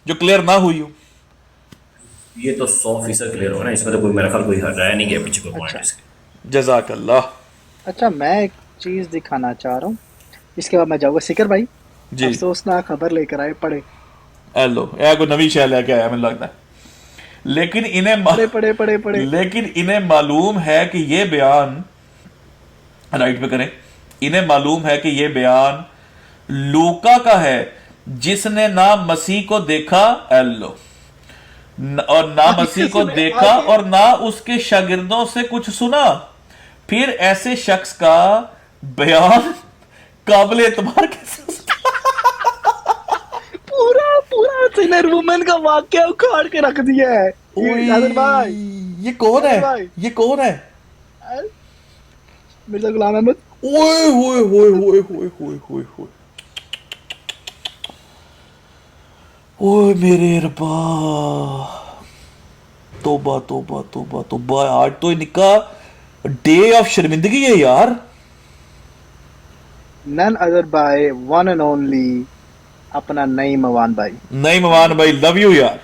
जो क्लियर ना हुई हो। ये तो 100% क्लियर होगा ना, इसमें तो कोई मेरा ख्याल कोई राय नहीं गया पीछे कोई पॉइंट अच्छा इसके। जजाकल्लाह। अच्छा, मैं एक चीज दिखाना चाह रहा हूँ, इसके बाद मैं जाऊंगा। सिकर भाई, जी। अफसोस ना खबर लेकर आए, पढ़े हेलो, यह कोई नवी शय लेके आया मुझे लगता है। लेकिन पढ़े पढ़े पढ़े पढ़े। लेकिन इन्हें मालूम है कि ये बयान, राइट पे करें, इन्हें मालूम है कि ये बयान लूका का है, जिसने ना मसीह को देखा, एल्लो, और ना मसीह आगे को सुने, देखा आगे। और ना उसके शागिर्दों से कुछ सुना। फिर ऐसे शख्स का बयान काबिल एतबार कैसे हो सकता पूरा पूरा सिनर वुमेन का वाक्य उखाड़ के रख दिया है है? ये ओए, नादिर भाई। ये कौन है? नादिर भाई, ये कौन है? मिर्जा गुलाम अहमद। ओए होए होए होए होए होए होए होए, ओए मेरे रब्बा, तोबा तोबा तोबा तोबा, आज तो इनका डे ऑफ शर्मिंदगी है यार। None other by one and only अपना नईम अवान भाई। नहीं ममान भाई, लव यू यार,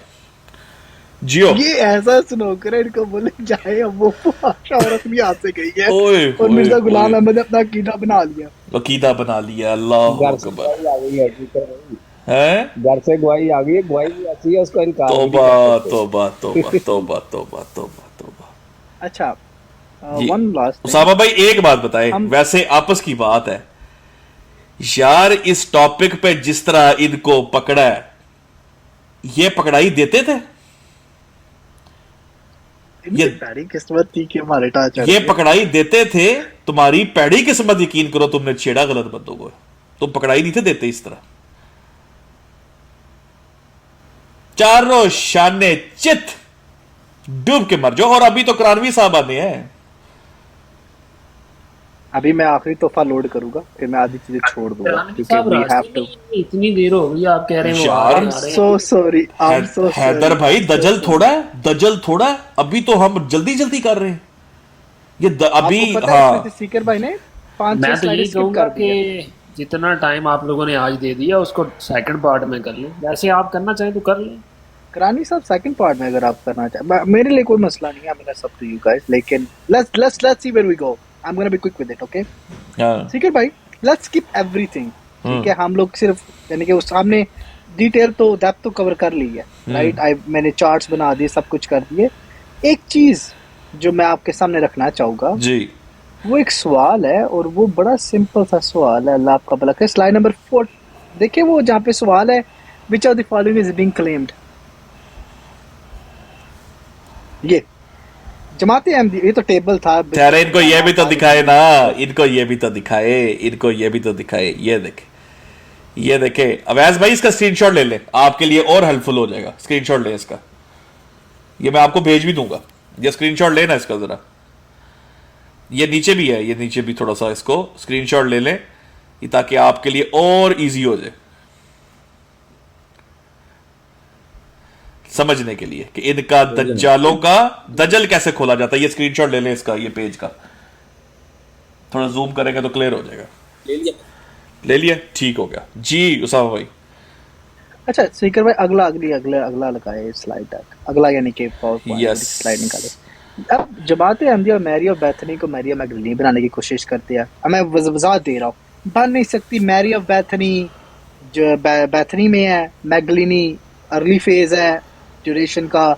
जियो। ये ऐसा स्नोकर है, इनको बोले जाए, अब वो शौहरत भी हाथ से गई है। ओए और होए मिर्जा होए, गुलाम अहमद ने अपना अकीदा बना लिया। अकीदा बना लिया, अल्लाह घर से अकबर। गवाही आ गई है टीचर भाई। है, घर से गवाही आ गई है, गवाही भी ऐसी है उसको इनकार भी नहीं तोबा कर सकते। तोबा तोबा तोबा तोबा तोबा तोबा। अच्छा, जी, वन लास्ट थिंग। उसामा भाई एक बात बताए, हम वैसे आपस की बात है यार, इस टॉपिक पे जिस तरह इनको पकड़ा है, ये पकड़ाई देते थे? इनकी ये पैरी किस्मत थी कि हमारे टाच चढ़ ये गए। पकड़ाई देते थे? तुम्हारी पैड़ी किस्मत, यकीन करो, तुमने छेड़ा गलत बंदों को, तुम पकड़ाई नहीं थे देते इस तरह। चारों शाने चित डूब के मर जाओ। और अभी तो करारवी साहब आने हैं। अभी मैं आखिरी तोहफा लोड करूंगा, फिर मैं आधी चीजें छोड़ दूंगा, रानी क्योंकि साहब वी हैव रास्ते में टू। ही नहीं, इतनी देर हो गई आप कह रहे हैं वो आ यार, रहे आई एम हैं आ रहे सो हैं। Sorry, I am so Haider sorry, bhai, I am सो दजल थोड़ा सॉरी। है, दजल थोड़ा है, अभी तो हम जल्दी जल्दी कर रहे हैं। अभी आपको पता है इसमें हाँ। से सीकर भाई ने 5-6 मैं तो स्लाइड यही स्किप कहूंगा कर दी कि है। जितना टाइम आप लोगों ने आज दे दिया उसको सेकंड पार्ट में कर लें, वैसे आप करना चाहें तो कर लें। करानी साहब, सेकंड पार्ट में अगर आप करना चाहें, मेरे लिए कोई मसला नहीं है, I mean sub to you guys, लेकिन let's see where we go. I am gonna be quick with it, okay? हाँ। सीकर भाई, लेट्स स्किप एवरीथिंग। ठीक हम्म। है, हम लोग सिर्फ यानी कि उस सामने डिटेल तो डेप्थ तो कवर कर ली है, राइट? मैंने चार्ट्स बना दिए, सब कुछ कर दिए। एक चीज जो मैं आपके सामने रखना चाहूंगा, जी। वो एक सवाल है, और वो बड़ा सिंपल सा सवाल है। अल्लाह आपका भला करे। स्लाइड नंबर 4 देखिए, वो जहाँ पे सवाल है, which of the following is being claimed. ये जमाते अहमदी, ये तो टेबल था। ठहरे, इनको ये भी तो दिखाए ना, इनको ये भी तो दिखाए, इनको ये भी तो दिखाए। ये देखे, ये देखे अवैस भाई, इसका स्क्रीनशॉट ले ले, आपके लिए और हेल्पफुल हो जाएगा। स्क्रीनशॉट ले इसका, ये मैं आपको भेज भी दूंगा। ये स्क्रीनशॉट लेना इसका जरा, ये नीचे भी है, ये नीचे भी थोड़ा सा इसको स्क्रीनशॉट ले लें, ताकि आपके लिए और इजी हो जाए समझने के लिए कि इनका दज्जालों का दजल कैसे खोला जाता है। ये स्क्रीनशॉट ले लें इसका, ये पेज का, थोड़ा जूम करेंगे तो क्लियर हो जाएगा। ले लिया। ले लिया, ठीक हो गया जी उसामा भाई। अच्छा सीकर भाई, अगला अगली अगला अगला लगाए स्लाइड तक, अगला यानी कि पावर पॉइंट यस। स्लाइड निकाले। अब जमात अहमदी और मैरी ऑफ बैथनी को मैरी ऑफ मैगडलीनी बनाने की कोशिश करते हैं। अब मैं वजाहत दे रहा हूँ, बन नहीं सकती। मैरी ऑफ बैथनी जो बैथनी में है, मैगडलीनी अर्ली फेज है ड्यूरेशन का,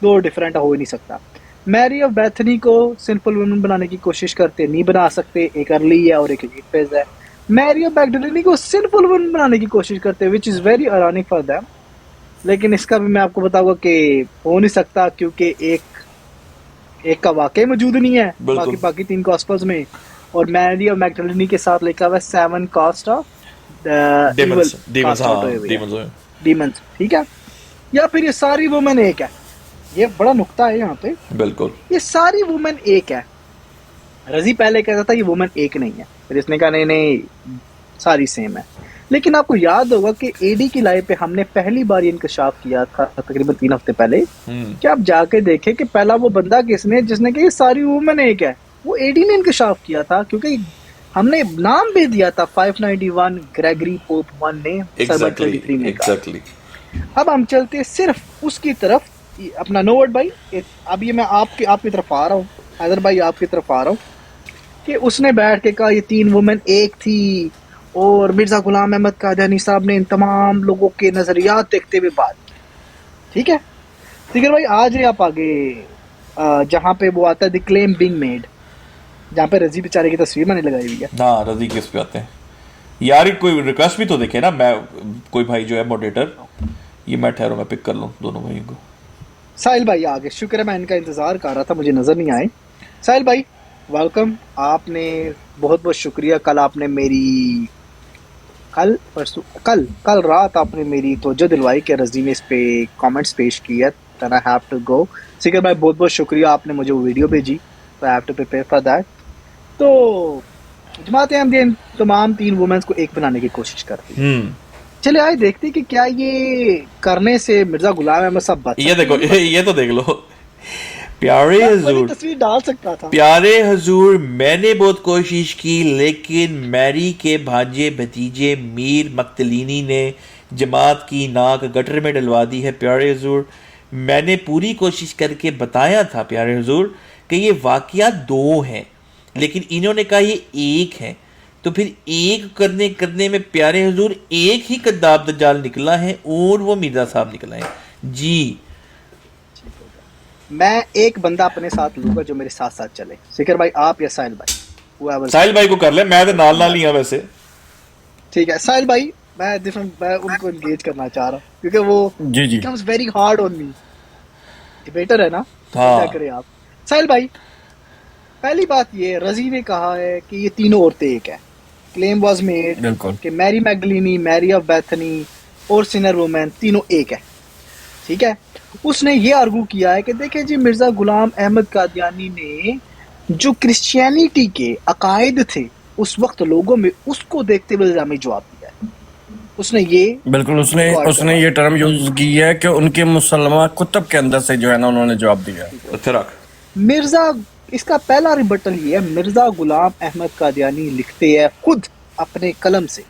दो डिफरेंट हो ही नहीं सकता। मैरी ऑफ बैथनी को सिंपल वुमन बनाने की कोशिश करते, नहीं बना सकते, एक अर्ली है और एक लेट फेज है। मैरी ऑफ मैगडलीनी को सिंपल वुमन बनाने की कोशिश करते, which is very ironic for them. लेकिन इसका भी मैं आपको बताऊंगा कि हो नहीं सकता, क्योंकि एक का वाकई मौजूद नहीं है, बिल्कुल। बाकी तीन गॉस्पेल्स में। और मैरी और मैगडलीनी के साथ लिखा हुआ है 7 कास्ट ऑफ डेमंस, डेमंस, हाँ डेमंस। डीमंस, ठीक है? या फिर ये सारी वुमेन एक है। ये बड़ा नुक्ता है यहाँ पे, बिल्कुल। ये सारी वुमेन एक है। रजी पहले कहता था ये वुमेन एक नहीं है, फिर इसने कहा नहीं नहीं सारी सेम है। लेकिन आपको याद होगा कि एडी की लाइफ पे हमने पहली बार ये इंकशाफ किया था तकरीबन 3 हफ्ते पहले, कि आप जाके देखें कि पहला वो बंदा किसने जिसने कहा ये सारी वुमेन एक है, वो एडी ने इंकशाफ किया था। क्योंकि हमने नाम भी दिया था 591 ग्रेगरी पोप 1 ने सर्वर 23 में कहा। एग्जैक्टली। अब हम चलते हैं सिर्फ उसकी तरफ, अपना नोवर्ड भाई, अब ये मैं आपकी तरफ आ रहा हूँ, हैदर भाई आपकी तरफ आ रहा हूँ, कि उसने बैठ के कहा ये 3 वुमेन एक थी, और मिर्जा गुलाम अहमद कादियानी साहब ने इन तमाम लोगों के नजरियात देखते हुए बात की। ठीक है सिकर भाई, आज आप आगे जहाँ पे वो आता है द क्लेम बीइंग मेड, जहाँ पे रजी बेचारे की तस्वीर मैंने लगाई हुई है। हाँ, रजी किस पे आते हैं यार, ये कोई रिक्वेस्ट भी तो देखे ना, मैं कोई भाई जो है मॉडरेटर, ये मैं ठहरो मैं पिक कर लूँ दोनों भाइयों को। साहिल भाई आगे, शुक्र है मैं इनका इंतजार कर रहा था, मुझे नजर नहीं आए। साहिल भाई वेलकम, आपने बहुत बहुत शुक्रिया, कल आपने मेरी कल रात आपने मेरी तवज्जो दिलवाई कि रजी ने इस पे कमेंट्स पेश किए, then I have to go. सिकर भाई बहुत बहुत शुक्रिया, आपने मुझे वो वीडियो भेजी, तो I have to prepare for that. तो जमात अहमदिया तमाम 3 वुमेन्स को एक बनाने की कोशिश करती है। चले आए देखते कि क्या ये करने से मिर्जा गुलाम अहमद साहब बच ये देखो, ये तो देख लो। प्यारे हुजूर, तस्वीर डाल सकता था। प्यारे हुजूर, मैंने बहुत कोशिश की, लेकिन मैरी के भांजे भतीजे मीर मक्तलीनी ने जमात की नाक गटर में डलवा दी है। प्यारे हुजूर, मैंने पूरी कोशिश करके बताया था प्यारे हुजूर कि ये वाकया 2 हैं, लेकिन इन्होंने कहा ये 1 है, तो फिर एक करने में प्यारे हुजूर एक ही कद्दाब दज्जाल निकला है, और वो मिर्जा साहब निकला है जी। मैं एक बंदा अपने साथ लूंगा जो मेरे साथ साथ चले, सिकर भाई आप या साहिल भाई, साहिल भाई को कर ले, मैं तो नाल ही हूं वैसे। ठीक है साहिल भाई, मैं उनको एंगेज करना चाह रहा हूँ, क्योंकि वो जी जी becomes very hard on me, debater है ना। हाँ। क्या करें आप। साहिल भाई, पहली बात ये, रजी ने कहा है कि ये तीनों औरतें एक है, क्लेम वाज मेड बिल्कुल। कि मैरी मैगडलिनी, मैरी ऑफ बेथनी और सिनर वुमेन तीनों एक है। ठीक है, उसने ये आर्गू किया है कि देखें जी, मिर्जा गुलाम अहमद कादियानी ने जो क्रिश्चियनिटी के अकायद थे उस वक्त लोगों में, उसको देखते हुए इल्जामी जवाब दिया है। उसने ये बिल्कुल उसने ये टर्म यूज की है कि उनके मुसलमान कुतुब के अंदर से जो है ना उन्होंने जवाब दिया। अच्छा रख। मिर्जा, इसका पहला रिबटल ये है, मिर्जा गुलाम अहमद कादियानी लिखते हैं खुद अपने कलम से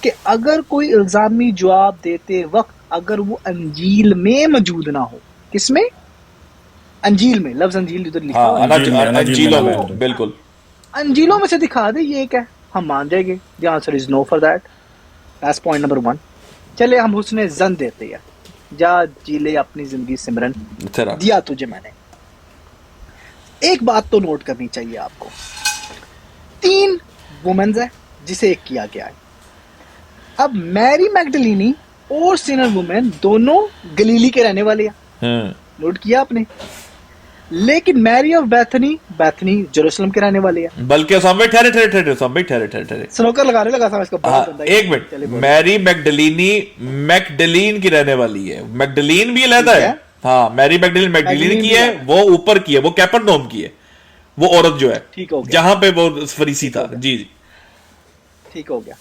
कि अगर कोई इल्जामी जवाब देते वक्त अगर वो अंजील में मौजूद ना हो, किसमें? अंजील में, लफ्ज अंजील उधर लिखा हुआ है, अंजीलों में, बिल्कुल अंजीलों में से दिखा दे ये एक है, हम मान जाएंगे। The answer is no for that, that's point number 1। चले हम उसने जन देते हैं, जा जी ले अपनी जिंदगी सिमरन, दिया तुझे मैंने। एक बात तो नोट करनी चाहिए आपको, 3 वुमेन्स है जिसे एक किया गया है। अब मैरी मैगडलिनी और सिनर वुमेन दोनों गलीली के रहने वाले हैं, नोट किया आपने, लेकिन मैरी ऑफ बैथनी जेरूसलम के रहने वाले हैं। बल्कि सामने ठहरे स्नोकर लगाने लगा था इसका हाँ, एक मिनट, मैरी मैगडलीन की रहने वाली है, मैगडलीन भी अलग है। हाँ, मैरी मैगडलीन की है, वो ऊपर की है, वो कैपरनोम की है, वो औरत जो है, ठीक हो गया, जहां पे वो फरीसी था। जी जी ठीक हो गया।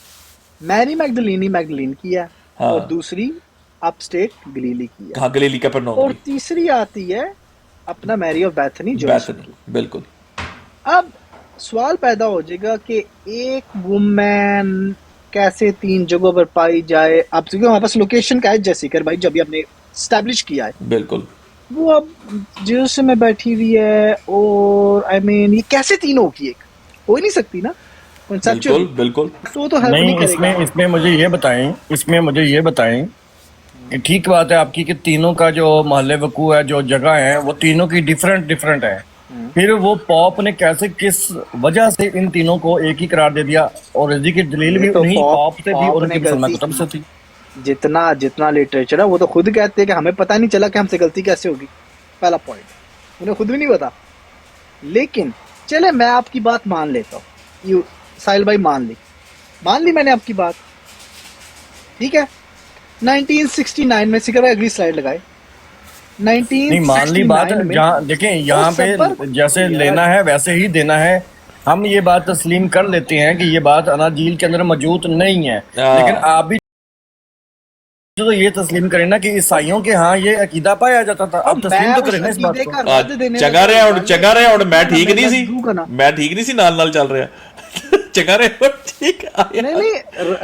मैरी मैगडलीन की है, हाँ। और दूसरी अपस्टेट गलीली की है, हाँ, गलीली कैपरनोम और की। तीसरी आती है अपना मैरी ऑफ बैथनी जेरूसलम की। बिल्कुल। अब सवाल पैदा हो जाएगा कि एक वुमेन कैसे 3 जगहों पर पाई जाए। अब क्योंकि हमारे पास लोकेशन का है जैसिकर भाई, जब भी हमने स्टैब्लिश किया है, बिल्कुल वो अब जेरूसलम में बैठी हुई है, और आई मीन ये कैसे 3 होगी, एक हो ही नहीं सकती ना बिल्कुल बिल्कुल। तो हेल्प नहीं करेगा। इसमें मुझे ये बताएं कि ठीक बात है आपकी कि तीनों का जो महल्ले वकू है, जो जगह है, वो तीनों की डिफरेंट है। फिर वो पॉप ने कैसे, किस वजह से इन तीनों को एक ही करार दे दिया, और रजी की दलील भी उन्हीं पॉप से थी और उनकी मुसलमान कुतुब से थी। जितना लिटरेचर है वो तो खुद कहते हैं कि हमें पता नहीं चला कि हमसे गलती कैसे होगी, पहला पॉइंट उन्हें खुद भी नहीं पता। लेकिन चले मैं आपकी बात मान लेता हूँ, साहिल भाई मान ली मैंने आपकी बात, ठीक है। 1969 में, सिकर भाई अगली स्लाइड लगाए, 1969 नहीं मान ली बात, जहाँ देखें यहाँ पे जैसे लेना है वैसे ही देना है। हम ये बात तस्लीम कर लेते हैं कि ये बात अनाजील के अंदर मौजूद नहीं है, लेकिन आप भी तो ये तस्लीम करें ना कि ईसाइयों के यहाँ ये अकीदा पाया जाता था। अब तस्लीम तो करें ना इस बात को। चगा रहे और मैं ठीक नहीं सी नाल चल रहा चगा रहे ठीक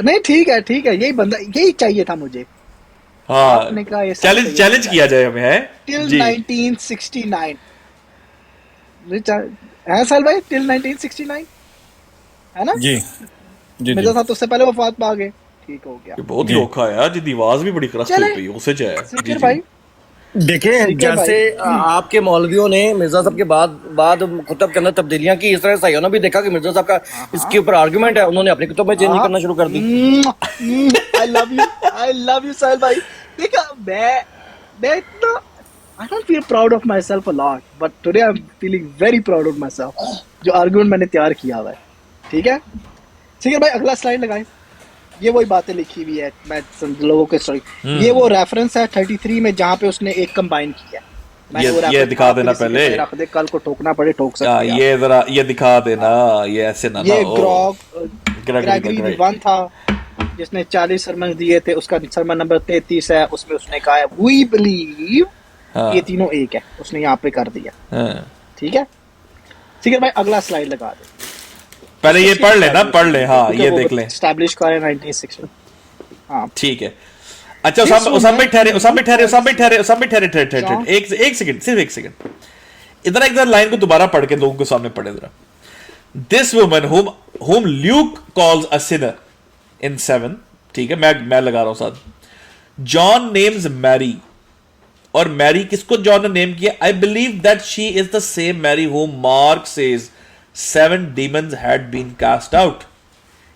नहीं ठीक है, यही बंदा, यही चाहिए था मुझे। हाँ आपने कहा ये चैलेंज चैलेंज किया जाए हमें है टिल जी 1969 है साल भाई, टिल 1969 है ना? जी जी मिर्जा जी साहब तो उससे पहले वफात पा गए, ठीक हो गया। ये बहुत ही औखा है यार जिदी आवाज भी बड़ी क्रस्ट चले। हो पई उसे जाए जी सिकर जी भाई, देखिए ठीक है जैसे भाई। आपके मौलवियों ने मिर्जा साहब के बाद खुतब के अंदर तब्दीलियां की, इस तरह साइयों ने भी देखा कि मिर्जा साहब का इसके ऊपर आर्गुमेंट है, उन्होंने अपनी किताब में चेंज करना शुरू कर दी। आई लव यू साहिल भाई। देखा मैं इतना I don't feel proud of myself a lot, but today I'm feeling very proud of myself. जो आर्गुमेंट मैंने तैयार किया हुआ है, ठीक है भाई, अगला स्लाइड लगाएं। ये वही बातें लिखी हुई है, मैं लोगों के स्टोरी, ये वो रेफरेंस है 33 में जहाँ पे उसने एक कंबाइन किया। मैंने वो ये reference दिखा देना आपके पहले। किसी के रख दे, कल को ठोकना पड़े ठोक सकते हैं ये जरा ये दिखा देना, ये ऐसे ना आप। ये ओ, ग्रेगरी ग्रेगरी। वन था जिसने 40 सरमन दिए थे, उसका सरमन नंबर 33 है, उसमें उसने कहा है वी बिलीव, हाँ। ये तीनों एक है, उसने यहाँ पे कर दिया। हाँ। ठीक है भाई, अगला स्लाइड लगा दे। पहले ये पढ़ लेना, पढ़ ले, हाँ ये देख ले, एस्टैब्लिश करा 1960। हाँ ठीक है। अच्छा उसाम भाई ठहरे, एक सेकंड, सिर्फ एक सेकंड, इधर लाइन को दोबारा पढ़ के लोगों के सामने पढ़े जरा। This woman whom Luke calls a sinner in 7, ठीक है, मैं लगा रहा हूं साथ, जॉन नेम्स मैरी, और मैरी किसको जॉन ने नेम किया? I believe that she is the same Mary whom Mark says 7 demons had been cast out.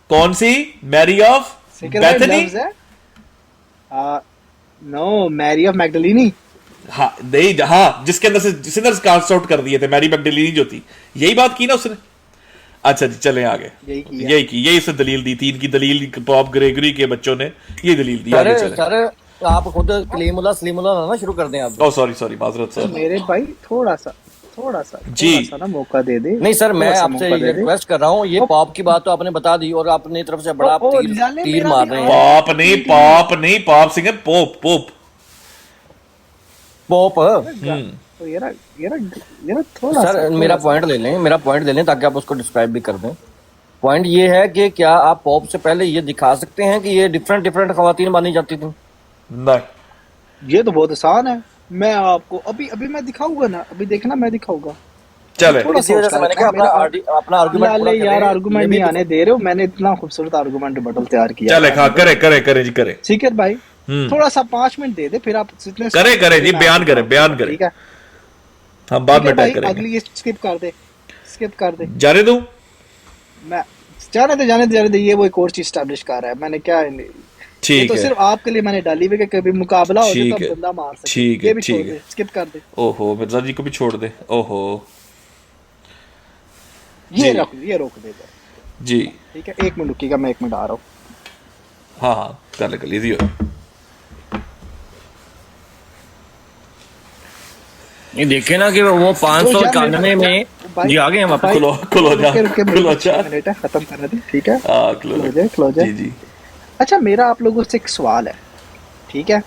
कौन सी? Mary of Bethany? No, Mary of Magdalene. हाँ नहीं, हाँ जिसके अंदर से सिनर्स कास्ट आउट कर दिए थे, मैरी मैगडलिनी जो थी, यही बात की ना उसने। अच्छा जी चलें आगे। यही उसने दलील दी थी, इनकी दलील पॉप ग्रेगरी के बच्चों ने ये दलील दी। आगे चलें। सर आप खुद कलीमुल्लाह सलीमुल्लाह ना शुरू कर दें आप। ओह सॉरी माजरत सर। मेरे भाई थोड़ा सा जी ना मौका दे दे। नहीं सर, मैं आपसे रिक्वेस्ट कर रहा हूँ, ये पॉप की बात तो आपने बता दी और अपनी तरफ से बड़ा तीर मार रहे हैं। पाप सिंह है, पोप तो ये थोड़ा सर मेरा पॉइंट ले लें ताकि आप उसको डिस्क्राइब भी कर दें। पॉइंट ये है कि क्या आप पॉप से पहले ये दिखा सकते हैं कि ये डिफरेंट खवातीन मानी जाती थी? नहीं, ये तो बहुत आसान है, मैं आपको अभी मैं दिखाऊंगा ना, अभी देखना मैं दिखाऊंगा। चले इसी वजह से मैंने कहा अपना आर्गुमेंट पूरा यार आर्गुमेंट नहीं आने दे रहे हो, मैंने इतना खूबसूरत आर्गुमेंट रिबटल तैयार किया। चले हाँ करे जी करे। ठीक है भाई, थोड़ा सा 5 मिनट दे दे, फिर आप जितने करे जी, बयान करें। ठीक है, हम बाद में भाई, टैग करेंगे। अगली ये स्किप कर दे। जाने दूं? मैं जाने दे, ये वो एक और चीज एस्टैब्लिश कर रहा है, मैंने क्या ठीक तो है, सिर्फ आपके लिए मैंने डाली हुई कि कभी मुकाबला हो जाए तो आप बंदा मार सकते। ठीक है, ये भी छोड़ दे, स्किप कर दे। ओहो मिर्जा जी को भी छोड़ दे, ओहो ये रोक दे जी। ठीक है, 1 मिनट रुकिएगा, मैं 1 मिनट आ रहा हूँ। हाँ कर लीजिए हो। ये देखे ना कि वो 591 में जी आ गए हम वापस। खुलो जा मिनट है, खत्म करने दे। ठीक है, क्लोज जी। अच्छा, मेरा आप लोगों से एक सवाल है, ठीक है,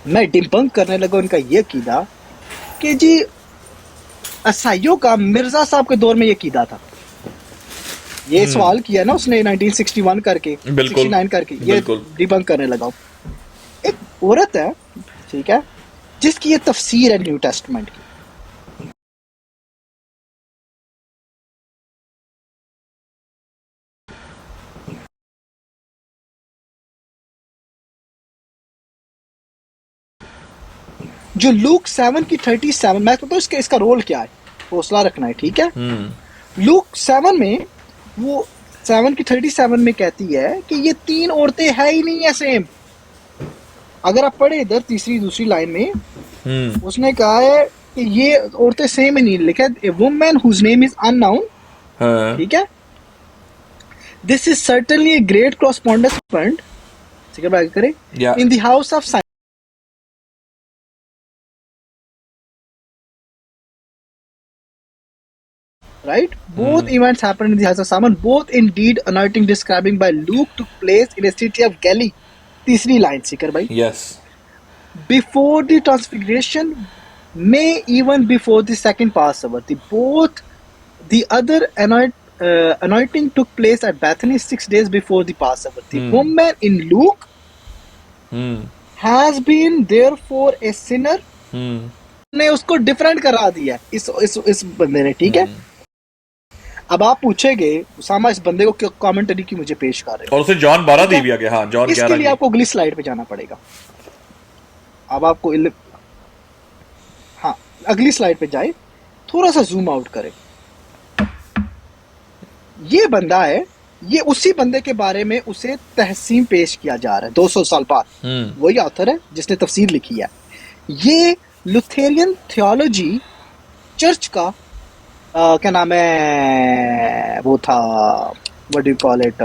मैं डिबंक करने लगा उनका ये कीदा कि जी ईसाइयों का मिर्जा साहब के दौर में ये कीदा था। ये सवाल किया ना उसने 1961 करके, 69 करके, ये डिबंक करने लगा। एक औरत है, ठीक है, जिसकी ये तफसीर है न्यू टेस्टमेंट की। जो लूक 7 की 37, मैं तो इसका रोल क्या है, हौसला रखना है, ठीक है। लूक 7 में वो 7 की 37 में कहती है कि ये 3 औरतें है ही नहीं है सेम। अगर आप पढ़े इधर तीसरी दूसरी लाइन में, उसने कहा है कि ये औरतें सेम ही नहीं, लिखा है a woman whose name is unknown, ठीक है। This is certainly a great correspondence friend, ठीक है, बात करें in the house of right, both events happened in the house of Simon, both indeed anointing describing by Luke took place in a city of Galilee. तीसरी line Sikar भाई, yes, before the transfiguration, may even before the second Passover, the other anointing took place at Bethany 6 days before the Passover. The woman in Luke has been therefore a sinner, ने उसको different करा दिया इस बंदे ने, ठीक है। अब आप पूछेंगे उसामा इस बंदे को क्यों कमेंटरी की मुझे पेश कर रहे हो, और उसे जॉन 12 दे भी आ गया। हाँ, जॉन 11 इसके लिए आपको अगली स्लाइड पे जाना पड़ेगा। अब आपको हाँ, अगली स्लाइड पे जाए, थोड़ा सा जूम आउट करें। ये बंदा है, ये उसी बंदे के बारे में उसे तहसीम पेश किया जा रहा है 200 साल बाद। वही ऑथर है जिसने तफसीर लिखी है। ये लुथेरियन थियोलॉजी चर्च का क्या नाम है, वो था, what do you call it,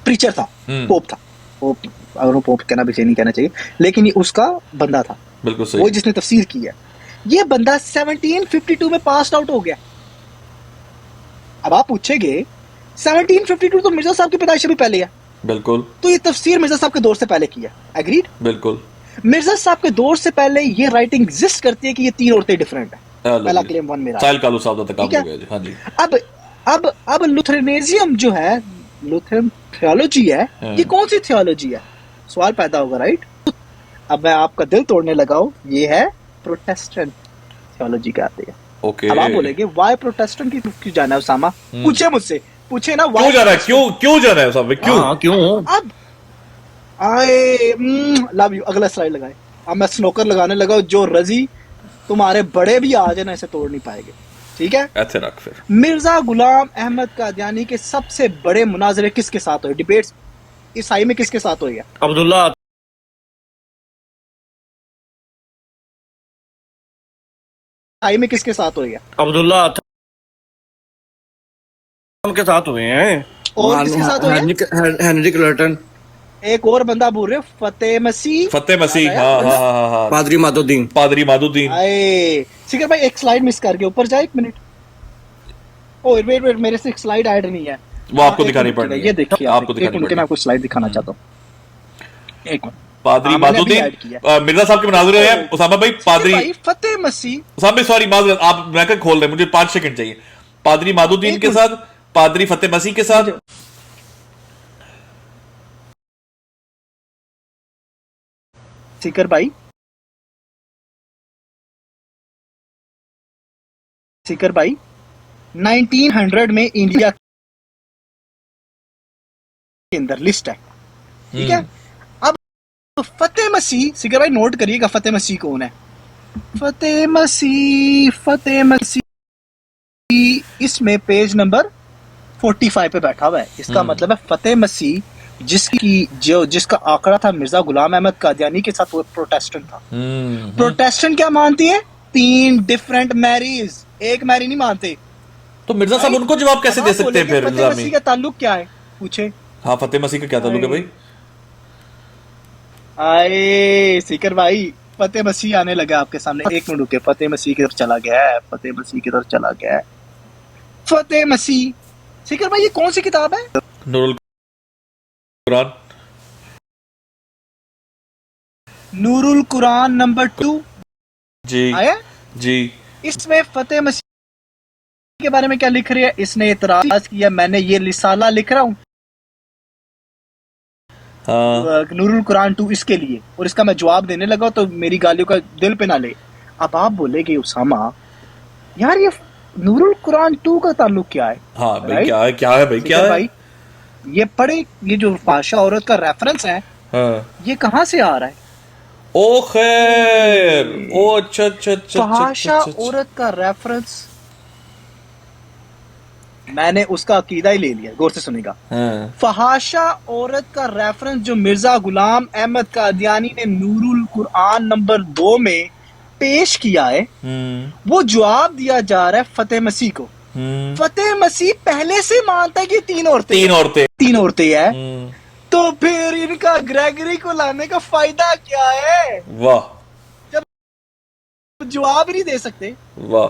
preacher था, पोप था, पोप, अगर पोप कहना भी सही नहीं कहना चाहिए, लेकिन ये उसका बंदा था, बिल्कुल सही, वो जिसने तफसीर की है। ये बंदा 1752 में पास आउट हो गया। अब आप पूछेंगे 1752 तो मिर्जा साहब की पैदाइश भी पहले है, बिल्कुल, तो ये तफसीर मिर्जा साहब के दौर से पहले की है, एग्रीड, बिल्कुल। मिर्जा साहब के दौर से पहले ये राइटिंग एग्जिस्ट करती है कि ये तीन औरतें डिफरेंट है। पहला क्लेम 1 मेरा, साहिल कालू साहब तक काम हो गया जी। हाँ जी। अब लुथेरेनिज्म जो है, लुथेरन थियोलॉजी है, ये कौन सी थियोलॉजी है, सवाल पैदा होगा, राइट। अब मैं आपका दिल तोड़ने लगा हूं, ये है प्रोटेस्टेंट थियोलॉजी कहते हैं। ओके, अब आप बोलेंगे व्हाई प्रोटेस्टेंट की क्यों जाना है उसामा, पूछे मुझसे, पूछे ना क्यों जाना है, क्यों जाना है साहब, क्यों? अब आए लव यू, अगला स्लाइड लगाए। अब मैं स्नोकर लगाने लगा, जो रजी तुम्हारे बड़े भी आ जाए ना, इसे तोड़ नहीं पाएंगे, ठीक है। ऐसे रख फिर। मिर्जा गुलाम अहमद कादियानी के सबसे बड़े मुनाजरे किसके साथ हुए, डिबेट्स ईसाई में किसके साथ हुई है? अब्दुल्ला ईसाई में किसके साथ हुई है? अब्दुल्ला के साथ हुए हैं, और किसके साथ हुई है? हेनरी क्लर्टन, एक और बंदा बोल रहे हो, फतेह मसीह, हाँ, पादरी मादुद्दीन। आए सिकर भाई, एक स्लाइड मिस करके ऊपर जाए, 1 मिनट। ओ वेट, मेरे से एक स्लाइड ऐड नहीं है, वो आपको दिखानी पड़ेगी। ये देखिए, आपको एक मिनट, मैं आपको स्लाइड दिखाना चाहता हूँ, एक मिनट। पादरी मादुद्दीन मिर्जा साहब के मुनाज़रे हैं उसामा भाई। पादरी फतेह मसीह, उसामा भाई सॉरी, माजरत, आप ब्रैकेट खोल रहे हैं, मुझे 5 सेकंड चाहिए। पादरी मादुद्दीन के साथ, पादरी फतेह मसीह के साथ, सिकर भाई, सिकर भाई 1900 में इंडिया के अंदर लिस्ट है, ठीक है। अब फतेह मसीह, सिकर भाई नोट करिएगा, फतेह मसीह कौन है? फतेह मसीह इसमें पेज नंबर 45 पे बैठा हुआ है। इसका मतलब है फतेह मसीह जिसका आंकड़ा था मिर्जा गुलाम अहमद कादियानी के साथ, वो प्रोटेस्टेंट था। प्रोटेस्टेंट क्या मानती है? 3 डिफरेंट मैरीज, एक मैरी नहीं मानते। तो मिर्जा साहब उनको जवाब कैसे दे सकते हैं फिर? फतेह मसीह का ताल्लुक क्या है, पूछे। हाँ, फतेह मसीह का क्या ताल्लुक है भाई? आए सिकर भाई, फतेह मसीह आने लगा आपके सामने, 1 मिनट रुके, फतेह मसीह की तरफ चला गया है, फतेह मसीह की तरफ चला गया है। फतेह मसीह, सिकर भाई ये कौन सी किताब है? नूरुल कुरान, नूरुल कुरान नंबर 2 जी आया जी। इसमें फतेह मसीह के बारे में क्या लिख रही है? इसने इतराज किया, मैंने ये रिसाला लिख रहा हूँ, हाँ। नूरुल कुरान 2 इसके लिए, और इसका मैं जवाब देने लगा तो मेरी गालियों का दिल पे ना ले। अब आप बोलेगे उसामा यार ये नूरुल कुरान 2 का ताल्लुक क्या है? हाँ भाई, क्या है भाई, क्या है भाई? ये पढ़े, ये जो फाशा औरत का रेफरेंस है, हाँ। ये कहाँ से आ रहा है? ओ खैर, ओ अच्छा। फाशा औरत का रेफरेंस, मैंने उसका अकीदा ही ले लिया, गौर से सुनेगा। हाँ। फहाशा औरत का रेफरेंस जो मिर्जा गुलाम अहमद कादियानी ने नूरुल कुरान नंबर 2 में पेश किया है, वो जवाब दिया जा रहा है फतेह मसीह को। फतेह मसीह पहले से मानता है कि 3 औरतें है, तो फिर इनका ग्रेगरी को लाने का फायदा क्या है? वाह, जब जवाब ही नहीं दे सकते। वाह,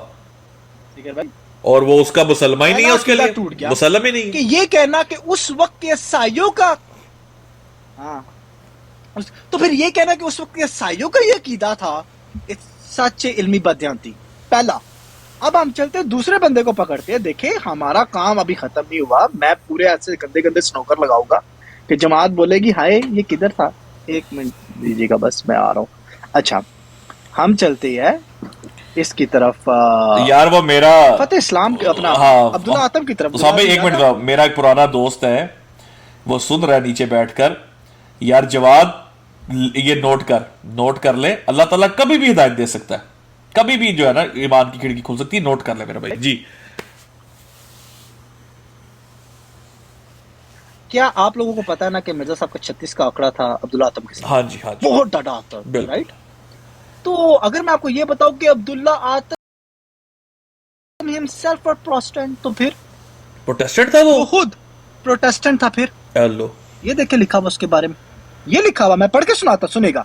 ठीक है भाई। और वो उसका मुसलमान ही नहीं है, उसके लिए टूट गया, मुसलमान ही नहीं कि ये कहना कि उस वक्त के ईसाइयों का, हाँ, तो फिर ये कहना कि उस वक्त के ईसाइयों का ये अकीदा था, सच्चे इल्मी बदयांती। पहला। अब हम चलते हैं दूसरे बंदे को पकड़ते हैं। देखे, हमारा काम अभी खत्म नहीं हुआ, मैं पूरे ऐसे गंदे स्नोकर लगाऊंगा, कि जमात बोलेगी हाय ये किधर था, एक मिनट दीजिएगा बस मैं आ रहा हूँ। अच्छा हम चलते हैं इसकी तरफ यार वो मेरा फतेह इस्लाम के अपना हाँ अब्दुल्ला आतम की तरफ। उसामा भाई एक मिनट दो, मेरा एक पुराना दोस्त है वो सुन रहा है नीचे बैठकर। यार जवाब ये नोट कर ले, अल्लाह ताला कभी भी हिदायत दे सकता है, कभी भी जो है ना ईमान की खिड़की खुल सकती है, नोट कर ले मेरा भाई जी। क्या आप लोगों को पता है ना कि मिर्जा साहब का 36 का आंकड़ा था अब्दुल्ला आतम के साथ, हाँ जी हाँ जी बहुत बड़ा आंकड़ा, बिल्कुल। राइट। तो अगर मैं आपको ये बताऊं कि अब्दुल्ला आतम हिमसेल्फ और प्रोटेस्टेंट, तो फिर प्रोटेस्टेंट था वो खुद प्रोटेस्टेंट था। फिर हेलो ये देख के लिखा हुआ उसके बारे में, ये लिखा हुआ, मैं पढ़ के सुनाता, सुनेगा।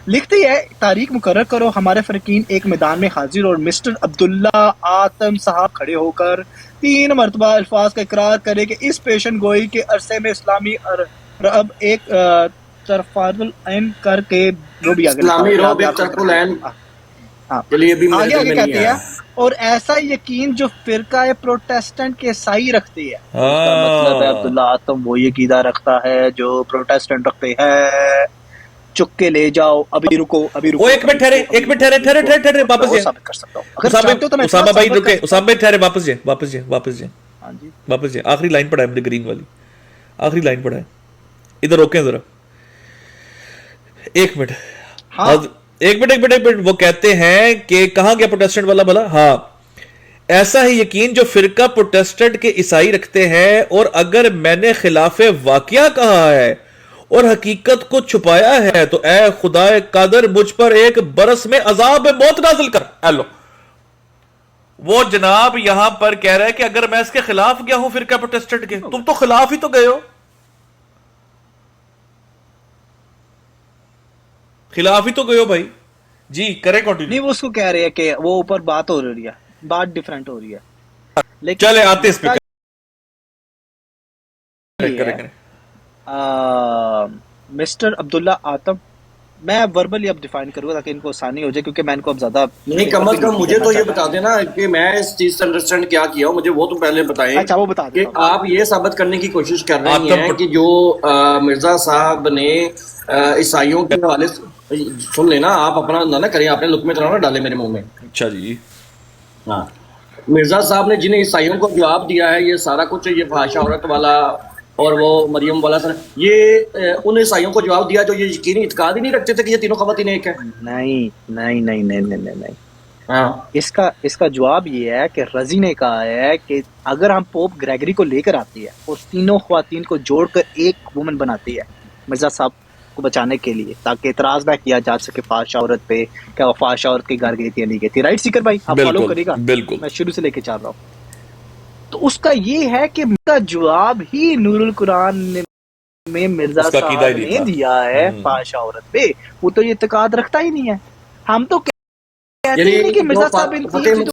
लिखती है तारीख मुकर्रर करो, हमारे फरकीन एक मैदान में हाजिर और मिस्टर अब्दुल्ला आतम साहब खड़े होकर 3 मरतबा अल्फाज का इकरार करे कि इस पेशन गोई के अरसे में इस्लामी रब एक तरफादुल ऐन करके जो भी आगे इस्लामी रब एक तरफुल ऐन, हाँ चलिए अभी आगे आगे में कहते नहीं हैं, है। और ऐसा यकीन जो फिरका प्रोटेस्टेंट के ईसाई रखते हैं। इसका मतलब है अब्दुल्ला आतम वो ये कीदा रखता है जो प्रोटेस्टेंट रखते हैं। चुक के ले जाओ, अभी रुको वो एक मिनट ठहरे वापस जाए। साबित कर सकता हूँ अगर चाहते हो तो मैं उसामा भाई साबित रुके, कर उसामा भाई ठहरे, वापस जाए हाँ जी वापस जाए। आखिरी लाइन पढ़ा है मुझे, ग्रीन वाली आखिरी लाइन पढ़ा है, इधर रोके जरा एक मिनट। हाँ एक मिनट वो कहते हैं कि कहां गया प्रोटेस्टेंट वाला भला। हाँ, ऐसा ही यकीन जो फिरका प्रोटेस्टेंट के ईसाई रखते हैं, और अगर मैंने खिलाफे वाकया कहा है और हकीकत को छुपाया है तो ऐ खुदाए कादर मुझ पर एक बरस में अजाब मौत नाजिल कर। हेलो, वो जनाब यहां पर कह रहा है कि अगर मैं इसके खिलाफ गया हूं फिरका प्रोटेस्टेंट के, तुम तो खिलाफ ही तो गए हो, खिलाफ ही तो गए हो भाई जी। करें कंटिन्यू। नहीं, वो उसको कह रहे हैं कि वो ऊपर बात हो रही है, बात डिफरेंट हो रही है, लेकिन चले आते इस पे करें। मिस्टर अब्दुल्ला आतम, मैं वर्बली अब डिफाइन करूंगा ताकि इनको आसानी हो जाए, क्योंकि मैं इनको अब ज्यादा नहीं, कम अज कम मुझे तो ये बता देना कि मैं इस चीज से अंडरस्टैंड क्या किया हूं, मुझे वो तो पहले बताएं। अच्छा वो बता कि दो। आप ये साबित करने की कोशिश कर रहे हैं कि जो मिर्जा साहब ने ईसाइयों के हवाले से, सुन लेना आप, अपना ना करें, आपने लुकमे चलाना डाले मेरे मुंह में। अच्छा जी, हाँ, मिर्जा साहब ने जिन्हें ईसाइयों को जवाब दिया है ये सारा कुछ, ये फहाशा औरत वाला और वो मरियम वाला सर, ये उन ईसाइयों को जवाब दिया जो ये यकीनी इत्काद ही नहीं रखते थे कि ये तीनों खवातीन एक है। नहीं। हाँ, इसका जवाब ये है कि रजी ने कहा है कि अगर हम पोप ग्रेगरी को लेकर आते हैं और तीनों ख्वातीन को जोड़कर एक वुमन बनाती है मिर्जा साहब को बचाने के लिए, ताकि इतराज ना किया जा सके फाशा औरत पे, क्या वो फाशा औरत की घर गई थी या नहीं गई थी। राइट सीकर भाई, आप फॉलो करेगा? बिल्कुल, मैं शुरू से लेके चल रहा हूँ। तो उसका ये है कि उसका जवाब ही नूरुल कुरान में मिर्जा साहब ने दिया है फाशा औरत पे, वो तो ये इत्तेकाद रखता ही नहीं है। हम तो कहते ही नहीं कि मिर्जा साहब इन तीन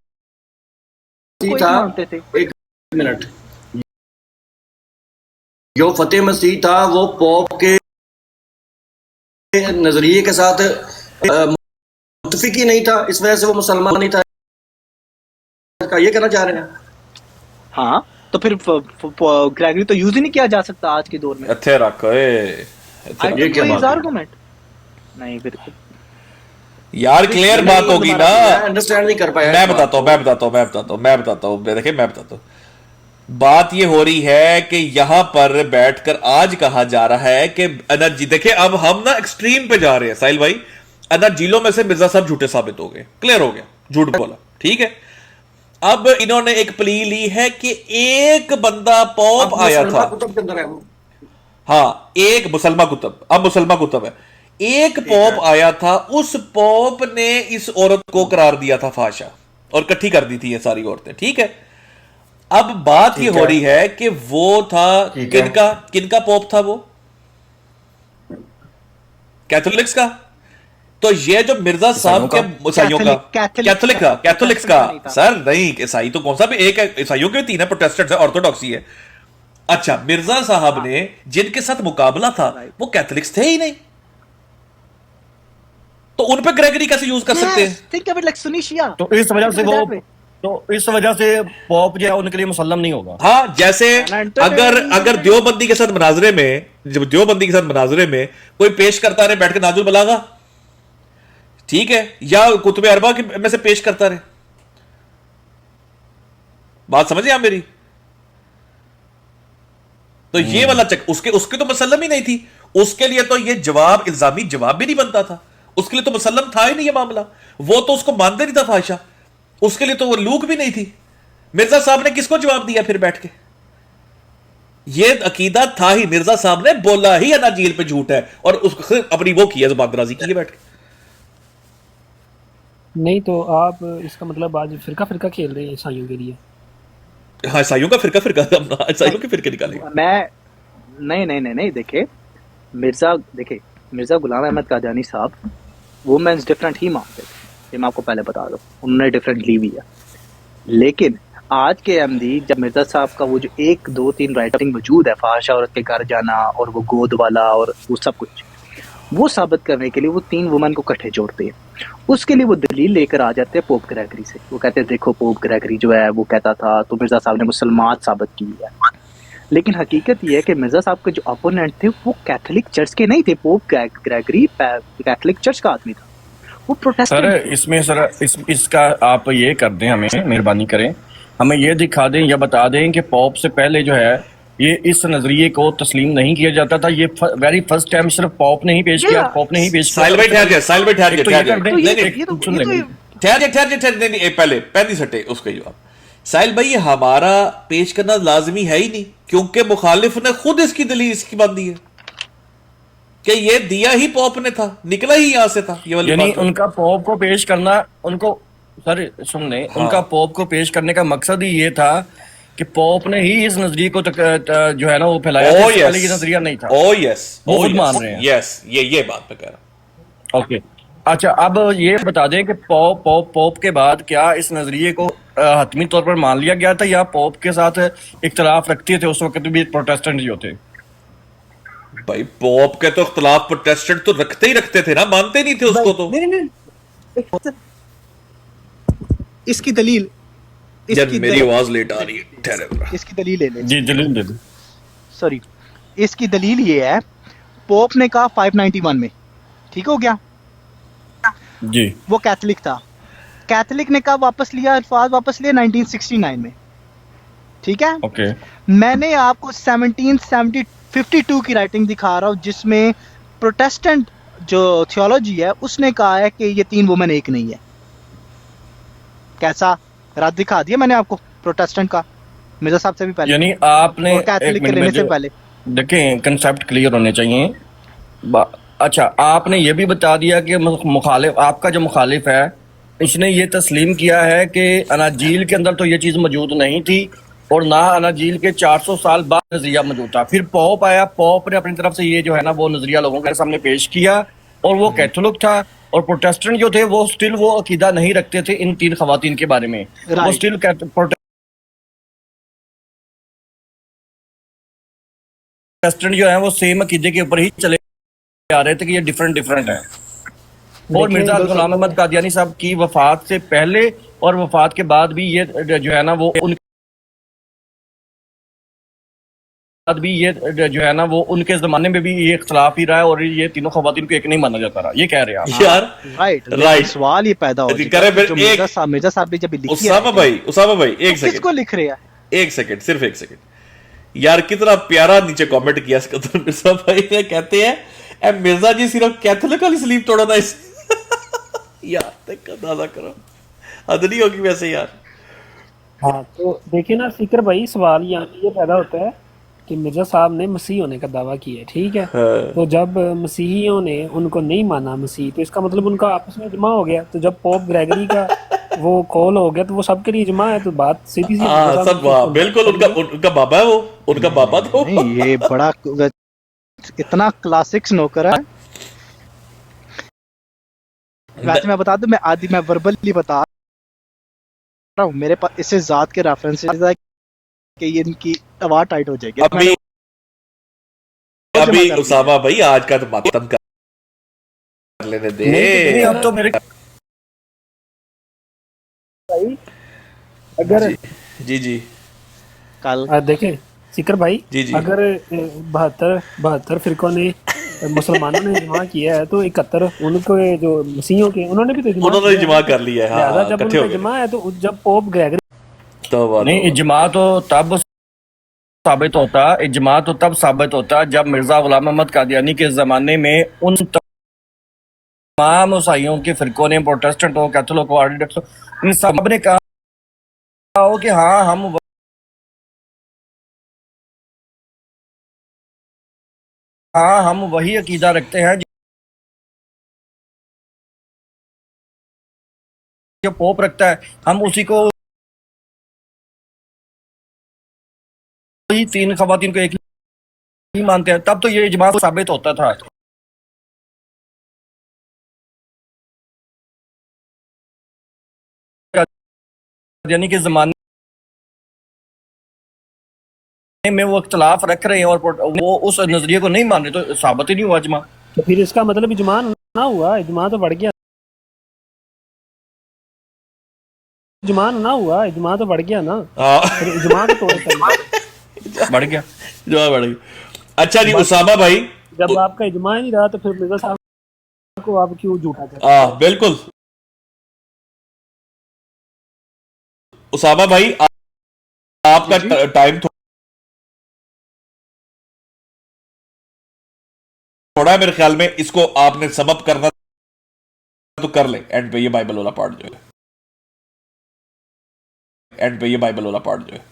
चीजों को मानते थे। एक मिनट, जो फतेह मसीह था वो पोप के नजरिए के साथ मुत्तफिक ही नहीं था, इस वजह से वो मुसलमान नहीं था, ये कहना चाह रहे हैं। हाँ, तो फिर ग्रेगरी तो यूज ही नहीं किया जा सकता आज के दौर में। अच्छे रखो ये क्या बात है? नहीं फिर यार क्लियर बात होगी ना, अंडरस्टैंड नहीं कर पाया। मैं बताता हूँ देखिए मैं बताता हूँ। बात ये हो रही है कि यहां पर बैठकर आज कहा जा रहा है कि अनर्जी, देखिए अब हम ना एक्सट्रीम पे जा रहे हैं साहिल भाई। अनर्जीलों में से मिर्जा साहब झूठे साबित हो गए, क्लियर हो गया, झूठ बोला, ठीक है। अब इन्होंने एक प्ली ली है कि एक बंदा पोप आया था, हाँ एक मुसलमा कुतुब, अब मुसलमा कुतुब है, एक पोप आया था, उस पोप ने इस औरत को करार दिया था फाशा और इकट्ठी कर दी थी ये सारी औरतें, ठीक है। अब बात ये हो रही है कि वो था किनका पोप था, वो कैथोलिक्स का। तो ये जो मिर्जा साहब के ईसाइयों का, कैथोलिक्स का सर नहीं, ईसाई तो कौन सा भी एक है, ईसाइयों के 3 है, प्रोटेस्टेंट है, ऑर्थोडॉक्सी है। अच्छा, मिर्जा साहब ने जिनके साथ मुकाबला था वो कैथोलिक्स थे ही नहीं, तो उन पे ग्रेगरी कैसे यूज कर सकते हैं? Think of it like Sunni Shia. तो इस वजह से वो तो इस वजह से पॉप जो है उनके लिए मुसल्लम नहीं होगा। हाँ, जैसे अगर देवबंदी के साथ मनाजरे में, जब देवबंदी के साथ मनाजरे में कोई पेश करता रहे बैठ के नाजुल बलागा, ठीक है, या कुतुब अरबा में से पेश करता रहे, बात समझे आप मेरी? तो ये वाला चक उसके तो मुसल्लम ही नहीं थी, उसके लिए तो ये जवाब इल्जामी जवाब भी नहीं बनता था, उसके लिए तो मुसल्लम था ही नहीं ये मामला, वो तो उसको मानते नहीं था फाहिशा, उसके लिए तो वो लूक भी नहीं थी। मिर्जा साहब ने किसको जवाब दिया फिर बैठ के? ये अकीदा था ही, मिर्जा साहब ने बोला ही अनाजील पे झूठ है, और उसको अपनी वो की है, जुबान दराजी की है बैठ के। नहीं तो आप इसका मतलब आज फिरका खेल रहे हैं ईसाइयों के लिए। हाँ, ईसाइयों का फिरका हम ईसाइयों के फिरके निकालेंगे। मैं नहीं देखे मिर्जा गुलाम अहमद कादियानी साहब वुमेन्स डिफरेंट ही मानते थे, ये मैं आपको पहले बता दूं, उन्होंने डिफरेंट ली हुई है। लेकिन आज के अहमदी, जब मिर्जा साहब का वो जो 1 2 3 राइटिंग मौजूद है, फाहिशा औरत के घर जाना और वो गोद वाला और वो सब कुछ, वो साबित करने के लिए वो 3 वुमेन को इकट्ठे जोड़ते हैं। उसके लिए वो दलील लेकर आ जाते हैं पोप ग्रेगरी से। वो कहते हैं देखो पोप ग्रेगरी जो है वो कहता था, तो मिर्जा साहब ने मुसलमान साबित की है। लेकिन हकीकत ये है कि मिर्जा साहब के जो अपोनेंट थे वो कैथोलिक चर्च के नहीं थे। पोप ग्रेगरी कैथोलिक चर्च का आदमी था, वो प्रोटेस्टेंट। सर इसमें सर इसका आप ये कर दें, हमें मेहरबानी करें, हमें ये दिखा दें या बता दें कि पॉप से पहले जो है ये इस नजरिए को तस्लीम नहीं किया जाता था। ये वेरी फर्स्ट टाइम सिर्फ पॉप ने ही पेश किया, पॉप ने ही पेश किया। साहिल भाई ठहर जाए, साहिल भाई ठहर जाए, पहले पहली सटे उसका जवाब। साहिल भाई, ये हमारा पेश करना लाजमी है ही नहीं, क्योंकि मुखालिफ ने खुद इसकी दलील इसकी बांधी है कि ये दिया ही पॉप ने था, निकला ही यहां से था, ये वाली यानी बात है। उनका पॉप को पेश करना, उनको सर सुन लें, उनका पॉप को पेश करने का मकसद ही ये था कि पॉप ने ही इस नजरिए को जो है ना वो फैलाया था, इससे पहले ये नजरिया नहीं था। ओ यस, वो खुद मान रहे हैं। यस, ये बात मैं कह रहा हूं। ओके, अच्छा, अब ये बता दें कि पॉप के बाद क्या इस नजरिए को हतमी तौर पर मान लिया गया था, या पॉप के साथ इख्तलाफ रखते थे उस वक्त भी प्रोटेस्टेंट जो थे? भाई पॉप के तो इख्तलाफ प्रोटेस्टेंट तो रखते ही रखते थे ना, मानते नहीं थे उसको तो। नहीं। इसकी दलील मेरी आवाज लेट आ रही है, ठहरे। इसकी दलील ले लें। जी दलील दे दो। सॉरी, इसकी दलील ये है, पोप ने कहा 591 में, ठीक हो गया जी, वो कैथोलिक था। कैथोलिक ने कहा वापस लिया 1969 में, ठीक है। ओके, मैंने आपको 1752 की राइटिंग दिखा रहा हूं, जिसमें प्रोटेस्टेंट जो थियोलॉजी है उसने कहा है कि ये 3 वुमेन एक नहीं है। कैसा रात दिखा दिया मैंने आपको प्रोटेस्टेंट का, मिर्जा साहब से भी पहले, यानी आपने कैथोलिक के लेने से पहले। देखें, कंसेप्ट क्लियर होने चाहिए। अच्छा, आपने ये भी बता दिया कि मुखालिफ, आपका जो मुखालिफ है इसने ये तस्लीम किया है कि अनाजील के अंदर तो ये चीज़ मौजूद नहीं थी, और ना अनाजील के 400 साल बाद नजरिया मौजूद था। फिर पॉप आया, पॉप ने अपनी तरफ से ये जो है ना वो नजरिया लोगों के सामने पेश किया, और वो कैथोलिक था, और प्रोटेस्टेंट जो थे वो स्टिल वो अकीदा नहीं रखते थे इन 3 खवातीन के बारे में। वो स्टिल प्रोटेस्टेंट जो है वो सेम अकीदे के ऊपर ही चले आ रहे थे कि ये डिफरेंट है। और मिर्जा गुलाम अहमद कादियानी साहब की वफात से पहले और वफात के बाद भी ये जो है ना वो उनके जमाने में भी ये इख्तलाफ ही रहा है, और ये तीनों खवातीन को एक नहीं माना जाता रहा। ये कह रहे हैं आप? यार राइट, सवाल ये पैदा हो जाता है फिर। मिर्जा साहब भी जब लिखी है, उसामा भाई एक सेकंड, किसको लिख रहे हैं? एक सेकंड, सिर्फ एक सेकंड यार, कितना प्यारा नीचे कमेंट किया इसका तो मिर्जा भाई ने, कहते हैं ए मिर्जा जी सिर्फ कैथोलिक वाली स्लीप तोड़ा था इस यार तक अंदाजा करो, हद नहीं होगी वैसे यार। हाँ तो देखिए ना फिक्र भाई, सवाल यहाँ पे ये पैदा होता है कि मिर्जा साहब ने मसीह होने का दावा किया है, ठीक है। तो जब मसीहियों ने उनको नहीं माना मसीह, तो इसका मतलब उनका आपस में इजमा हो गया। तो जब पोप ग्रेगरी का वो कॉल हो गया तो वो सबके लिए इजमा है, तो बात सीधी सी सब बिल्कुल उनका बाबा है, वो उनका बाबा तो नहीं, ये बड़ा इतना क्लासिक स्नोकर है। वैसे मैं बता दूं, मैं वर्बली बता रहा हूँ, मेरे पास इसे जात के रेफरेंसेस है कि ये इनकी आवाज टाइट हो जाएगी। अभी उसामा भाई आज का तो मातम कर लेने दे। नहीं, अब तो मेरे अगर जी जी कल देखें सिकर भाई, जी जी अगर 72 फिरकों ने मुसलमानों ने इजमा किया है तो 71 उनके जो मसीहों के उन्होंने भी तो इजमा उन्होंने किया है, इजमा कर लिया है, लिहाजा हाँ जब इकट्ठे उनका हो गए। इजमा है तो जब पोप ग्रेगरी तौबा नहीं, इजमा तो तब साबित होता जब मिर्जा गुलाम अहमद कादियानी के ज़माने में उन तमाम ईसाइयों के फिरकों ने, प्रोटेस्टेंट हो, कैथोलिक हो, ऑर्थोडॉक्स हो, इन सब ने कहा हो कि हम वही अकीदा रखते हैं जो पोप रखता है, हम उसी को, वही 3 खवातीन को एक ही मानते हैं। तब तो ये इजमा साबित होता था। यानी कि जमाने में वो इख्तलाफ रख रहे हैं और वो उस नजरिए को नहीं मान रहे, तो साबित ही नहीं हुआ इजमा। तो फिर इसका मतलब इजमा ना हुआ, इजमा तो बढ़ गया, इजमा ना हुआ, इजमा तो बढ़ गया ना, फिर इजमा को तोड़ कर बढ़ गया। जवाब बढ़ गया। अच्छा जी उसामा भाई, जब आपका इजमा ही नहीं रहा तो फिर मिर्जा साहब को आप क्यों झूठा कर बिल्कुल उसामा भाई, आपका टाइम थोड़ा है मेरे ख्याल में, इसको आपने समअप करना तो कर ले। एंड पे ये बाइबल वाला पार्ट जो है, एंड पे ये बाइबल वाला पार्ट जो है,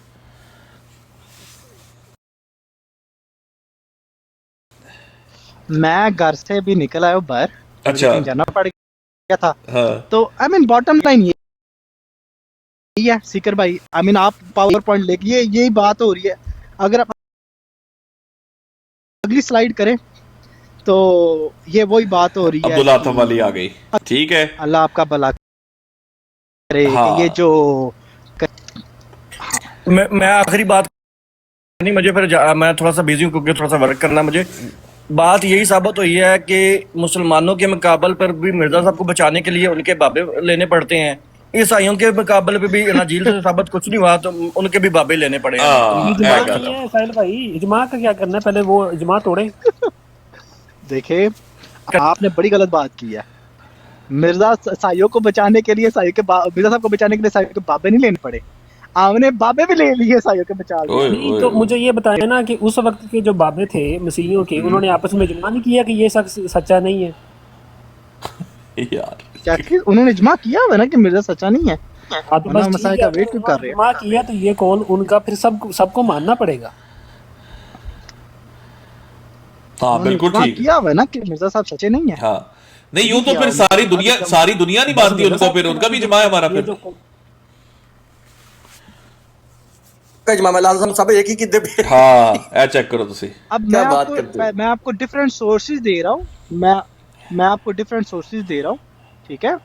मैं घर से भी निकल आया बाहर, अच्छा जाना पड़ गया था। हाँ तो आई मीन बॉटम लाइन ये है सीकर भाई, आई मीन आप पावर पॉइंट लेके यही बात हो रही है। अगर आप अगली स्लाइड करें तो ये वही बात हो रही है। अब्दुल्ला आतम वाली आ गई, ठीक है, अल्लाह आपका भला करे। हाँ। ये जो मैं आखिरी बात नहीं, मुझे फिर मैं थोड़ा सा बिजी हूँ क्योंकि थोड़ा सा वर्क करना मुझे। बात यही साबित हुई है कि मुसलमानों के मुकाबले पर भी मिर्जा साहब को बचाने के लिए उनके बाबे लेने पड़ते हैं। ईसाइयों के मुकाबले पे भी अंजील से साबित कुछ नहीं हुआ तो उनके भी बाबे लेने पड़े हैं। इजमा नहीं है साहिल भाई, इजमा का क्या करना है, पहले वो इजमा तोड़े। देखे आपने बड़ी गलत बात की है। मिर्जा साइयों को बचाने के लिए मिर्जा साहब को बचाने के लिए साइयों के बाबे नहीं लेने पड़े, आपने बाबे भी ले लिए साइयों के बचा के। नहीं तो मुझे ये बताया ना कि उस वक्त के जो बाबे थे मसीहियों के, उन्होंने आपस में इजमा नहीं किया कि ये शख्स सच्चा नहीं है यार? क्या उन्होंने इजमा किया हुआ ना कि मिर्जा सच्चा नहीं है? हाँ तो बस मसाइल का वेट क्यों कर रहे हैं? इजमा किया तो ये कौन उनका फिर सबको मानना पड़ेगा। हाँ बिल्कुल ठीक किया हुआ ना कि मिर्जा साहब सच्चे नहीं है। हाँ नहीं, यूं तो फिर सारी दुनिया नहीं मानती उनको, फिर उनका भी इजमा है हमारा फिर। इजमा में लाल साहब एक ही किद्दे पे। हाँ ऐ चेक करो तुसी। अब मैं आपको डिफरेंट सोर्सेज दे रहा हूँ, मैं आपको डिफरेंट सोर्सेज दे रहा हूँ, ठीक है।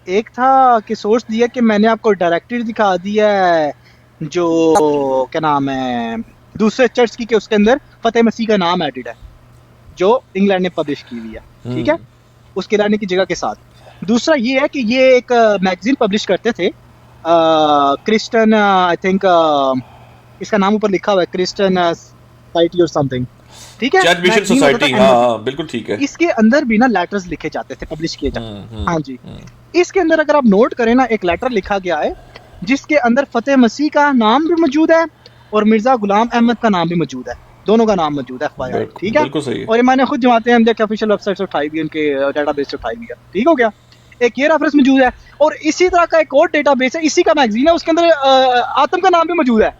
एक था कि सोर्स दिया कि मैंने आपको डायरेक्टरी दिखा दिया है जो क्या नाम है दूसरे चर्च की, के उसके अंदर फतेह मसीह का नाम एडिड है जो इंग्लैंड ने पब्लिश की हुई है, ठीक है, उसके लाने की जगह के साथ। दूसरा ये है कि ये एक मैगजीन पब्लिश करते थे क्रिश्चियन, आई थिंक इसका नाम ऊपर लिखा हुआ है क्रिश्चियन सोसाइटी और समथिंग, ठीक है, चर्च मिशन सोसाइटी। हाँ बिल्कुल ठीक है। इसके अंदर भी ना लेटर्स लिखे जाते थे, पब्लिश किए जाते। हाँ जी, इसके अंदर अगर आप नोट करें ना, एक लेटर लिखा गया है जिसके अंदर फतेह मसीह का नाम भी मौजूद है और मिर्जा गुलाम अहमद का नाम भी मौजूद है, दोनों का नाम मौजूद है, ठीक है। और ये मैंने खुद जमाते हैं के ऑफिशियल वेबसाइट से उठाई हुई, उनके डेटाबेस से उठाई हुई है, ठीक हो गया। एक ये रेफरेंस मौजूद है और इसी तरह का एक और डेटाबेस है, इसी का मैगजीन है, उसके अंदर आतम का नाम भी मौजूद है,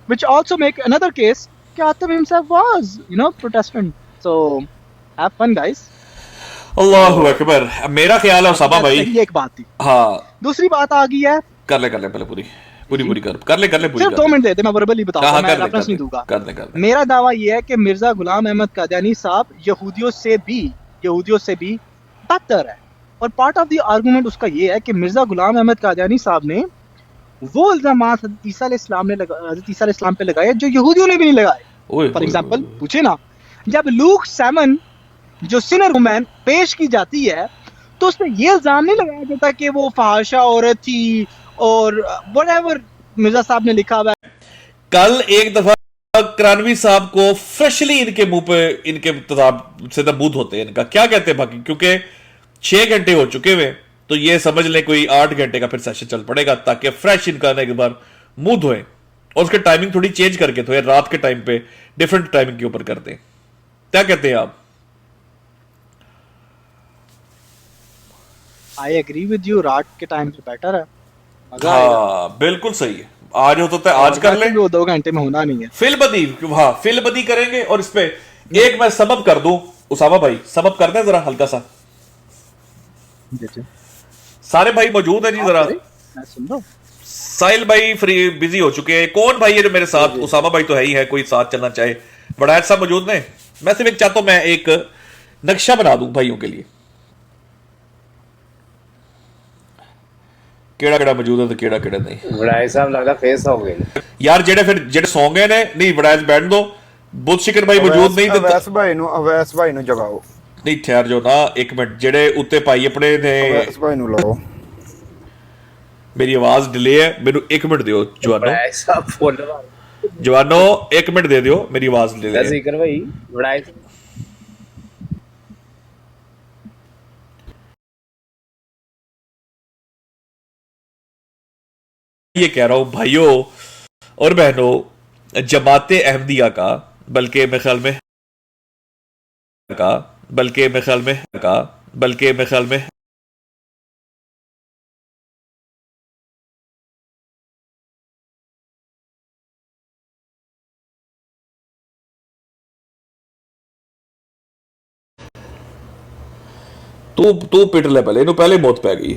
which also make another case कि आतम himself was, Protestant. So have fun guys. अल्लाहु अकबर। मेरा ख्याल है उसामा भाई, ये एक बात थी। हाँ दूसरी बात आ गई है, कर ले पहले पूरी कर ले सिर्फ 2 मिनट दे दे, मैं वर्बली बताऊंगा, मैं रेफरेंस नहीं दूंगा। कर ले। मेरा दावा ये है कि मिर्जा गुलाम अहमद कादियानी साहब यहूदियों से भी बदतर है, और पार्ट ऑफ द आर्गुमेंट उसका ये है कि मिर्जा गुलाम अहमद कादियानी साहब ने वो इल्जामात हज़रत ईसा अलैहिस्सलाम पे लगाए जो यहूदियों ने भी नहीं लगाए। फॉर एग्जांपल पूछे ना, जब लूक 7 जो सिनर वुमन पेश की जाती है तो उसमें ये इल्जाम नहीं लगाया जाता कि वो फहाशा औरत थी और व्हाटएवर मिर्जा साहब ने लिखा हुआ है। कल एक दफा करानवी साहब को फ्रेशली इनके मुंह पे इनके तजाब से नबूद होते हैं इनका क्या कहते हैं बाकी, क्योंकि 6 घंटे हो चुके हुए, तो ये समझ लें कोई 8 घंटे का फिर सेशन चल पड़ेगा, ताकि फ्रेश इनका एक बार मुंह धोए और उसके टाइमिंग थोड़ी चेंज करके धोए, रात के टाइम पे डिफरेंट टाइमिंग के ऊपर करते हैं। क्या कहते हैं आप? आई एग्री विद यू, रात के टाइम पे बेटर है, मजा आएगा। हाँ बिल्कुल सही है, आज होता है आज कर लें, वो 2 घंटे में होना नहीं है। फिलबदी, हाँ फिलबदी करेंगे। और इस पे एक मैं सबब कर दूं, उसामा भाई सबब कर दें जरा हल्का सा। सारे भाई मौजूद हैं जी, जरा मैं सुन रहा हूं। साहिल भाई फ्री बिजी हो चुके हैं। कौन भाई है जो मेरे साथ? उसामा भाई तो है ही है, कोई साथ चलना चाहे? बड़ायत साहब मौजूद ने। मैं सिर्फ एक चाहता हूं, मैं एक नक्शा बना दूं भाइयों के लिए, केड़ा केड़ा मौजूद है तो केड़ा केड़ा नहीं। बड़ाई साहब लगता फेस हो गए यार जेड़े फिर जेड़े सौ गए ने, नहीं बड़ायत बैठ दो। बुद्ध शिकर भाई मौजूद नहीं तो अवैस भाई नु जगाओ। नहीं ठहर जाओ ना एक मिनट, जेड़े उत्ते भाई अपने ने अवैस भाई नु लाओ। मेरी आवाज डिले है, मेनू 1 मिनट दियो जवानो, बड़ाई साहब फोन जवानो 1 मिनट दे दियो, मेरी आवाज डिले है। जिक्र भाई बड़ाई ये कह रहा हूं भाइयों और बहनों, जमाते अहमदिया का, बल्कि मेरे ख्याल में तू पिट ले पहले, इन्हों पहले मौत पै गई।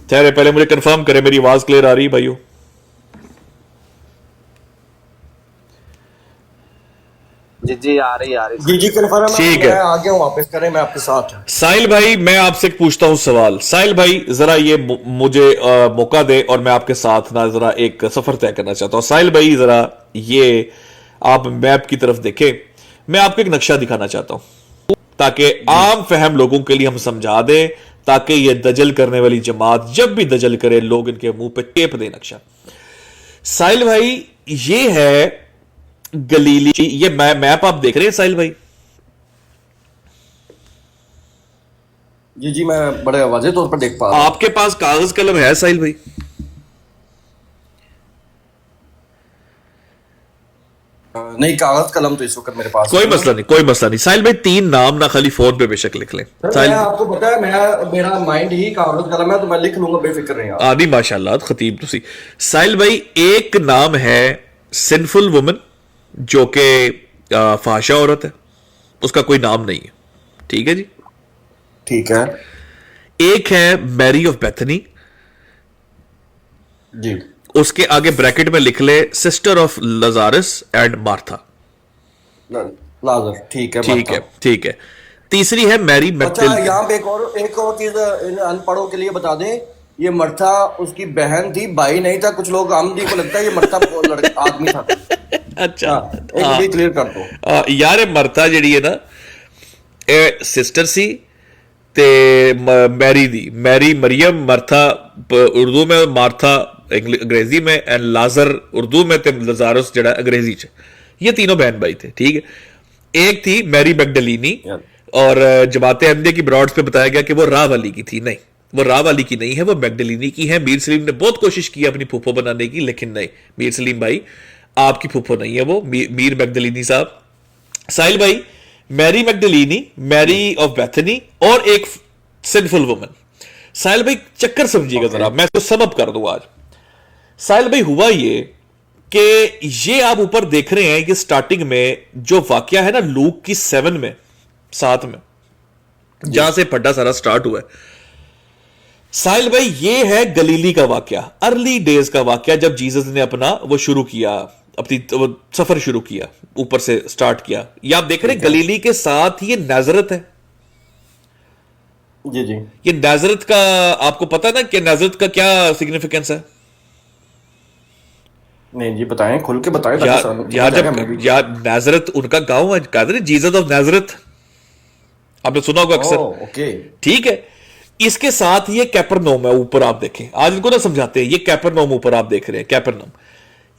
ठहरे पहले मुझे कंफर्म करे मेरी आवाज क्लियर आ रही है भाइयों? जी आ रही जी कंफर्म है, ठीक है। मैं आ गया हूं, वापस करें, मैं आपके साथ हूं। साहिल भाई मैं आपसे पूछता हूं सवाल। साहिल भाई जरा ये मुझे मौका दे और मैं आपके साथ ना जरा एक सफर तय करना चाहता हूं। साहिल भाई जरा ये आप मैप की तरफ देखें, मैं आपको एक नक्शा दिखाना चाहता हूं ताकि आम फहम लोगों के लिए हम समझा दें, ताकि ये दजल करने वाली जमात जब भी दजल करे लोग इनके मुंह पे टेप दे नक्शा। साहिल भाई ये है गलीली, ये मैप आप देख रहे हैं साहिल भाई? जी मैं बड़े वाज़ेह तौर पर देख पा रहा हूं। आपके पास कागज कलम है साहिल भाई? नहीं, कागज कलम तो इस वक्त मेरे पास कोई मसला नहीं, कोई मसला नहीं। साहिल भाई 3 नाम ना खाली फोन पे बेशक लिख लें। साहिल आपको पता है मेरा माइंड ही कागज कलम है, तो मैं लिख लूंगा, बेफिक्र नहीं आप। आदि माशाल्लाह खतीब तुसी। साहिल भाई एक नाम है सिनफुल वुमन, जो कि फाशा औरत है, उसका कोई नाम नहीं है, ठीक है जी? ठीक है। एक है मैरी ऑफ बेथनी, जी उसके आगे ब्रैकेट में लिख ले sister of Lazarus and Martha. लाजर, ठीक है, ठीक है, ठीक है। तीसरी है मैरी अच्छा, मैग्दल। यहाँ पे एक और चीज इन अनपढ़ों के लिए बता दें, ये मर्था उसकी बहन थी, भाई नहीं था। कुछ लोग आमदी को लगता है ये मर्था आदमी था। अच्छा एक भी क्लियर कर दो यार, मर्था जड़ी है ना सिस्टर सी ते मैरी दी, मैरी मरियम, मर्था उर्दू में, मार्था अंग्रेजी में, एंड लाजर उर्दू में, ते लजारस जड़ा अंग्रेजी च। ये तीनों बहन भाई थे, ठीक है। एक थी मैरी मैग्डलिनी, और जमाते अहमदिया की ब्रॉड्स पे बताया गया कि वो राह वाली की थी। नहीं, वो राह वाली की नहीं है, वो मैग्डलिनी की है। मीर सलीम ने बहुत कोशिश की अपनी फूफो बनाने की, लेकिन नहीं, मीर सलीम भाई आपकी फूफो नहीं है वो, मीर मैग्डलिनी साहब। साहिल भाई मैरी मैग्डलिनी, मैरी ऑफ बेथनी, और एक सिनफुल वुमन। साहिल भाई चक्कर समझिएगा जरा, मैं इसको सबब कर दूं आज। साहिल भाई हुआ ये कि ये आप ऊपर देख रहे हैं कि स्टार्टिंग में जो वाकया है ना लूक की 7 में, 7 में, जहां से फड्डा सारा स्टार्ट हुआ है, साहिल भाई ये है गलीली का वाकया, अर्ली डेज का वाकया, जब जीसस ने अपना वो शुरू किया, अपनी वो सफर शुरू किया, ऊपर से स्टार्ट किया। ये आप देख रहे हैं गलीली के साथ ये नाजरत है। जी जी, ये नाजरत का आपको पता ना कि नाजरत का क्या सिग्निफिकेंस है? नहीं जी, बताएं, खुल के बताएं। यार नाजरत उनका गांव है, कहते हैं जीसस ऑफ नाजरत, आपने सुना होगा अक्सर। ओके, ठीक है। इसके साथ ये कैपरनोम है ऊपर, आप देखें, आज इनको ना समझाते हैं, ये कैपरनोम ऊपर आप देख रहे हैं, कैपरनोम,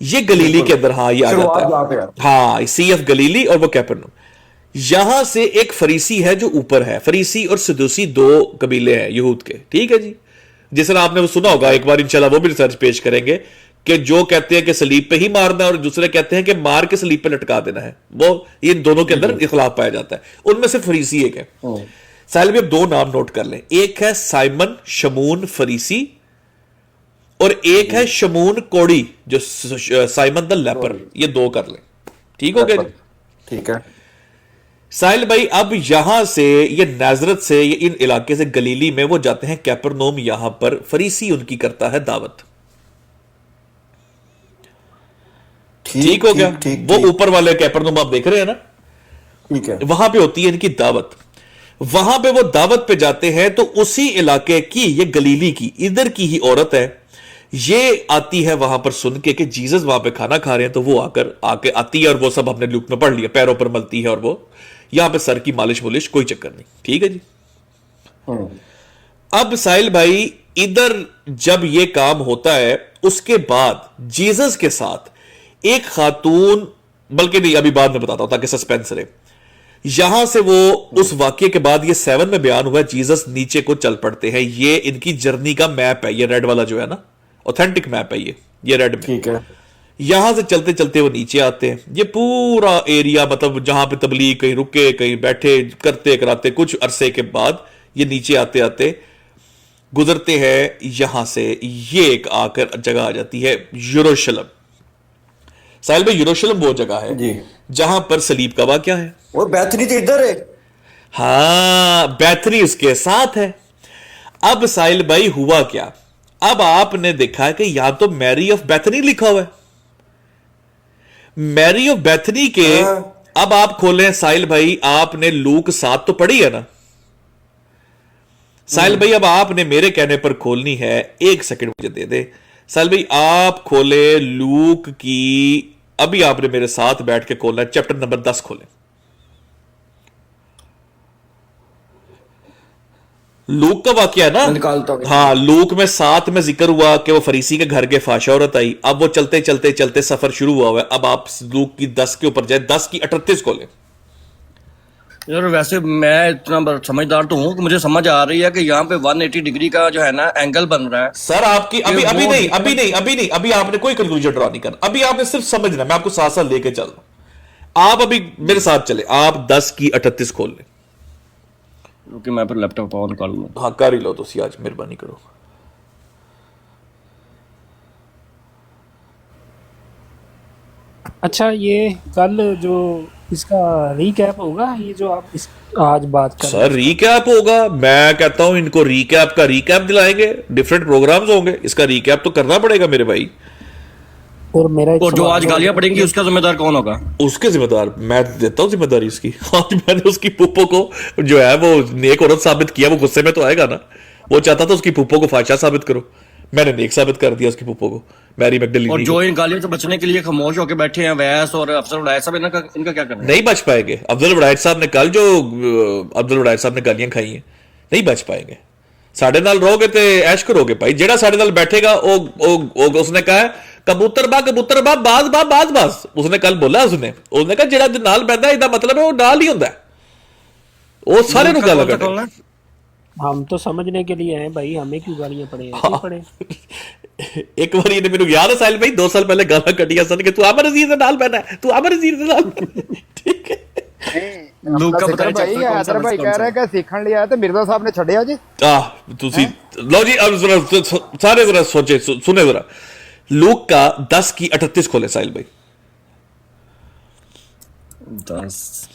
ये गलीली के अंदर, हाँ ये आ जाता है, हाँ सी ऑफ गलीली और वो कैपरनोम। यहां से एक फरीसी है जो ऊपर है, फरीसी और सदूसी दो कबीले हैं यहूद के, ठीक है जी। जिस तरह आपने वो सुना होगा, एक बार इंशाल्लाह वो भी रिसर्च पेश करेंगे, कि जो कहते हैं कि सलीब पे ही मारना है और दूसरे कहते हैं कि मार के सलीब पे लटका देना है, वो इन दोनों के अंदर इख्लाफ पाया जाता है। उनमें से फरीसी एक है। साहिल भी अब दो नाम नोट कर लें, एक है साइमन शमून फरीसी और एक है शमून कोड़ी जो साइमन द लेपर, ये दो कर लें, ठीक हो गया? ठीक है साहिल भाई, अब यहां से ये नाजरत से, ये इन इलाके से गलीली में वो जाते हैं कैपरनोम, यहां पर फरीसी उनकी करता है दावत, ठीक हो गया? वो ऊपर वाले कैपरनोम आप देख रहे हैं ना, ठीक है। वहां पे होती है इनकी दावत, वहां पे वो दावत पे जाते हैं, तो उसी इलाके की, ये गलीली की इधर की ही औरत है, ये आती है वहां पर सुन के कि जीसस वहां पे खाना खा रहे हैं, तो वो आके आती है और वो सब हमने लूप में पढ़ लिया, पैरों पर मलती है और वो यहां पे सर की मालिश मुलिश कोई चक्कर नहीं, ठीक है जी। अब साहिल भाई, इधर जब ये काम होता है, उसके बाद जीसस के साथ एक खातून, बल्कि नहीं अभी बाद में बताता हूं ताकि सस्पेंस रहे, यहां से वो उस वाक्य के बाद ये 7 में बयान हुआ, जीसस नीचे को चल पड़ते हैं। ये इनकी जर्नी का मैप है, ये रेड वाला जो है ना, ऑथेंटिक मैप है ये रेड में, ठीक है। यहां से चलते चलते वो नीचे आते हैं। ये पूरा एरिया, मतलब जहां पे तबलीग, कहीं रुके कहीं बैठे, करते कराते कुछ अरसे के बाद ये नीचे आते आते गुजरते हैं यहां से, ये एक आकर जगह आ जाती है यरूशलेम। साहिल भाई, यरूशलेम वो जगह है जी जहां पर सलीब का वाक़या है, और बैतनी तो इधर है। हाँ, बैतनी उसके साथ है। अब साहिल भाई हुआ क्या, अब आपने देखा कि यहां तो मैरी ऑफ बैथनी लिखा हुआ है, मैरी ऑफ बैथनी के, अब आप खोलें साहिल भाई, आपने लूक 7 तो पढ़ी है ना साहिल भाई, अब आपने मेरे कहने पर खोलनी है, एक सेकंड मुझे दे दे साहिल भाई, आप खोले लूक की, अभी आपने मेरे साथ बैठ के खोलना है, चैप्टर नंबर 10 खोले, लूक का वाकया है ना, निकालता हूं। हाँ, लूक में 7 में जिक्र हुआ कि वो फरीसी के घर के फाशा औरत आई। अब वो चलते चलते चलते सफर शुरू हुआ है। अब आप लूक की 10 के ऊपर जाए, 10 की 38 को ले। यार वैसे मैं इतना समझदार तो हूँ कि मुझे समझ आ रही है कि यहाँ पे 180 डिग्री का जो है ना एंगल बन रहा है। सर आपकी अभी अभी आपने कोई कंक्लूजन ड्रॉ नहीं करना, अभी आपने सिर्फ समझना, मैं आपको साथ साथ लेके चल रहा हूं। आप अभी मेरे साथ चले, आप 10 की 38 खोल लें। क्योंकि मैं फिर लैपटॉप ऑन कर लूँ। हाँ कर ही लो तुसी, आज मेहरबानी करो। अच्छा, ये कल जो इसका रीकैप होगा, ये जो आप आज बात कर रहे सर रीकैप होगा, मैं कहता हूं इनको रीकैप का रीकैप दिलाएंगे, डिफरेंट प्रोग्राम्स होंगे, इसका रीकैप तो करना पड़ेगा मेरे भाई। और मेरा और जो आज गालियां पड़ेंगी उसका जिम्मेदार कौन होगा? उसके जिम्मेदार मैं देता हूं जिम्मेदारी उसकी। आज मैंने उसकी पुप्पो को जो है वो नेक औरत साबित किया, वो गुस्से में तो आएगा ना, वो चाहता था उसकी पुप्पो को फाशा साबित करो, मैंने नेक साबित कर दिया उसकी पुप्पो को, मैरी मैगडलीनी। और जो इन गालियों से बचने के लिए खामोश होकर बैठे हैं वैस और अफसर उड़ायत साहब, इनका क्या करना है? नहीं बच पाएंगे। अब्दुल उड़ायत साहब ने कल जो अब्दुल उड़ायत साहब ने गालियां खाई हैं, नहीं बच पाएंगे। साढ़े नाल रहोगे तो ऐश करोगे भाई, जेड़ा साढ़े नाल बैठेगा उसने कहा है कबूतर बा बाज, उसने कल बोला, उसने कहा जेड़ा नाल बैठा है, इसका मतलब है वो नाल ही होता है, वो सारे नु गल करते। हम तो समझने के लिए हैं भाई, हमें क्यों गालियां पड़े हैं? क्यों पड़े? एक बार ये मेरे याद है साहिल भाई, 2 साल पहले गाला कटिया सन के तू अमर अजीज से नाल बैठा है, तू अमर अजीज से नाल, ठीक है। लूक का पता भाई हैदर भाई कह रहा है कि सीखण लिया तो मिर्जा साहब ने छड़िया जी। तुसी लो जी, अब जरा सारे जरा सोचे, सुने जरा, लूक का 10 की 38 खोले साहिल भाई। 10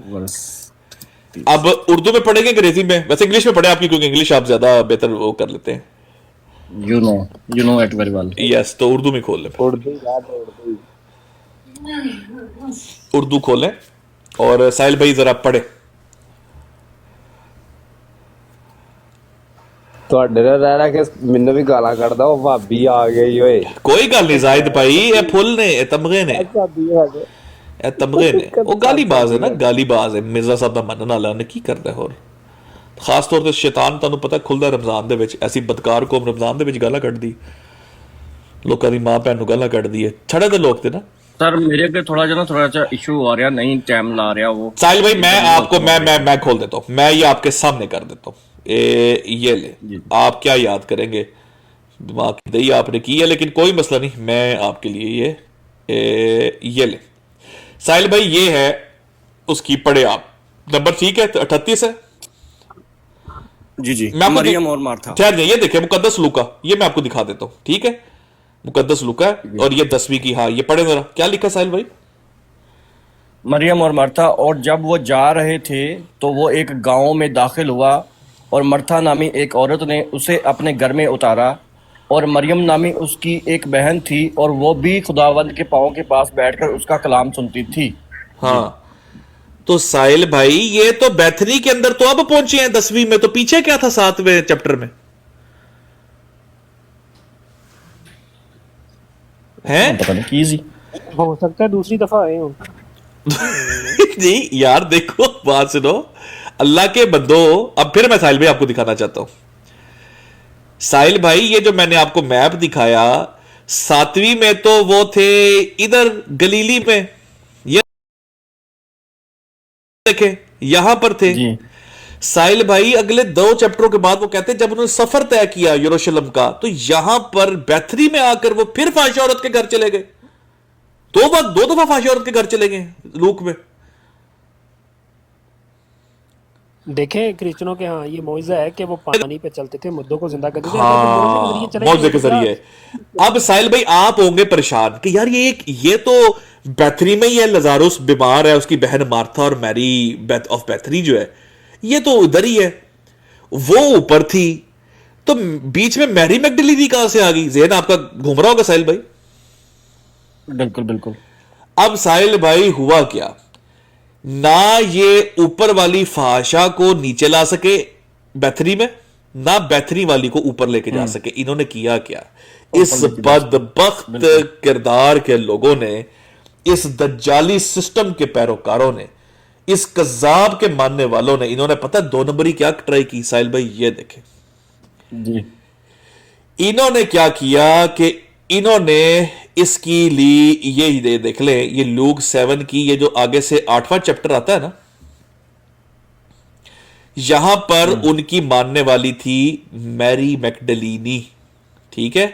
वर्स। अब उर्दू में पढ़ेंगे अंग्रेजी में? वैसे इंग्लिश में पढ़े आपकी, क्योंकि इंग्लिश आप ज्यादा बेहतर वो कर लेते हैं। You know it very well. Yes, तो उर्दू में खोल लें, उर्दू खोलें और साहिल भाई जरा पढ़े। ਤੁਹਾਡੇ ਨਾਲ ਰਹਿਣਾ कि ਮੈਨੂੰ भी गाला ਕੱਢਦਾ ਉਹ ਭਾਬੀ आ गई ਓਏ। कोई गल नहीं जाहिद भाई, ये फुल ने, ये तमगे ने, ये तमगे ने, वो गालीबाज है ना, गालीबाज है। मिर्जा साहब का मनन वाला ने की करता है। और ਖਾਸ ਤੌਰ ਤੇ ਸ਼ੈਤਾਨ ਤੁਹਾਨੂੰ ਪਤਾ ਖੁੱਲਦਾ ਰਮਜ਼ਾਨ ਦੇ ਵਿੱਚ, ਐਸੀ ਬਦਕਾਰ ਕੌਮ ਰਮਜ਼ਾਨ ਦੇ ਵਿੱਚ ਗਾਲਾਂ ਕੱਢਦੀ, ਲੋਕਾਂ ਦੀ ਮਾਂ ਭੈਣ ਨੂੰ ਗਾਲਾਂ ਕੱਢਦੀ ਹੈ, ਛੜੇ ਦੇ ਲੋਕ ਤੇ ਨਾ। सर मेरे के थोड़ा सा इशू आ रहा, नहीं टाइम ला रहा वो। साहिल भाई मैं आपको मैं खोल देता हूं, मैं ये आपके सामने कर देता हूं। ये ले, आप क्या याद करेंगे, दिमाग की दही आपने की है, लेकिन कोई मसला नहीं, मैं आपके लिए ये ले साहिल भाई, ये है उसकी, पढ़े आप नंबर, ठीक है 38 है जी जी, मैं आपको मरियम और मार्था। ठहर जाइए, ये देखिए मुकद्दस लूका, ये मैं आपको दिखा देता हूं, ठीक है, मुकद्दस लूका है और ये 10वीं की, हाँ ये पढ़े जरा, क्या लिखा साहिल भाई? मरियम और मर्था, और जब वो जा रहे थे तो वो एक गांव में दाखिल हुआ और मर्था नामी एक औरत ने उसे अपने घर में उतारा, और मरियम नामी उसकी एक बहन थी और वो भी खुदावंद के पांव के पास बैठकर उसका कलाम सुनती थी। हाँ तो साहिल भाई ये तो बैथनी के अंदर तो अब पहुंचे हैं 10वीं में, तो पीछे क्या था 7वें चैप्टर में हैं? पता नहीं कीजी, हो सकता है दूसरी दफा आए हो। जी यार देखो बात सुनो, अल्लाह के बंदो, अब फिर मैं साहिल भाई आपको दिखाना चाहता हूं। साहिल भाई ये जो मैंने आपको मैप दिखाया, 7वीं में तो वो थे इधर गलीली में, ये देखे यहां पर थे जी। साहिल भाई अगले 2 चैप्टरों के बाद वो कहते हैं जब उन्होंने सफर तय किया यरूशलेम का, तो यहां पर बैथरी में आकर वो फिर फाहिश औरत के घर चले गए, 2 दफा फाहिश औरत के घर चले गए लूक में। देखें क्रिश्चियनों के यहाँ ये मौइज़ा है कि वो पानी पे चलते थे, मुर्दों को जिंदा करते थे। हाँ मौजे के जरिए। अब साहिल भाई आप होंगे परेशान कि यार ये तो बैथरी में ही है, लजारुस बीमार है, उसकी बहन मार्था और मैरी ऑफ बैथरी जो है ये तो उधर ही है, वो ऊपर थी, तो बीच में मैरी मैगडलीनी कहां से आ गई? ज़हन आपका घूम रहा होगा साहिल भाई। बिल्कुल बिल्कुल। अब साहिल भाई हुआ क्या, ना ये ऊपर वाली फाशा को नीचे ला सके बैथरी में, ना बैथरी वाली को ऊपर लेके जा सके। इन्होंने किया क्या, इस बदबख्त किरदार के लोगों ने, इस दज्जाली सिस्टम के पैरोकारों ने, इस कज़ाब के मानने वालों ने, इन्होंने पता 2 नंबरी क्या ट्राई की साहिल भाई, ये देखें जी। इन्होंने क्या किया कि इन्होंने इसकी ली, ये देख लें, ये लूक 7 की, ये जो आगे से 8वां चैप्टर आता है ना, यहां पर उनकी मानने वाली थी मैरी मैगडलीनी, ठीक है,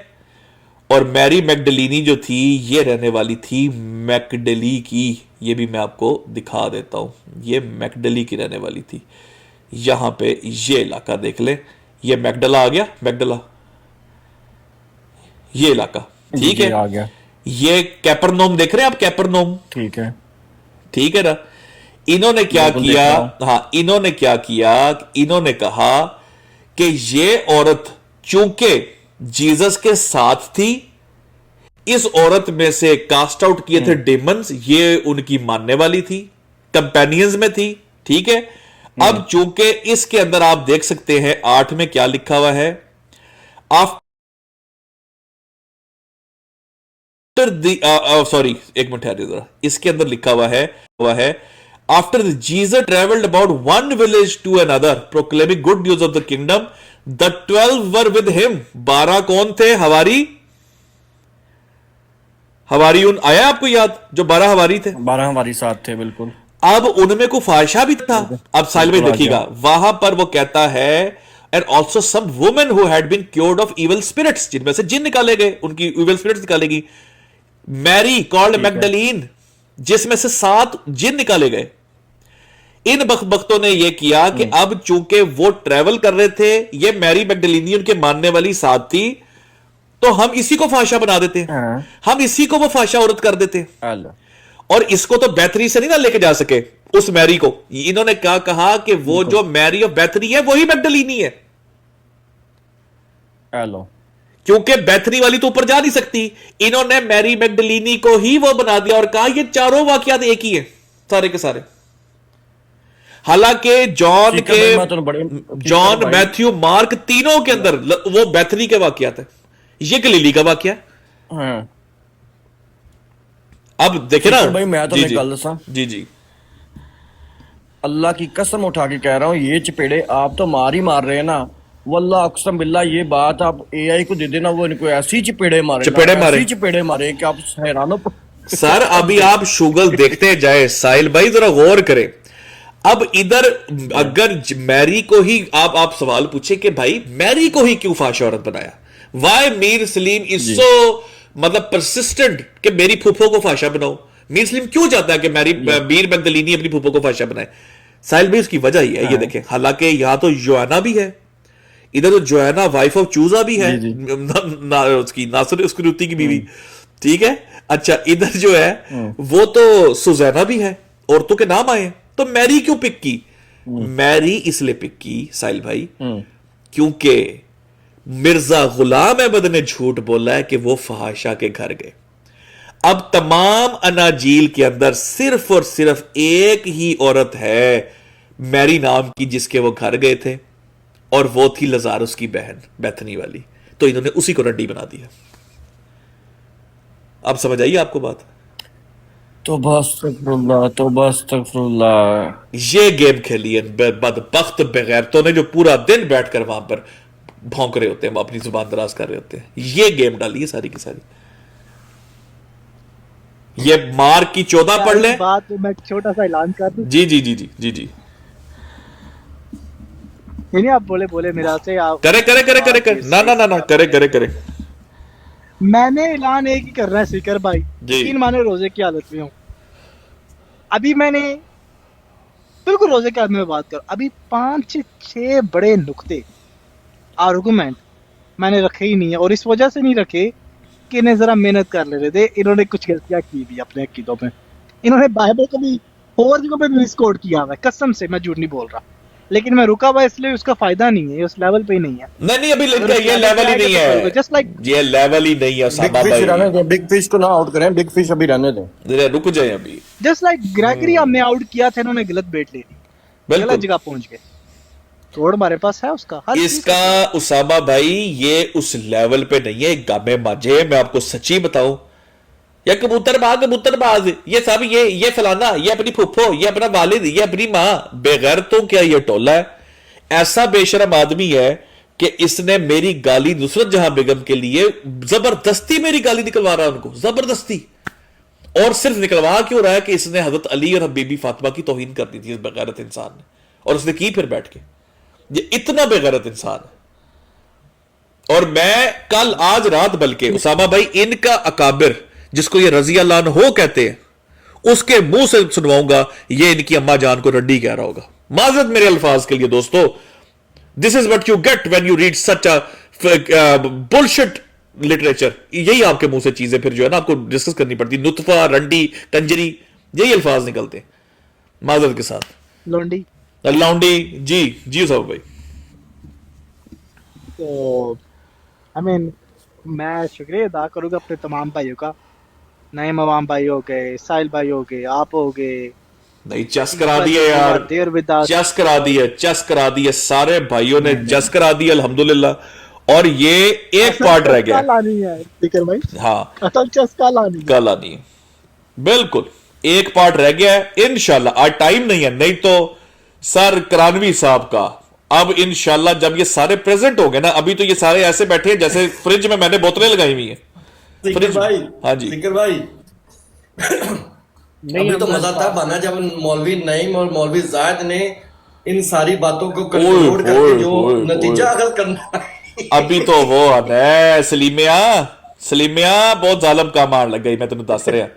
और मैरी मैगडलीनी जो थी ये रहने वाली थी मैगडली की, ये भी मैं आपको दिखा देता हूं, ये मैगडली की रहने वाली थी। यहां पे ये इलाका देख ले, ये मैगडला आ गया, मैगडला ये इलाका, ठीक है, आ गया। ये कैपरनोम देख रहे हैं आप, कैपरनोम, ठीक है, ठीक है ना। इन्होंने क्या किया, हाँ इन्होंने क्या किया, इन्होंने कहा कि ये औरत चूंकि जीसस के साथ थी, इस औरत में से कास्ट आउट किए थे डेमन्स, ये उनकी मानने वाली थी, कंपेनियंस में थी, ठीक है। अब चूंकि इसके अंदर आप देख सकते हैं 8 में क्या लिखा हुआ है, आफ्टर सॉरी एक मिनट ठहरिए जरा, इसके अंदर लिखा हुआ है after Jesus travelled about one village to another proclaiming good news of the kingdom, the 12 were with him. 12 कौन थे? हवारी, हवारी उन आया आपको याद, जो 12 हवारी थे, 12 हमारी साथ थे, बिल्कुल। अब उनमें को फाहिशा भी था। अब साहिल भाई देखिएगा, वहां पर वो कहता है and also some women who had been cured of evil spirits, जिनमें से जिन निकाले गए, उनकी इविल स्पिरिट्स निकालेगी। मैरी कॉल्ड मैगडलीन, जिसमें से 7 जिन निकाले गए। इन बख्तों ने यह किया कि अब चूंकि वो ट्रेवल कर रहे थे, ये मैरी मैगडलीनी उनके मानने वाली 7 थी, तो हम इसी को फाशा बना देते, हम इसी को वो फाशा औरत कर देते, और इसको तो बैथरी से नहीं ना लेके जा सके, उस मैरी को। इन्होंने क्या कहा कि वो जो मैरी ऑफ बैथरी है वही मैगडलीनी है, क्योंकि बैथरी वाली तो ऊपर जा नहीं सकती। इन्होंने मैरी मैगडलीनी को ही वो बना दिया और कहा ये चारों वाकयात एक ही है, सारे के सारे। हालांकि जॉन मैथ्यू मार्क तीनों के अंदर वो बैथनी के वाकयात है, ये गलीली का वाकया है। अब देखे ना भाई, मैं तो जी गल दसा, जी जी अल्लाह की कसम उठा के कह रहा हूँ, ये चपेड़े आप तो मार ही मार रहे हैं ना। वल्लाह अक़सम बिल्ला, ये बात आप एआई को दे देना, वो इनको ऐसी चपेड़े मारे ना, चपेड़े मारे। ऐसी चपेड़े मारे कि आप हैरान हो। सर अभी आप शुगल देखते जाए, साहिल भाई जरा गौर करें। अब इधर अगर मैरी को ही आप सवाल पूछे कि भाई मैरी को ही क्यों फाश औरत बनाया, why Mir Salim is so मतलब परसिस्टेंट कि मेरी फूफो को फाशा बनाओ। मीर सलीम क्यों चाहता है कि मीर बिन तलीनी अपनी फूफो को फाशा बनाए? साहिल भाई उसकी वजह ही है, ये देखें, हालांकि यहां तो जोआना भी है, इधर तो जोआना वाइफ ऑफ चूजा भी है, उसकी नासिर उसकुरुती की बीवी, ठीक है। अच्छा इधर जो है वो तो सुजैना भी है, औरतों के नाम आए। तो मैरी क्यों पिक की? मैरी इसलिए पिक की साहिल भाई क्योंकि मिर्जा गुलाम अहमद ने झूठ बोला है कि वो फहाशा के घर गए। अब तमाम अनाजील के अंदर सिर्फ और सिर्फ एक ही औरत है मैरी नाम की जिसके वो घर गए थे, और वो थी लजारुस की बहन बैथनी वाली। तो इन्होंने उसी को रड्डी बना दिया। अब समझ आइए आपको बात? तो बस ये गेम खेली है बदबख्त बगैरतों ने, जो पूरा दिन बैठकर वहां पर भौंक रहे होते हैं, अपनी जुबान दराज कर रहे होते हैं। ये गेम डाली है सारी की सारी। ये मार की 14 पढ़ ले बात तो मैं छोटा सा ऐलान कर दूं। जी जी जी जी जी जी ये नहीं आप बोले मेरा से आप करे करे करे करे करे ना ना ना ना करे करे करे। मैंने ऐलान एक ही करना है सीकर भाई, जी। 3 महीने रोजे की हालत में हूँ। अभी मैंने बिल्कुल रोजे के हालत में बात कर, अभी 5-6 बड़े नुक्ते आर्गुमेंट मैंने रखे ही नहीं है, और इस वजह से नहीं रखे कि इन्हें जरा मेहनत कर ले रहे थे। इन्होंने कुछ गलतियां की भी अपने अकीदों में, इन्होंने बाइबल को भी और जगह पे मिसकोट किया हुआ है, कसम से मैं झूठ नहीं बोल रहा। लेकिन मैं रुका हुआ इसलिए उसका फायदा नहीं है, उस लेवल पे ही नहीं है। नहीं अभी लेके ये लेवल ही नहीं है, जस्ट लाइक ये लेवल ही नहीं है साहब भाई। बिग फिश को ना आउट करें, बिग फिश अभी रहने दें, रुक जाए अभी। जस्ट लाइक ग्रेगरी हमने आउट किया था, इन्होंने गलत बेट ले ली, गलत जगह पहुंच गए। तोड़ हमारे पास है उसका हर इसका उसामा भाई ये उस लेवल पे नहीं है। गामे माजे मैं आपको सच्ची बताऊं, या कबूतरबाज ये सब ये फलाना, ये अपनी फुफ्फो, ये अपना वालिद, ये अपनी मां, बगैर तो क्या ये टोला है। ऐसा बेशरम आदमी है कि इसने मेरी गाली नुसरत जहां बेगम के लिए जबरदस्ती मेरी गाली निकलवा रहा है उनको, जबरदस्ती। और सिर्फ निकलवा क्यों रहा है कि इसने हजरत अली और बीबी फातिमा की तौहीन कर दी थी इस बेगैरत इंसान ने, और उसने की फिर बैठ के। ये इतना बेगैरत इंसान है। और मैं कल आज रात बल्कि उसामा भाई इनका अकाबिर जिसको ये रजी अल्लाह अन्हो कहते हैं, उसके मुंह से सुनवाऊंगा ये इनकी अम्मा जान को रड्डी कह रहा होगा। माजरत मेरे अल्फाज के लिए दोस्तों, this is what you get when you read such a bullshit literature. यही आपके मुंह से चीजें फिर जो है ना आपको डिस्कस करनी पड़ती, नुतफा, रंडी, कंजरी, यही अल्फाज निकलते हैं माजरत के साथ। लोंडी लौंडी जी साहब भाई। तो आई मीन मैं शुक्रिया अदा करूंगा अपने तमाम भाइयों का, नए मवाम भाई हो गए, साहिल भाई हो गए, आप हो गए। नहीं चस करा दिए यार, चस करा दिए सारे भाइयों ने चस करा दिया अल्हम्दुलिल्लाह। और ये एक पार्ट रह गया भाई, हाँ असल चस कल आनी है, बिल्कुल एक पार्ट रह गया है। इंशाल्लाह आज टाइम नहीं है, नहीं तो सर करानवी साहब का अब इंशाल्लाह जब ये सारे प्रेजेंट हो गए ना, अभी तो ये सारे ऐसे बैठे हैं जैसे फ्रिज में मैंने बोतलें लगाई हुई हैं। फ्रिज भाई, हाँ जी सिकर भाई अभी तो मजा तब आना जब मौलवी नईम और मौलवी जायद ने इन सारी बातों को कंक्लूड करके जो नतीजा अखज करना है। अभी तो वो है सलीमिया बहुत जालिम काम आने लग गई, मैं तुम्हें दस रहा।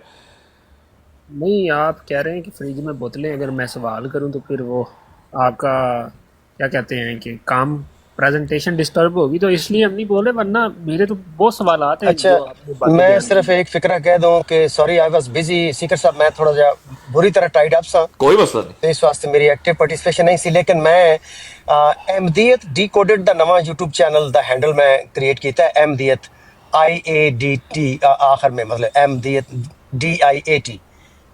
नहीं आप कह रहे हैं कि फ्रिज में बोतलें, अगर मैं सवाल करूं तो फिर वो आपका क्या कहते हैं कि काम प्रेजेंटेशन डिस्टर्ब होगी, तो इसलिए हम नहीं बोले, वरना मेरे तो बहुत सवालात हैं। अच्छा मैं सिर्फ एक फिक्रा कह दूं कि sorry I was busy Sikar साहब, मैं थोड़ा जा बुरी तरह टाइड अप सा, कोई मसला नहीं, तो इस वास्ते मेरी एक्टिव पार्टिसिपेशन नहीं सी। लेकिन मैं अहमदियत डीकोडेड दा नवा यूट्यूब चैनल दा हैंडल मैं क्रिएट किया है, अहमदियत IADT आखिर में, मतलब अहमदियत DIAT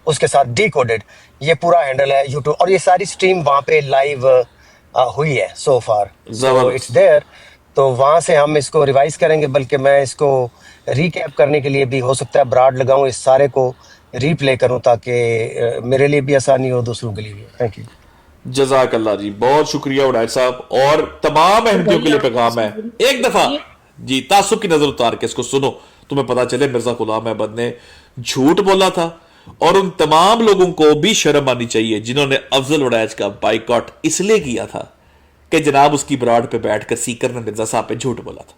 उसके साथ डीकोडेड, ये पूरा हैंडल है यूट्यूब। और ये सारी स्ट्रीम वहाँ पे लाइव हुई है सो फार, सो इट्स देयर। तो वहाँ से हम इसको रिवाइज करेंगे, बल्कि मैं इसको रिकैप करने के लिए भी हो सकता है ब्राड लगाऊं, इस सारे को रीप्ले करूं ताकि मेरे लिए भी आसानी हो, दूसरों के लिए भी। Thank you. जजाकल्ला जी, बहुत शुक्रिया उड़ाय साहब। और तमाम अहमदियों के लिए पैगाम है, एक दफा जी तासुब की नजर उतार के इसको सुनो, तुम्हें पता चले मिर्जा गुलाम अहमद ने झूठ बोला था। और उन तमाम लोगों को भी शर्म आनी चाहिए जिन्होंने अफजल वड़ैच का बाइकआउट इसलिए किया था कि जनाब उसकी ब्राड पे बैठकर सीकर ने मिर्जा साहब पे झूठ बोला था।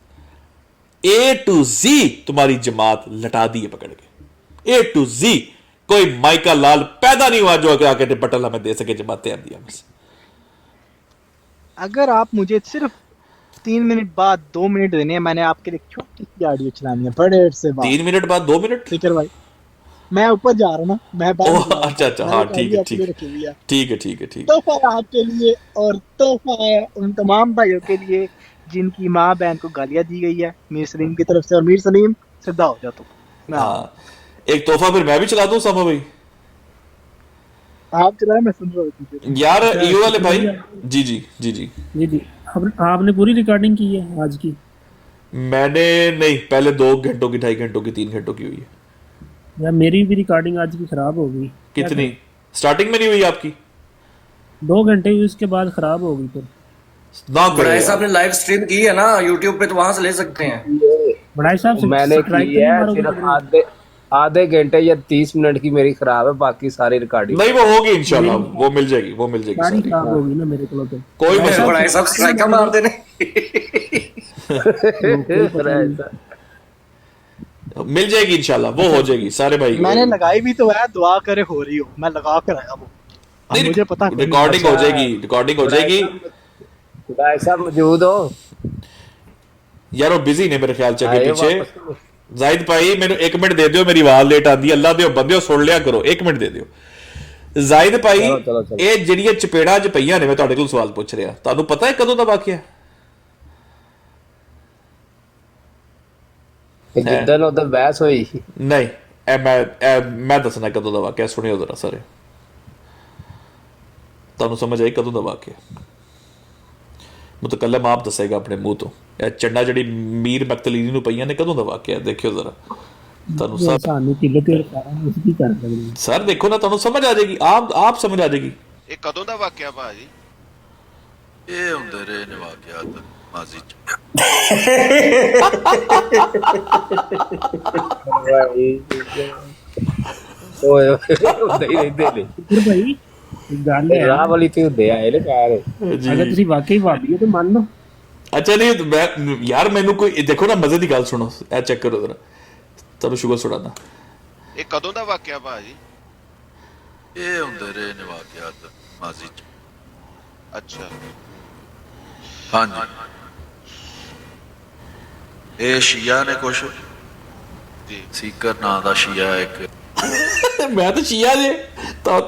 ए टू जी तुम्हारी जमात लटा दी है पकड़ के, ए टू जी। कोई माइका लाल पैदा नहीं हुआ जो आके निपटल हमें दे सके जमाते अहमदिया में से। अगर आप मुझे सिर्फ 3 मिनट बाद 2 मिनट देने हैं, मैंने आपके लिए छोटी सी ऑडियो चलानी है बड़े से बाद। 3 मिनट बाद 2 मिनट फिक्र भाई, मैं ऊपर जा रहा हूँ ना, मैं बाहर ओह, जा रहा हूँ। अच्छा अच्छा, हाँ मैंने ठीक है कहा ठीक ये है रखी हुई है। ठीक है ठीक है ठीक है। तोहफा है आपके लिए, और तोहफा है उन तमाम भाइयों के लिए जिनकी माँ बहन को गालियां दी गई है मीर सलीम की तरफ से। और मीर सलीम सीधा हो जा तू, मैं आ रहा हूँ। हाँ, एक तोहफा फिर मैं भी चला दूं सामा भाई। आप चलाए, मैं सुन रहा हूँ। यार यू वाले भाई, जी जी जी जी। जी जी, आपने पूरी रिकॉर्डिंग की है आज की? मैंने नहीं, पहले 2 घंटों की, 2.5 घंटों की, 3 घंटों की हुई है। यार मेरी भी रिकॉर्डिंग आज की खराब हो गई। कितनी? स्टार्टिंग में नहीं हुई आपकी? 2 घंटे हुई, उसके बाद खराब हो गई। फिर ना बड़ाई करो साहब ने लाइव स्ट्रीम की है ना यूट्यूब पे, तो वहां से ले सकते हैं। बड़ाई साहब मैंने की है सिर्फ आधे घंटे या 30 मिनट की मेरी खराब है, बाकी सारी रिकॉर्डिंग नहीं, वो होगी इंशाल्लाह, वो मिल जाएगी, वो मिल जाएगी सारी सारी। खराब हो गई ना मेरे को तो। कोई मसला बड़ाई साहब स्ट्राइक मार देने। मिल जाएगी इंशाल्लाह, वो हो जाएगी सारे भाई। मैंने लगाई भी तो है, दुआ करे हो रही हो, मैं लगा कर आया वो। अब नहीं, मुझे पता रिकॉर्डिंग हो जाएगी, रिकॉर्डिंग हो जाएगी। खुदा ऐसा मौजूद हो यार वो बिजी ने मेरे ख्याल चके आए पीछे। वापस। जाहिद भाई मैंने 1 मिनट दे दियो, मेरी आवाज लेट आंदी, अल्लाह दे बंदे सुन लिया करो, 1 मिनट दे दियो। जाहिद भाई, चलो। ਇਹ ਜਿਹੜੀਆਂ ਚਪੇੜਾਂ ਜ ਪਈਆਂ ਨੇ, ਮੈਂ ਤੁਹਾਡੇ ਕੋਲ ਸਵਾਲ ਪੁੱਛ ਰਿਹਾ, ਤੁਹਾਨੂੰ ਪਤਾ ਹੈ ਕਦੋਂ ਦਾ ਵਾਕਿਆ? ਜਿੱਦਣ ਉਹਦਾ ਬਹਿਸ ਹੋਈ ਨਹੀਂ, ਮੈਂ ਦੱਸਣਾ ਕਦੋਂ ਦਾ ਵਾਕਿਆ, ਸੁਣਿਓ ਜ਼ਰਾ ਸਾਰੇ, ਤੁਹਾਨੂੰ ਸਮਝ ਆਈ ਕਦੋਂ ਦਾ ਵਾਕਿਆ। ਮੁਤਕੱਲਮ ਆਪ ਦੱਸੇਗਾ ਆਪਣੇ ਮੂੰਹ ਤੋਂ। ਇਹ ਚੰਡਾ ਜਿਹੜੀ ਮੀਰ ਮਕਤਲੀਨੀ ਨੂੰ ਪਈਆਂ ਨੇ ਕਦੋਂ ਦਾ ਵਾਕਿਆ, ਦੇਖਿਓ ਜ਼ਰਾ, ਤੁਹਾਨੂੰ ਸਭ ਸਾਨੂੰ ਕਿੱਲੇ ਤੇ ਅਸੀਂ ਕੀ ਕਰ ਸਕਦੇ ਹਾਂ ਸਰ, ਦੇਖੋ ਨਾ, ਤੁਹਾਨੂੰ ਸਮਝ ਆ ਜਾਏਗੀ, ਆਪ ਸਮਝ ਆ ਜਾਏਗੀ। ਇਹ ਕਦੋਂ ਦਾ ਵਾਕਿਆ ਭਾਜੀ? ਇਹ ਹੁੰਦੇ ਰਹੇ ਨੇ ਵਾਕਿਆਤ ਮਾਜ਼ੀ ਚ। ਓਏ ਹੁੰਦੇ ਹੀ ਰਹਿੰਦੇ ਨੇ ਫਿਰ ਭਾਈ ਗੱਲ ਹੈ, ਰਾਹ ਵਾਲੀ ਤੇ ਹੁੰਦੇ ਆਏ ਨੇ ਕਾਰ। ਅਗਰ ਤੁਸੀਂ ਵਾਕਈ ਭਾਬੀ ਹੋ ਤਾਂ ਮੰਨ ਲਓ। ਅੱਛਾ ਨਹੀਂ ਮੈਂ ਯਾਰ, ਮੈਨੂੰ ਕੋਈ ਦੇਖੋ ਨਾ, ਮਜ਼ੇ ਦੀ ਗੱਲ ਸੁਣੋ, ਇਹ ਚੈੱਕ ਕਰੋ ਜ਼ਰਾ, ਤੁਹਾਨੂੰ ਸ਼ੁਗਰ ਸੁਣਾਦਾ। ਇਹ ਕਦੋਂ ਦਾ ਵਾਕਿਆ ਭਾਜੀ? ਇਹ ਹੁੰਦੇ ਰਹੇ ਨੇ ਵਾਕਿਆਤ ਮਾਜ਼ੀ ਚ। ਅੱਛਾ, ਹਾਂਜੀ। ਇਹ ਸ਼ੀਆ ਨੇ ਕੁਛ ਜੀ, ਸੀਕਰ ਨਾਂ ਦਾ ਸ਼ੀਆ ਇੱਕ। ਮੈਂ ਤਾਂ ਸ਼ੀਆ ਜੇ, ਤਾਂ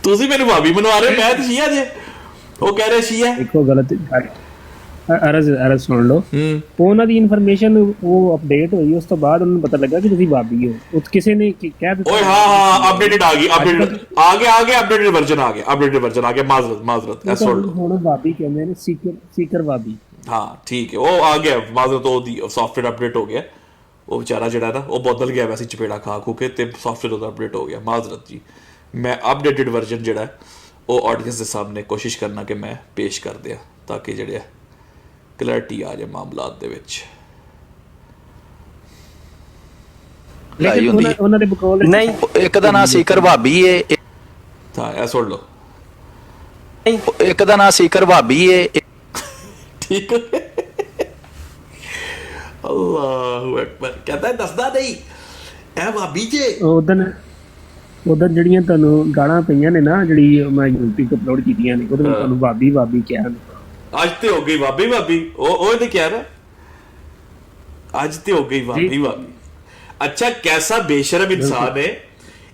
ਤੁਸੀਂ ਮੈਨੂੰ ਭਾਬੀ ਬਣਵਾ ਰਹੇ, ਮੈਂ ਤਾਂ ਸ਼ੀਆ ਜੇ, ਉਹ ਕਹਿ ਰਿਹਾ ਸ਼ੀਆ। ਦੇਖੋ ਗਲਤ ਅਰਜ਼ ਸੁਣ ਲਓ, ਉਹਨਾਂ ਦੀ ਇਨਫੋਰਮੇਸ਼ਨ ਉਹ ਅਪਡੇਟ ਹੋਈ, ਉਸ ਤੋਂ ਬਾਅਦ ਉਹਨਾਂ ਨੂੰ ਪਤਾ ਲੱਗਾ ਕਿ ਤੁਸੀਂ ਭਾਬੀ ਹੋ। ਉਹ ਕਿਸੇ ਨੇ ਕਹਿ ਦਿੱਤਾ, ਓਏ ਹਾਂ ਅਪਡੇਟਡ ਆ ਗਈ, ਅਪਡੇਟਡ ਆ ਗਿਆ, ਅਪਡੇਟਡ ਵਰਜ਼ਨ ਆ ਗਿਆ, ਮਾਜ਼ਰਤ ਇਹ ਸੁਣ ਲਓ। ਹੁਣ ਭਾਬੀ ਕਹਿੰਦੇ ਨੇ ਸੀਕਰ ਭਾਬੀ। हाँ ठीक है, वो आ गया माजरत, सॉफ्टवेयर अपडेट हो गया, वो बेचारा जड़ा ना वो बदल गया वैसे चपेड़ा खा खू के, ते सॉफ्टवेयर अपडेट हो गया। माजरत जी, मैं अपडेटेड वर्जन जड़ा वो ऑडियंस के सामने कोशिश करना कि मैं पेश कर दिया, ताकि जड़े क्लैरिटी आ जाए मामलात दे विच। ਲੇਕਿਨ ਉਹਨਾਂ ਦੇ ਬਕੌਲ ਨਹੀਂ, ਇੱਕ ਦਾ ਨਾਂ ਸੀਕਰ ਭਾਬੀ ਏ। हाँ ऐ सुन लो, ਇੱਕ ਦਾ ਨਾਂ ਸੀਕਰ ਭਾਬੀ ਏ। ठीक है। अल्लाहु अकबर, कहता है दसदा नहीं ऐ भाभी जे। ਉਦੋਂ ਜਿਹੜੀਆਂ ਤੁਹਾਨੂੰ ਗਾਲਾਂ ਪਈਆਂ ਨੇ ਨਾ, ਜਿਹੜੀ ਮੈਂ YouTube ਤੇ ਅਪਲੋਡ ਕੀਤੀਆਂ ਨੇ, ਉਹਦੇ ਵਿੱਚ ਤੁਹਾਨੂੰ ਭਾਬੀ ਕਿਹਾ। आज ते हो गई भाभी ओ ने क्या ना, आज ते हो गई भाभी। अच्छा कैसा बेशरम इंसान है,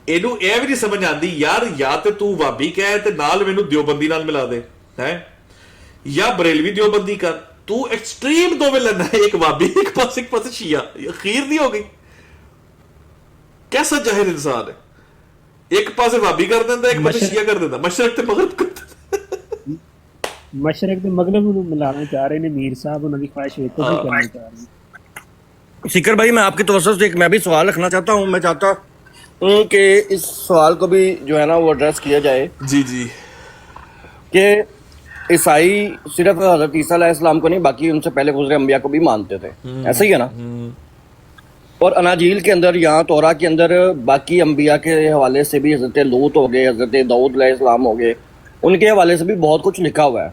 ਇਹਨੂੰ ਇਹ ਵੀ ਨਹੀਂ ਸਮਝ ਆਂਦੀ ਯਾਰ, ਜਾਂ ਤੇ ਤੂੰ ਭਾਬੀ ਕਹਿ ਤੇ ਨਾਲ ਮੈਨੂੰ ਦਿਓਬੰਦੀ ਨਾਲ ਮਿਲਾ ਦੇ ਹੈ, या बरेलवी दियोबंदी कर, तू एक्सट्रीम दो में लेना है, एक वाबी एक पास शिया, खीर नहीं हो गई। कैसा जाहिल इंसान है, एक पास वाबी कर देता, एक पास शिया कर देता, मशरक ते मगरब कर देता। मशरक ते मगरब ਨੂੰ ਮਿਲਾਣਾ ਚਾਹ ਰਹੇ ਨੇ ਮੀਰ ਸਾਹਿਬ, ਉਹਨਾਂ ਦੀ ख्वाहिश ਵੇਖੋ ਕੀ करना चाह रहे हैं। सीकर भाई, मैं आपकी तवज्जो से मैं भी सवाल रखना चाहता हूँ। मैं चाहता कि इस सवाल को भी जो है ना वो एड्रेस किया जाए जी जी कि ईसाई सिर्फ हजरत ईसा अलैहिस्सलाम को नहीं बाकी उनसे पहले गुजरे अंबिया को भी मानते थे, ऐसा ही है ना। और अनाजील के अंदर यहाँ तौरा के अंदर बाकी अंबिया के हवाले से भी हजरत लूत हो गए, हजरत दाऊद अलैहिस्सलाम हो गए, उनके हवाले से भी बहुत कुछ लिखा हुआ है।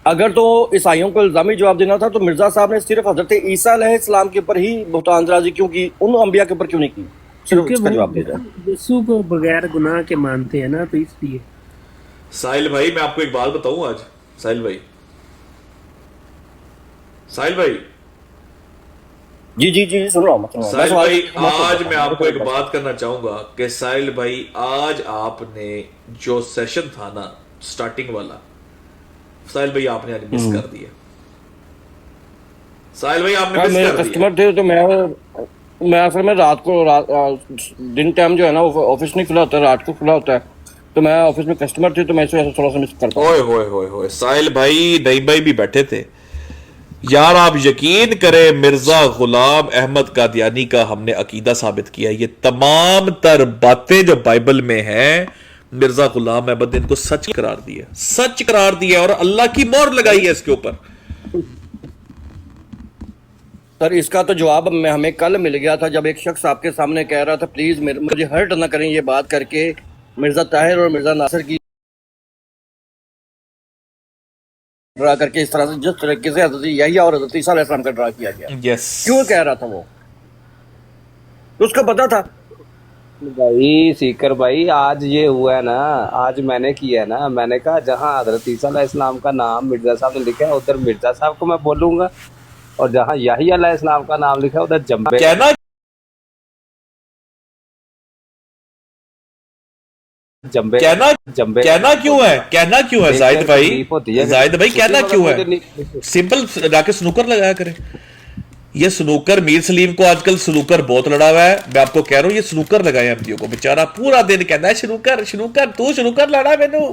अगर तो ईसाइयों को इल्जामी जवाब देना था तो मिर्जा साहब ने सिर्फ हजरत ईसा अलैहिस्सलाम के ऊपर ही बहुतानदराजी क्यों की, उन अंबिया के ऊपर क्यों नहीं की? सिर्फ इसका जवाब दे जाए। यीशु को बगैर गुनाह के मानते हैं ना, तो इसलिए। साहिल भाई मैं आपको एक बात बताऊं आज, साहिल भाई जी जी जी सुन रहा हूँ। साहिल भाई आज मैं आपको एक बात करना चाहूंगा कि साहिल भाई आज आपने जो सेशन था ना स्टार्टिंग वाला, साहिल भाई आपने आज मिस कर दिया। साहिल भाई आपने मिस मेरे कर दिया। कस्टमर थे तो मैं असल में दिन टाइम जो है ना ऑफिस नहीं खुला होता, रात को खुला होता है, तो मैं ऑफिस में कस्टमर थे तो मैं इस वजह से थोड़ा सा मिस करता हूं। ओए होए होए साहिल भाई नईम भाई भी बैठे थे यार। आप यकीन करें मिर्जा गुलाम अहमद कादियानी का हमने अकीदा साबित किया। ये तमाम तर बातें जो बाइबल में हैं मिर्जा गुलाम अहमद ने इनको सच करार दिया और अल्लाह की मोहर लगाई है इसके ऊपर। सर इसका तो जवाब हमें कल मिल गया था जब एक शख्स आपके सामने कह रहा था प्लीज मुझे हर्ट ना करें ये बात करके मिर्जा ताहिर और मिर्जा नासिर की ड्रा करके, इस तरह से जिस तरीके से हजरत यहया और हजरत ईसा अलैहिस्सलाम का ड्रा किया गया। यस क्यों कह रहा था वो? तो उसको पता था। भाई सीकर भाई आज ये हुआ है ना, आज मैंने किया है ना, मैंने कहा जहाँ हजरत ईसा अलैहिस्सलाम का नाम मिर्जा साहब ने लिखा है उधर मिर्जा साहब को मैं बोलूंगा, और जहाँ यहया अलैहिस्सलाम का नाम लिखा है उधर जंबे। कहना कहना क्यों है जाहिद भाई कहना क्यों है? सिंपल जाके स्नूकर लगाया करें। ये स्नूकर मीर सलीम को आजकल स्नूकर बहुत लड़ा हुआ है। मैं आपको कह रहा हूं ये स्नूकर लगाए एमपीओ को, बेचारा पूरा दिन कहना है स्नूकर तू स्नूकर लड़ा मैनू,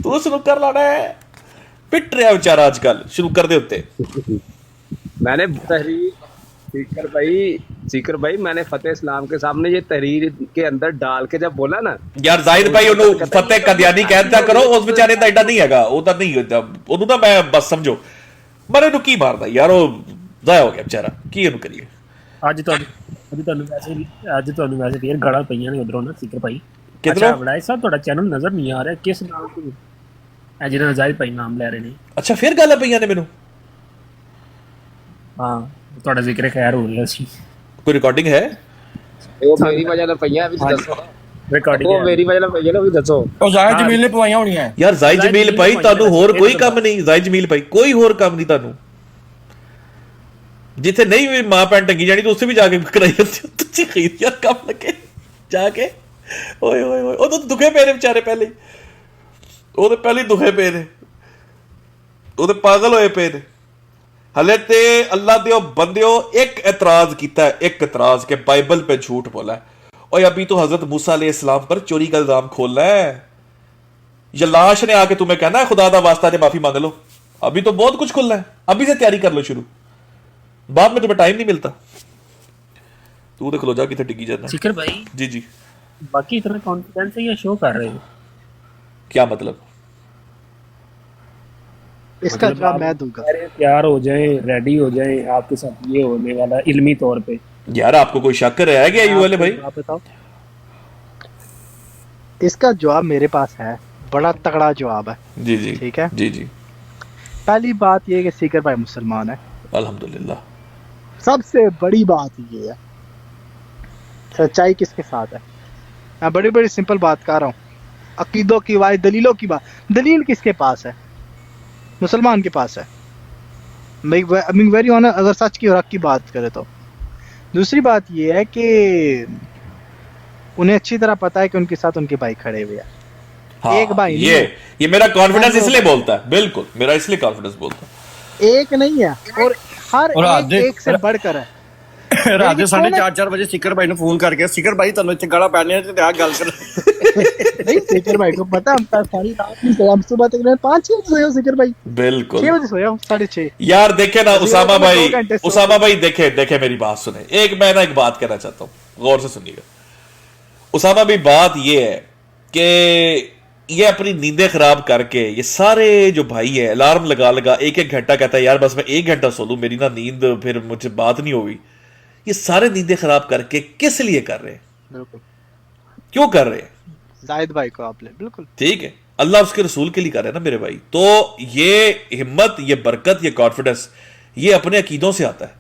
तू स्नूकर लड़ा है, पिट रहा बेचारा आजकल स्नूकर दे उत्ते। मैंने तहरीर सीकर भाई मैंने फतेह इस्लाम के सामने ये तहरीर के अंदर डाल के जब बोला ना यार जाहिद भाई ਉਹਨੂੰ फतेह कादियानी कहता करो, उस बेचारे ਦਾ ਐਡਾ ਨਹੀਂ ਹੈਗਾ, ਉਹ ਤਾਂ ਨਹੀਂ ਉਹਨੂੰ ਤਾਂ ਮੈਂ ਬਸ ਸਮਝੋ ਮਰੇ ਨੂੰ ਕੀ ਮਾਰਦਾ ਯਾਰ, ਉਹ ਜ਼ਾਇਆ ਹੋ ਗਿਆ ਵਿਚਾਰਾ, ਕੀ ਇਹਨੂੰ ਕਰੀਏ। ਅੱਜ ਤੁਹਾਨੂੰ ਵੈਸੇ ਫੇਰ ਗਾਲਾਂ ਪਈਆਂ ਨੇ ਉਧਰੋਂ ਨਾ ਸੀਕਰ ਭਾਈ। ਕਿਧਰੋਂ? ਬੜਾ ਸਾਹਿਬ ਤੁਹਾਡਾ ਚੈਨਲ ਨਜ਼ਰ ਨਹੀਂ ਆ ਰਿਹਾ, ਕਿਸ ਨਾਮ ਤੋਂ ਇਹ ਜਿਹੜਾ ਜਾहिद ਭਾਈ ਨਾਮ ਲੈ ਰਹੇ ਨੇ? ਅੱਛਾ ਫਿਰ ਗਾਲਾਂ ਪਈਆਂ ਨੇ ਮੈਨੂੰ? ਹਾਂ ਤੁਹਾਡਾ ਜ਼ਿਕਰ ਖੈਰ ਹੋ ਰਿਹਾ ਸੀ। ਕੋਈ ਰਿਕਾਰਡਿੰਗ ਹੈ? ਉਹ ਮੇਰੀ ਵਜ੍ਹਾ ਨਾਲ ਪਈਆਂ ਵੀ ਦੱਸੋ, ਰਿਕਾਰਡਿੰਗ ਉਹ ਮੇਰੀ ਵਜ੍ਹਾ ਨਾਲ ਪਈਆਂ ਨਾ ਵੀ ਦੱਸੋ। ਉਹ ਜ਼ਾਹਿਦ ਜਮੀਲ ਨੇ ਪਵਾਈਆਂ ਹੋਣੀਆਂ ਯਾਰ। ਜ਼ਾਹਿਦ ਜਮੀਲ ਭਾਈ ਤੁਹਾਨੂੰ ਹੋਰ ਕੋਈ ਕੰਮ ਨਹੀਂ, ਜ਼ਾਹਿਦ ਜਮੀਲ ਭਾਈ ਕੋਈ ਹੋਰ ਕੰਮ ਨਹੀਂ ਤੁਹਾਨੂੰ। ਜਿੱਥੇ ਨਹੀਂ ਵੀ ਮਾਂ ਭੈਣ ਟੰਗੀ ਜਾਣੀ ਤਾਂ ਉੱਥੇ ਵੀ ਜਾ ਕੇ ਕਰਾਈ ਜਾਂਦੇ ਤੁਸੀਂ ਖਰੀਦ ਯਾਰ ਕੰਮ ਲੱਗੇ ਜਾ ਕੇ। ਓਏ ਓਏ ਓਏ ਉਹ ਤਾਂ ਦੁਖੇ ਪਏ ਨੇ ਵਿਚਾਰੇ ਪਹਿਲੇ ਹੀ, ਉਹਦੇ ਪਹਿਲੇ ਦੁਖੇ ਪਏ ਨੇ, ਉਹਦੇ ਪਾਗਲ ਹੋਏ ਪਏ ਨੇ। हले ते अल्लाह दे बंदियों एक एतराज किया है, एक एतराज के बाइबल पे झूठ बोला है, और अभी तो हजरत मूसा अलैहिस्सलाम पर चोरी का इल्जाम खोलना है। ये लाश ने आके तुम्हें कहना है खुदा दा वास्ता ने माफी मांग लो, अभी तो बहुत कुछ खुलना है, अभी से तैयारी कर लो शुरू, बाद में तुम्हें टाइम नहीं मिलता। तू देख लो जा कितने टिकी जाना। सीकर भाई जी जी बाकी इतना कॉन्फिडेंस है ये शो कर रहे हो, क्या मतलब? इसका जवाब मैं दूंगा। तैयार हो जाए, रेडी हो जाए, आपके साथ ये होने वाला इल्मी तौर पे। यार आपको कोई शक रह गया यू वाले भाई? आप बताओ। इसका जवाब मेरे पास है, बड़ा तगड़ा जवाब है। जी जी ठीक है जी जी। पहली बात ये कि सीकर भाई मुसलमान है, अल्हम्दुलिल्लाह। सबसे बड़ी बात ये है सच्चाई किसके साथ है। मैं बड़ी बड़ी सिंपल बात कर रहा हूँ, अकीदों की बात, दलीलों की बात। दलील किसके पास है? मुसलमान के पास है। वेरी ऑनर अगर सच की और हक की बात करें तो। दूसरी बात ये है कि उन्हें अच्छी तरह पता है कि उनके साथ उनके भाई खड़े हुए हैं। हाँ, एक भाई ये मेरा कॉन्फिडेंस इसलिए बोलता है, बिल्कुल मेरा इसलिए कॉन्फिडेंस बोलता है। एक नहीं है और हर एक से बढ़कर है। रात 4:30 बजे सीकर भाई ने फोन करके सीकर भाई ਤੁਹਾਨੂੰ ਇੱਥੇ ਗਾਲਾਂ ਪੈਣੀਆਂ ਤੇ ਆ ਗੱਲ ਕਰ। नहीं सीकर भाई को पता हम सारी रात नहीं सोया, हम सुबह तक 5-6 बजे सोया सीकर भाई, बिल्कुल 6 बजे सोया 6:30। यार देखे ना उसामा भाई देखे मेरी बात सुने। एक मैं ना एक बात कहना चाहता हूँ, गौर से सुनिएगा। उसामा भी बात ये है कि ये अपनी नींदें खराब करके ये सारे जो भाई है अलार्म लगा लगा एक एक घंटा कहता है यार बस मैं 1 घंटा सो लूं, मेरी ना नींद फिर मुझे बात नहीं होगी। ये सारे नींदें खराब करके किस लिए कर रहे हैं, बिल्कुल क्यों कर रहे हैं? जाहिद भाई को आपने बिल्कुल ठीक है, अल्लाह उसके रसूल के लिए कर रहे हैं ना मेरे भाई। तो ये हिम्मत, ये बरकत, ये कॉन्फिडेंस ये अपने अकीदों से आता है।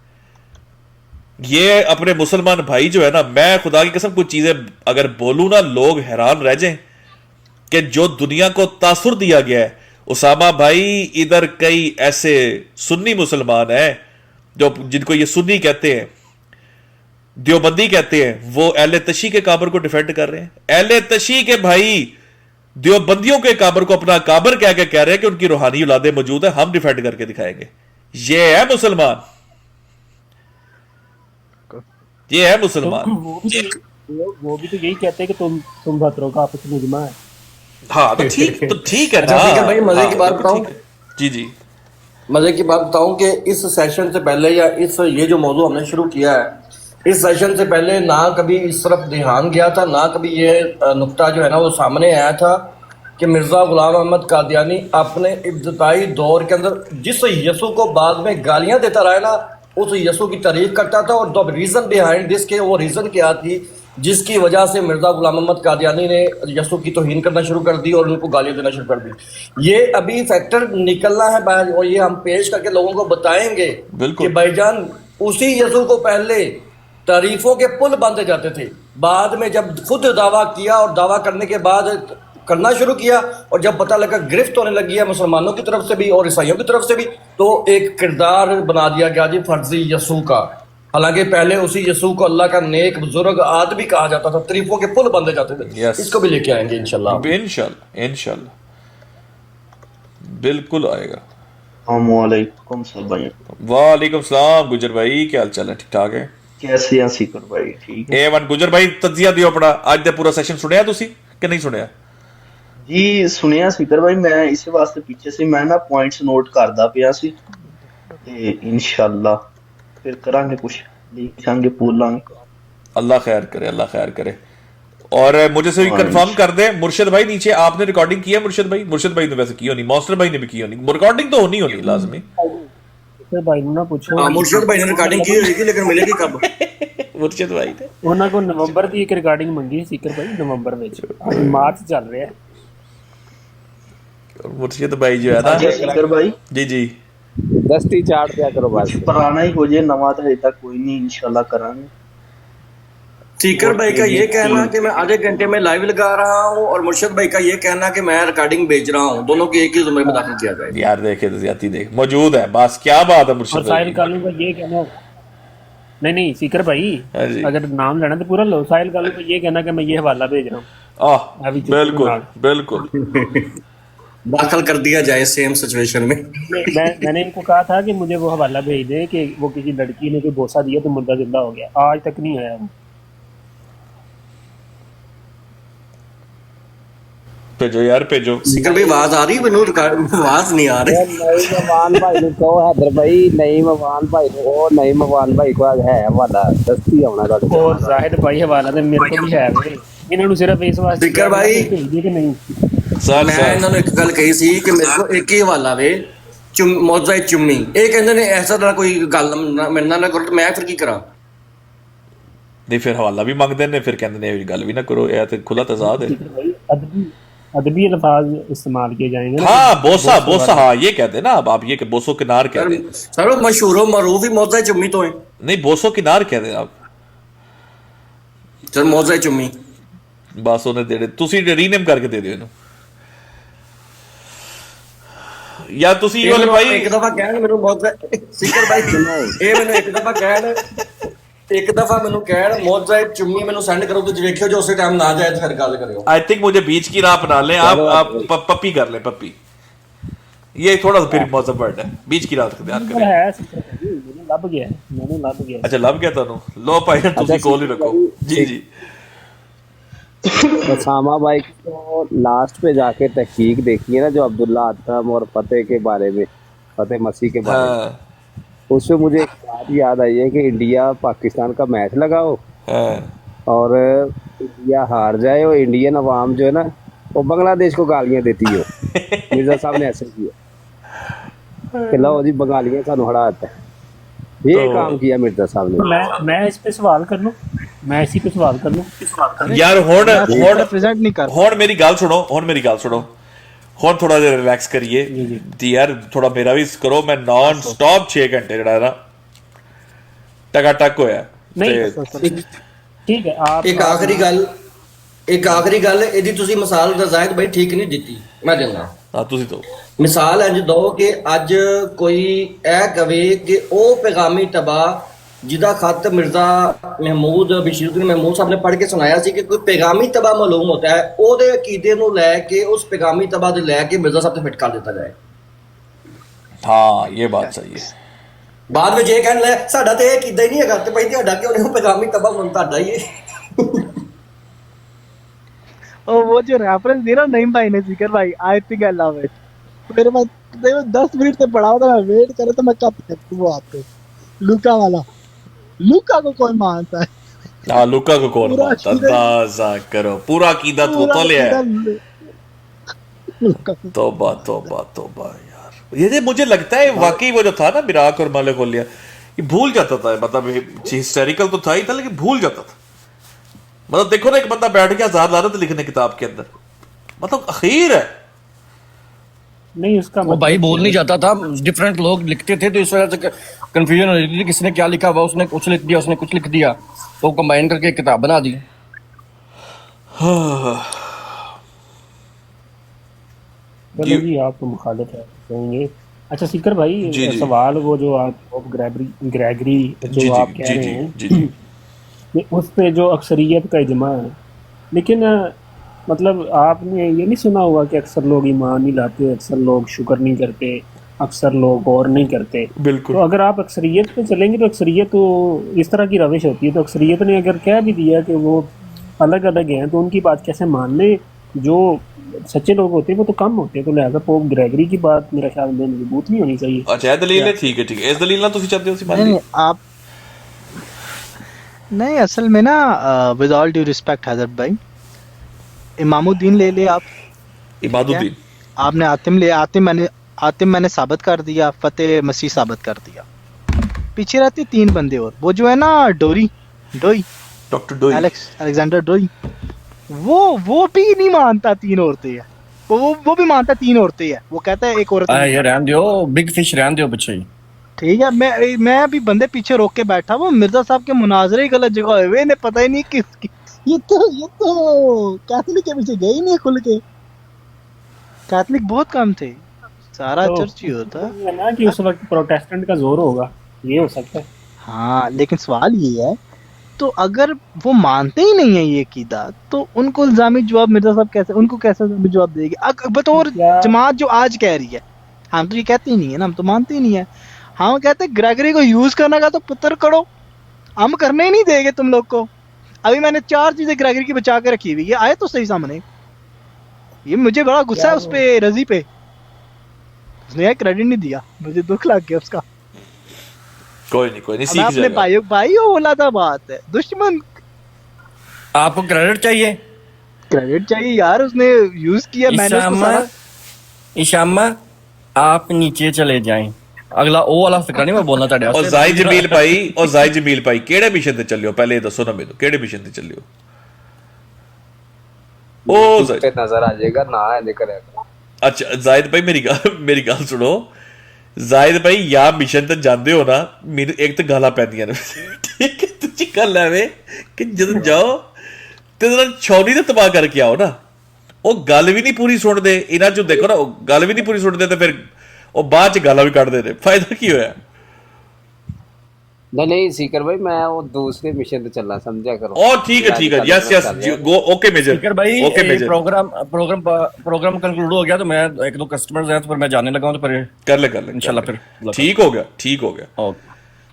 ये अपने मुसलमान भाई जो है ना, मैं खुदा की कसम कुछ चीजें अगर बोलूं ना लोग हैरान रह जाएं कि जो दुनिया को तासुर दिया गया है। उसामा भाई इधर कई ऐसे सुन्नी मुसलमान हैं जो जिनको ये सुन्नी कहते हैं, देवबंदी कहते हैं, वो अहले तशी के काबर को डिफेंड कर रहे हैं। अहले तशी के भाई देवबंदियों के काबर को अपना काबर कह के कह रहे हैं कि उनकी रूहानी औलादें मौजूद है, हम डिफेंड करके दिखाएंगे। ये है मुसलमान, ये है मुसलमान। वो भी तो यही कहते हैं कि तुम भतरों का आपस में इजमा है। हाँ तो ठीक है ना। सीकर भाई मजे की बात बताऊं, जी जी मजे की बात बताऊं कि इस सेशन से पहले या इस ये जो मौजू हमने शुरू किया है, इस सेशन से पहले ना कभी इस तरफ ध्यान गया था, ना कभी ये नुक्ता जो है ना वो सामने आया था कि मिर्जा गुलाम अहमद कादियानी अपने इब्तदाई दौर के अंदर जिस यसु को बाद में गालियां देता रहा है ना, उस यसु की तारीफ करता था। और द रीजन बिहाइंड दिस के वो रीजन क्या थी जिसकी वजह से मिर्जा गुलाम अहमद कादियानी ने यसु की तौहीन करना शुरू कर दी और उनको गालियां देना शुरू कर दी। ये अभी फैक्टर निकलना है बाहर और ये हम पेश करके लोगों को बताएंगे कि भाईजान उसी यसु को पहले तारीफों के पुल बांधे जाते थे, बाद में जब खुद दावा किया और दावा करने के बाद करना शुरू किया और जब पता लगा गिरफ्त होने लगी है मुसलमानों की तरफ से भी और ईसाइयों की तरफ से भी, तो एक किरदार बना दिया गया जी फर्जी यसू का। हालांकि पहले उसी यसू को अल्लाह का नेक बुजुर्ग आदमी कहा जाता था, तारीफों के पुल बांधे जाते थे। इसको भी लेके आएंगे इंशाल्लाह इंशाल्लाह बिल्कुल आएगा। वालेकुम सलाम गुजर भाई, क्या हाल चाल है? ठीक ठाक है? कैसे हैं सीकर भाई? ठीक है ए1 गुजर भाई, तजिया दियो अपना आज दा पूरा सेशन सुनिया तुसी कि नहीं सुनिया? जी सुनिया सीकर भाई, मैं इस वास्ते पीछे से मैं ना पॉइंट्स नोट करदा पिया सी ते इंशाल्लाह फिर करांगे कुछ लिखांगे बोलांगे। अल्लाह खैर करे, अल्लाह खैर करे। और मुझे से भी कंफर्म कर दे मुर्शिद भाई, नीचे आपने रिकॉर्डिंग की है मुर्शिद भाई? मुर्शिद भाई ने वैसे की होनी, मौसर भाई ने भी की होनी, रिकॉर्डिंग तो होनी लाजमी। भाई ने ना पूछो मुर्शिद भाई ने रिकॉर्डिंग की होगी लेकिन मिलेगी कब? मुर्शिद भाई ने ਉਹਨਾਂ को नवंबर ਦੀ ਇੱਕ ਰਿਕਾਰਡਿੰਗ ਮੰਗੀ ਸੀਕਰ ਭਾਈ, ਨਵੰਬਰ ਵਿੱਚ ਮਾਰਚ ਚੱਲ ਰਿਹਾ ਹੈ। मुर्शिद भाई जो है ना सीकर भाई जी जी दस्ती चाट दिया करो बस, पुराना ही हो जाए, नवा तो अभी तक कोई नहीं, इंशाल्लाह करांगे। सीकर भाई का ये कहना कि मैं आधे घंटे में लाइव लगा रहा हूँ और मुर्शिद भाई का ये कहना कि मैं रिकॉर्डिंग भेज रहा हूँ, दोनों की एक ही जुमरे में दाखिल किया जाए। यार देखे तो ज्यादा देख मौजूद है, बस क्या बात है मुर्शिद भाई। साहिल कालू का ये कहना, नहीं सीकर भाई अगर नाम लेना तो पूरा लो। साहिल कालू का ये कहना कि मैं ये हवाला भेज रहा हूँ, बिल्कुल बिल्कुल दाखिल कर दिया जाए सेम सिचुएशन में। मैंने इनको कहा था कि मुझे वो हवाला भेज दे कि वो किसी लड़की ने कोई बोसा दिया तो मुर्दा जिंदा हो गया, आज तक नहीं आया। भेजो यार भेजो। सीकर भाई आवाज आ रही है? मैनू आवाज नहीं आ रही। नईमान भाई ने कहो हैदर भाई, नईमान भाई को ओ नईमान भाई को है हवाला दस्ती आउना ਤੁਹਾਡੇ और जाहिद भाई हवाला तो मेरे को भी है वे, इन्हां ਨੂੰ सिर्फ इस वास्ते सीकर भाई भेज दे कि नहीं। मैं ਇਹਨਾਂ ਨੂੰ ਇੱਕ ਗੱਲ ਕਹੀ ਸੀ ਕਿ ਮੇਰੇ ਕੋਲ ਇੱਕ ਹੀ ਹਵਾਲਾ ਵੇ ਮੌਜ਼ਾ ਚੁੰਮੀ, ਇਹ ਕਹਿੰਦੇ ਨੇ ਐਸਾ ਤਰ੍ਹਾਂ ਕੋਈ ਗੱਲ ਮੇਰੇ ਨਾਲ ਨਾ ਕਰੋ ਤੇ ਮੈਂ ਫਿਰ ਕੀ ਕਰਾਂ? नहीं फिर हवाला भी मांगते ने, फिर कहते ने गल भी ना करो, यह तो खुला तजाद है। अदबी अल्फाज इस्तेमाल किए जाएंगे। हाँ बोसा बोसा, हाँ ये कहते हैं ना, अब आप ये कि बोसो किनार कहते हैं। सर मशहूर मरूफ ही मौजा चुम्मी तो है। नहीं बोसो किनार कहते हैं आप सर, मौजा चुम्मी बस उन्हें दे तुसी रीनेम करके दे दियो इन्हू या तुसी वाले भाई एक दफा कहन मेनू मौजा सीकर भाई ए मेनू एक दफा कहन मौजा चुम्मी मेनू सेंड करो तो देखियो जो उसी टाइम ना जाए फिर गल करियो। आई थिंक मुझे बीच की राह अपना लें आप पप्पी कर ले, पप्पी ये थोड़ा सा फिर मौसम वर्ड है, बीच की राह इख्तियार करें। मैंने लब गया। अच्छा लब गया तानू, लो भाई तुसी कोल ही रखो। जी जी उसामा भाई को लास्ट पे जाके तहकीक देखी है ना जो अब्दुल्ला अतम और फतेह के बारे में, फतेह मसीह के बारे में, उसमें मुझे एक बात याद आई है कि इंडिया पाकिस्तान का मैच लगाओ और इंडिया हार जाए और इंडियन अवाम जो है ना वो बांग्लादेश को गालियां देती हो। मिर्जा साहब ने ऐसे किया कि लो जी बंगालियां सानू हड़ाता है, ये काम किया मिर्जा साहब ने। मैं इस पे सवाल कर लूं, मैं इसी पे सवाल कर लूं यार रिप्रेजेंट नहीं कर ਹੁਣ ਮੇਰੀ ਗੱਲ ਸੁਣੋ ਹੁਣ ਥੋੜਾ ਜਿਹਾ ਰਿਲੈਕਸ ਕਰੀਏ ਜੀ ਯਾਰ, ਥੋੜਾ ਮੇਰਾ ਵੀ ਕਰੋ। ਮੈਂ ਨਾਨ ਸਟਾਪ 6 ਘੰਟੇ ਜਿਹੜਾ ਨਾ ਟਕਾ ਟਕ ਹੋਇਆ। ਨਹੀਂ ਠੀਕ ਹੈ। ਆਪ ਇੱਕ ਆਖਰੀ ਗੱਲ ਇਹਦੀ ਤੁਸੀਂ ਮਿਸਾਲ ਰਜ਼ਾਇਦ ਬਾਈ ਠੀਕ ਨਹੀਂ ਦਿੱਤੀ, ਮੈਂ ਦਿੰਦਾ ਹਾਂ ਤੁਸੀਂ ਤੋਂ ਮਿਸਾਲ ਇੰਜ ਦੋ ਕਿ ਅੱਜ ਕੋਈ ਇਹ ਕਵੇ ਕਿ ਉਹ ਪੈਗਾਮੀ ਤਬਾ ਜਿਹਦਾ ਖਤ ਮਿਰਜ਼ਾ ਮਹਿਮੂਦ ਬਸ਼ੀਰੁद्दीन ਮਹਿਮੂਦ ਸਾਹਿਬ ਨੇ ਪੜ੍ਹ ਕੇ ਸੁਣਾਇਆ ਸੀ ਕਿ ਕੋਈ ਪੈਗਾਮੀ ਤਬਾ ਮਾਲੂਮ ਹੁੰਦਾ ਹੈ, ਉਹਦੇ ਅਕੀਦੇ ਨੂੰ ਲੈ ਕੇ ਉਸ ਪੈਗਾਮੀ ਤਬਾ ਦੇ ਲੈ ਕੇ ਮਿਰਜ਼ਾ ਸਾਹਿਬ ਤੇ ਫਿੱਟ ਕਰ ਦਿੱਤਾ ਜਾਏ। ਹਾਂ ਇਹ ਬਾਤ ਸਹੀ ਹੈ। ਬਾਅਦ ਵਿੱਚ ਇਹ ਕਹਿਣ ਲੈ ਸਾਡਾ ਤੇ ਇਹ ਅਕੀਦਾ ਹੀ ਨਹੀਂ ਹੈਗਾ ਤੇ ਭਾਈ ਤੁਹਾਡਾ ਕਿਉਂ ਨਹੀਂ ਪੈਗਾਮੀ ਤਬਾ ਹੁਣ ਤੁਹਾਡਾ ਹੀ ਹੈ। और वो जो रेफरेंस दिया ना नईम भाई ने, जिक्र भाई, I think I love it. मेरे पास 10 मिनट से पड़ा हुआ था, मैं वेट करे तो मैं कब देखूं वो आपको। लुका वाला, लुका को कौन मानता है? हाँ लुका को कौन मानता? ताज़ा करो पूरा अकीदा तो ले आया। तौबा तौबा तौबा यार, ये मुझे लगता है वाकई वो जो था ना मिराक और मालिक ओलिया, ये भूल जाता था। मतलब हिस्टोरिकल तो था ही था लेकिन भूल जाता था। मतलब देखो ना एक बंदा बैठ गया आजाद लानत लिखने किताब के अंदर, मतलब अखीर है नहीं उसका वो भाई बोल नहीं जाता था, डिफरेंट लोग लिखते थे तो इस वजह से कंफ्यूजन हो रही थी, किसने क्या लिखा हुआ, उसने कुछ लिख दिया, उसने कुछ लिख दिया, तो कंबाइन करके एक किताब बना दी। चलो जी आप तो मुखालिफ है कहेंगे। अच्छा सीकर भाई सवाल वो जो आप ग्रेगरी जो आप कह रहे हैं उस पे जो अक्सरियत का इजमा है, लेकिन मतलब आपने ये नहीं सुना होगा कि अक्सर लोग ईमान नहीं लाते, अक्सर लोग शुक्र नहीं करते, अक्सर लोग गौर नहीं करते। बिल्कुल। तो अगर आप अक्सरियत पे चलेंगे तो अक्सरियत तो इस तरह की रविश होती है, तो अक्सरियत ने अगर कह भी दिया कि वो अलग अलग हैं तो उनकी बात कैसे मान ले? जो सच्चे लोग होते हैं वो तो कम होते हैं, तो लिहाजा पोप ग्रेगरी की बात मेरा ख्याल में मजबूत नहीं होनी चाहिए। अच्छा दलील है, ठीक है ठीक है, इस दलील ना तुसी चाहते हो नहीं आप नहीं, असल में ना विद ऑल ड्यू रिस्पेक्ट हजरत भाई, इमामुद्दीन ले ले आप, इमामुद्दीन आपने आतिम मैंने साबित कर दिया, फतेह मसीह साबित कर दिया, पीछे रहते 3 बंदे और वो जो है ना डोई डॉक्टर डोई अलेक्जेंडर डोई, वो भी नहीं मानता 3 औरतें हैं, वो भी मानता 3 औरतें हैं, वो कहता है एक औरत ये रहने दो, बिग फिश रहने दो बच्चे। ठीक है, मैं अभी बंदे पीछे रोक के बैठा, वो मिर्जा साहब के मुनाजरे गलत जगह हुए, इन्हें पता ही नहीं किस ये तो कैथलिक के पीछे गए ही नहीं खुल के, कैथलिक बहुत कम थे, सारा तो चर्च ही होता है ना कि उस वक्त प्रोटेस्टेंट का जोर होगा, ये हो सकता है। हाँ लेकिन सवाल ये है, तो अगर वो मानते ही नहीं है ये कीदा, तो उनको इल्जामी जवाब मिर्जा साहब कैसे, उनको कैसे जवाब देगी बतौर जमात जो आज कह रही है? हम तो ये कहते ही नहीं है ना, हम तो मानते ही नहीं है, हम कहते हैं ग्रेगरी को यूज करने का तो पुत्र करो, हम करने ही नहीं देंगे तुम लोग को। अभी मैंने 4 चीजें ग्रेगरी की बचा के रखी हुई, ये आए तो सही सामने, ये मुझे बड़ा गुस्सा है उस पे, रजी पे, उसने क्रेडिट नहीं दिया, मुझे दुख लग गया उसका। कोई नहीं सीख अपने भाई बोला था, बात है दुश्मन, आपको क्रेडिट चाहिए यार, उसने यूज किया, मैंने इशामा आप नीचे चले जाएं, अगला ओ वाला फिक्र नहीं मैं बोलना चाह रहा। और जाहिद जमील भाई केड़े मिशन ते चलियो, पहले ये दसो ना मेनू केड़े मिशन ते चलियो? ओ पे नजर आ जाएगा ना है लेकर। अच्छा जाहिद भाई मेरी गल सुनो, जाहिद भाई या मिशन ते जांदे हो ना, मेरे एक तो गाला पैंदियां ने, ठीक है, तुझी गल है कि जद जाओ ते जरा छौनी ते तबाह करके आओ ना, वो गल भी नहीं पूरी सुनदे, इन्हां चों देखो ना, वो गल भी नहीं पूरी सुनदे ते फिर ਉਹ ਬਾਅਦ ਚ ਗਾਲਾਂ ਵੀ ਕੱਢਦੇ ਨੇ, ਫਾਇਦਾ ਕੀ ਹੋਇਆ? नहीं सीकर भाई मैं वो दूसरे मिशन पे चलना, समझा करो। ओ ठीक है yes go okay major seeker भाई ओके मेजर, प्रोग्राम कंक्लूड हो गया तो मैं 1-2 कस्टमर्स हैं तो फिर मैं जाने लगा हूं, तो फिर कर ले इंशाल्लाह फिर ठीक हो गया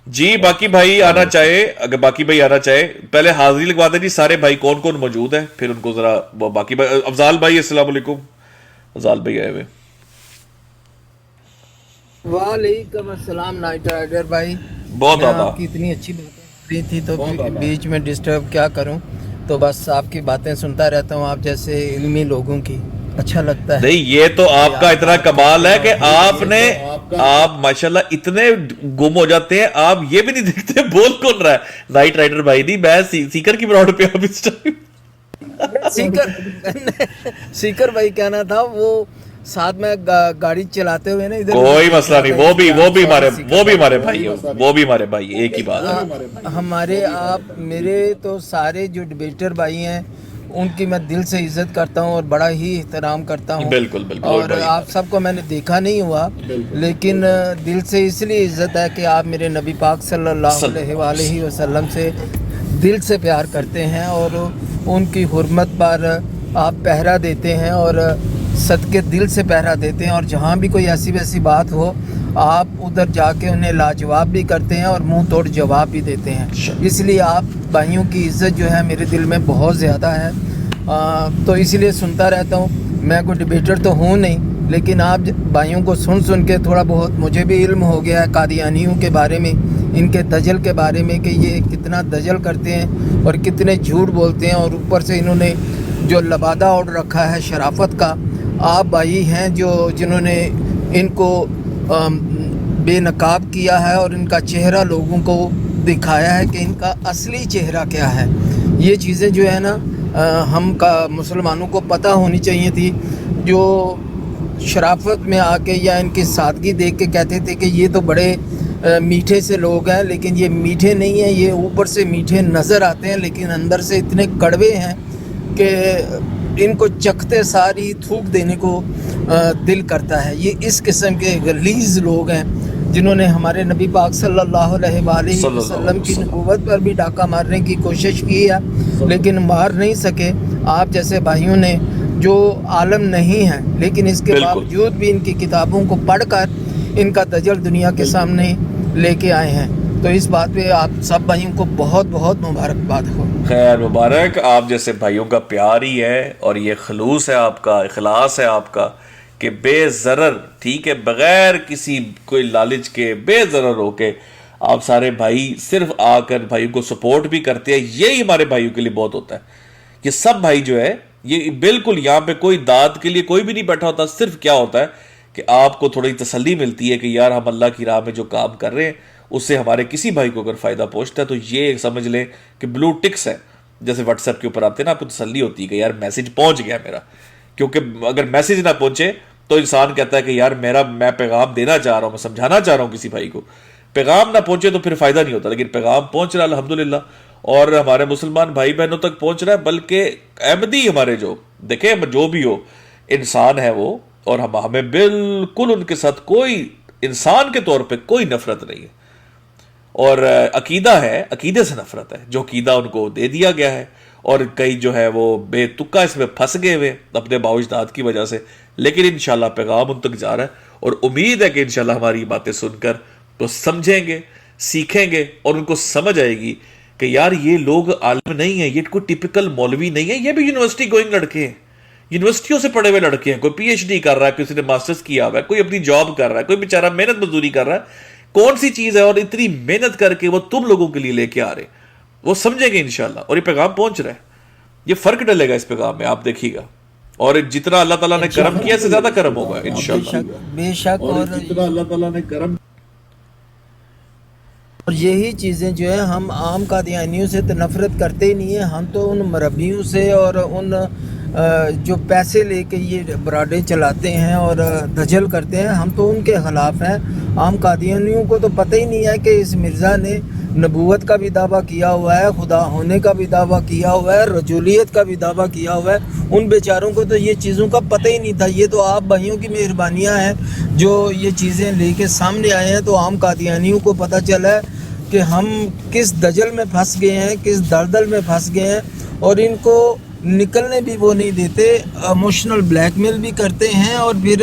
जी। बाकी भाई आना चाहे, अगर बाकी भाई आना चाहे पहले हाजिरी लगवा दें जी, सारे भाई कौन कौन मौजूद है, फिर उनको जरा बाकी भाई। अफजाल भाई अस्सलाम वालेकुम, अफजाल भाई आए हुए। वालेकुम अस्सलाम नाइट राइडर भाई, बहुत ज़्यादा आपकी इतनी अच्छी बातें हो रही थी तो बीच में डिस्टर्ब क्या करूं, तो बस आपकी बातें सुनता रहता हूँ, आप जैसे इल्मी लोगों की, अच्छा लगता है। नहीं, ये तो आपका इतना कमाल है कि आप माशाल्लाह इतने गुम हो जाते हैं, आप ये भी नहीं देखते बोल कौन रहा है। नाइट राइडर भाई नहीं, मैं सीकर की ब्रॉड पे अब इस टाइम। सीकर भाई कहना था, वो साथ में गाड़ी चलाते हुए ना इधर, कोई मसला नहीं, वो भी हमारे भाई हो, वो भी हमारे भाई, एक ही बात है। हमारे आप मेरे तो सारे जो डिबेटर भाई हैं उनकी मैं दिल से इज्जत करता हूँ और बड़ा ही एहतराम करता हूँ। बिल्कुल बिल्कुल। और आप सबको मैंने देखा नहीं हुआ, लेकिन दिल से इसलिए इज्जत है कि आप मेरे नबी पाक सल्लल्लाहु अलैहि वसल्लम से दिल से प्यार करते हैं और उनकी हुर्मत पर आप पहरा देते हैं और सदके दिल से पहरा देते हैं। और जहाँ भी कोई ऐसी वैसी बात हो, आप उधर जाके उन्हें लाजवाब भी करते हैं और मुंह तोड़ जवाब भी देते हैं। इसलिए आप भाइयों की इज़्ज़त जो है मेरे दिल में बहुत ज़्यादा है, तो इसलिए सुनता रहता हूँ। मैं कोई डिबेटर तो हूँ नहीं, लेकिन आप भाइयों को सुन के थोड़ा बहुत मुझे भी इल्म हो गया है कादियानियों के बारे में, इनके दजल के बारे में, कि ये कितना दजल करते हैं और कितने झूठ बोलते हैं। और ऊपर से इन्होंने जो लबादा ओढ़ रखा है शराफत का, आप भाई हैं जिन्होंने इनको बेनकाब किया है और इनका चेहरा लोगों को दिखाया है कि इनका असली चेहरा क्या है। ये चीज़ें जो है ना हम का मुसलमानों को पता होनी चाहिए थी। जो शराफत में आके या इनकी सादगी देख के कहते थे कि ये तो बड़े मीठे से लोग हैं, लेकिन ये मीठे नहीं हैं, ये ऊपर से मीठे नज़र आते हैं लेकिन अंदर से इतने कड़वे हैं कि इनको चखते सारी थूक देने को दिल करता है। ये इस किस्म के गलीज़ लोग हैं जिन्होंने हमारे नबी पाक सल्लल्लाहु अलैहि वसल्लम की नबूवत पर भी डाका मारने की कोशिश की है, लेकिन मार नहीं सके। आप जैसे भाइयों ने जो आलम नहीं है, लेकिन इसके बावजूद भी इनकी किताबों को पढ़कर इनका दजल दुनिया के सामने लेके आए हैं। तो इस बात पे आप सब भाइयों को बहुत बहुत मुबारकबाद हो। खैर मुबारक, आप जैसे भाइयों का प्यार ही है और ये खलूस है आपका, इखलास है आपका कि बेज़रर, ठीक है, बग़ैर किसी कोई लालच के बेज़रर होके आप सारे भाई सिर्फ आकर भाइयों को सपोर्ट भी करते हैं। यही हमारे भाइयों के लिए बहुत होता है। ये सब भाई जो है ये बिल्कुल यहाँ पे कोई दाद के लिए कोई भी नहीं बैठा होता। सिर्फ क्या होता है कि आपको थोड़ी तसल्ली मिलती है कि यार हम अल्लाह की राह में जो काम कर रहे हैं उससे हमारे किसी भाई को अगर फ़ायदा पहुँचता है तो ये समझ लें कि ब्लू टिक्स है। जैसे व्हाट्सएप के ऊपर आते हैं ना, आपको तसल्ली होती है कि यार मैसेज पहुँच गया मेरा, क्योंकि अगर मैसेज ना पहुँचे तो इंसान कहता है कि यार मैं पैगाम देना चाह रहा हूँ, मैं समझाना चाह रहा हूँ किसी भाई को, पैगाम ना पहुँचे तो फिर फ़ायदा नहीं होता। लेकिन पैगाम पहुँच रहा है अल्हम्दुलिल्लाह और हमारे मुसलमान भाई बहनों तक पहुँच रहा है। बल्कि अहमदी हमारे जो देखें जो भी हो इंसान है वो, और हमें बिल्कुल उनके साथ कोई इंसान के तौर पे कोई नफरत नहीं है। और अकीदा है, अकीदे से नफरत है, जो अकीदा उनको दे दिया गया है। और कई जो है वो बेतुक्का इसमें फंस गए हुए अपने बाउजदाद की वजह से। लेकिन इंशाल्लाह पैगाम उन तक जा रहा है और उम्मीद है कि इंशाल्लाह हमारी बातें सुनकर तो समझेंगे, सीखेंगे और उनको समझ आएगी कि यार ये लोग आलिम नहीं है, ये कोई टिपिकल मौलवी नहीं है, ये भी यूनिवर्सिटी गोइंग लड़के हैं, यूनिवर्सिटियों से पढ़े हुए लड़के हैं। कोई पीएचडी कर रहा है, किसी ने मास्टर्स किया हुआ है, कोई अपनी जॉब कर रहा है, कोई बेचारा मेहनत मजदूरी कर रहा है। कौन सी चीज है और इतनी मेहनत करके वो तुम लोगों के लिए लेके आ रहे, वो समझेंगे इंशाल्लाह। और ये पैगाम पहुंच रहा है, ये फर्क डलेगा इस पैगाम में, आप देखिएगा। और जितना अल्लाह ताला ने करम किया से ज्यादा करम होगा इंशाल्लाह, बेशक। और जितना अल्लाह ताला ने करम, और यही चीज़ें जो है हम आम कादियानियों से तो नफरत करते ही नहीं है, हम तो उन मरबियों से और उन जो पैसे लेके ये बराडें चलाते हैं और धजल करते हैं, हम तो उनके ख़िलाफ़ हैं। आम कादियानियों को तो पता ही नहीं है कि इस मिर्ज़ा ने नबूवत का भी दावा किया हुआ है, खुदा होने का भी दावा किया हुआ है, रजूलियत का भी दावा किया हुआ है। उन बेचारों को तो ये चीज़ों का पता ही नहीं था। ये तो आप भाइयों की मेहरबानियाँ हैं जो ये चीज़ें लेके सामने आए हैं। तो आम कादियानियों को पता चला है कि हम किस दजल में फंस गए हैं, किस दलदल में फंस गए हैं, और इनको निकलने भी वो नहीं देते, इमोशनल ब्लैकमेल भी करते हैं। और फिर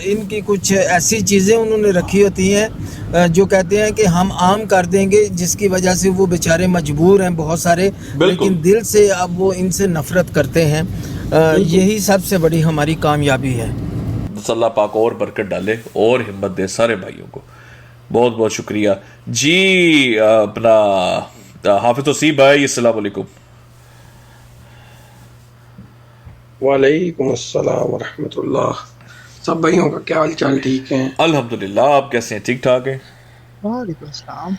इनकी कुछ ऐसी चीज़ें उन्होंने रखी होती हैं जो कहते हैं कि हम आम कर देंगे, जिसकी वजह से वो बेचारे मजबूर हैं बहुत सारे, लेकिन दिल से अब वो इनसे नफरत करते हैं। यही सबसे बड़ी हमारी कामयाबी है। अल्लाह पाक और बरकत डाले और हिम्मत दे सारे भाइयों को। बहुत बहुत शुक्रिया जी। अपना हाफिज़ तौसीफ भाई, अस्सलाम वालेकुम। वालेकुम अस्सलाम वरहमतुल्लाह। सब भाइयों का क्या हाल चाल, ठीक है? अल्हम्दुलिल्लाह, आप कैसे हैं? ठीक ठाक हैं? वालेकुम अस्सलाम।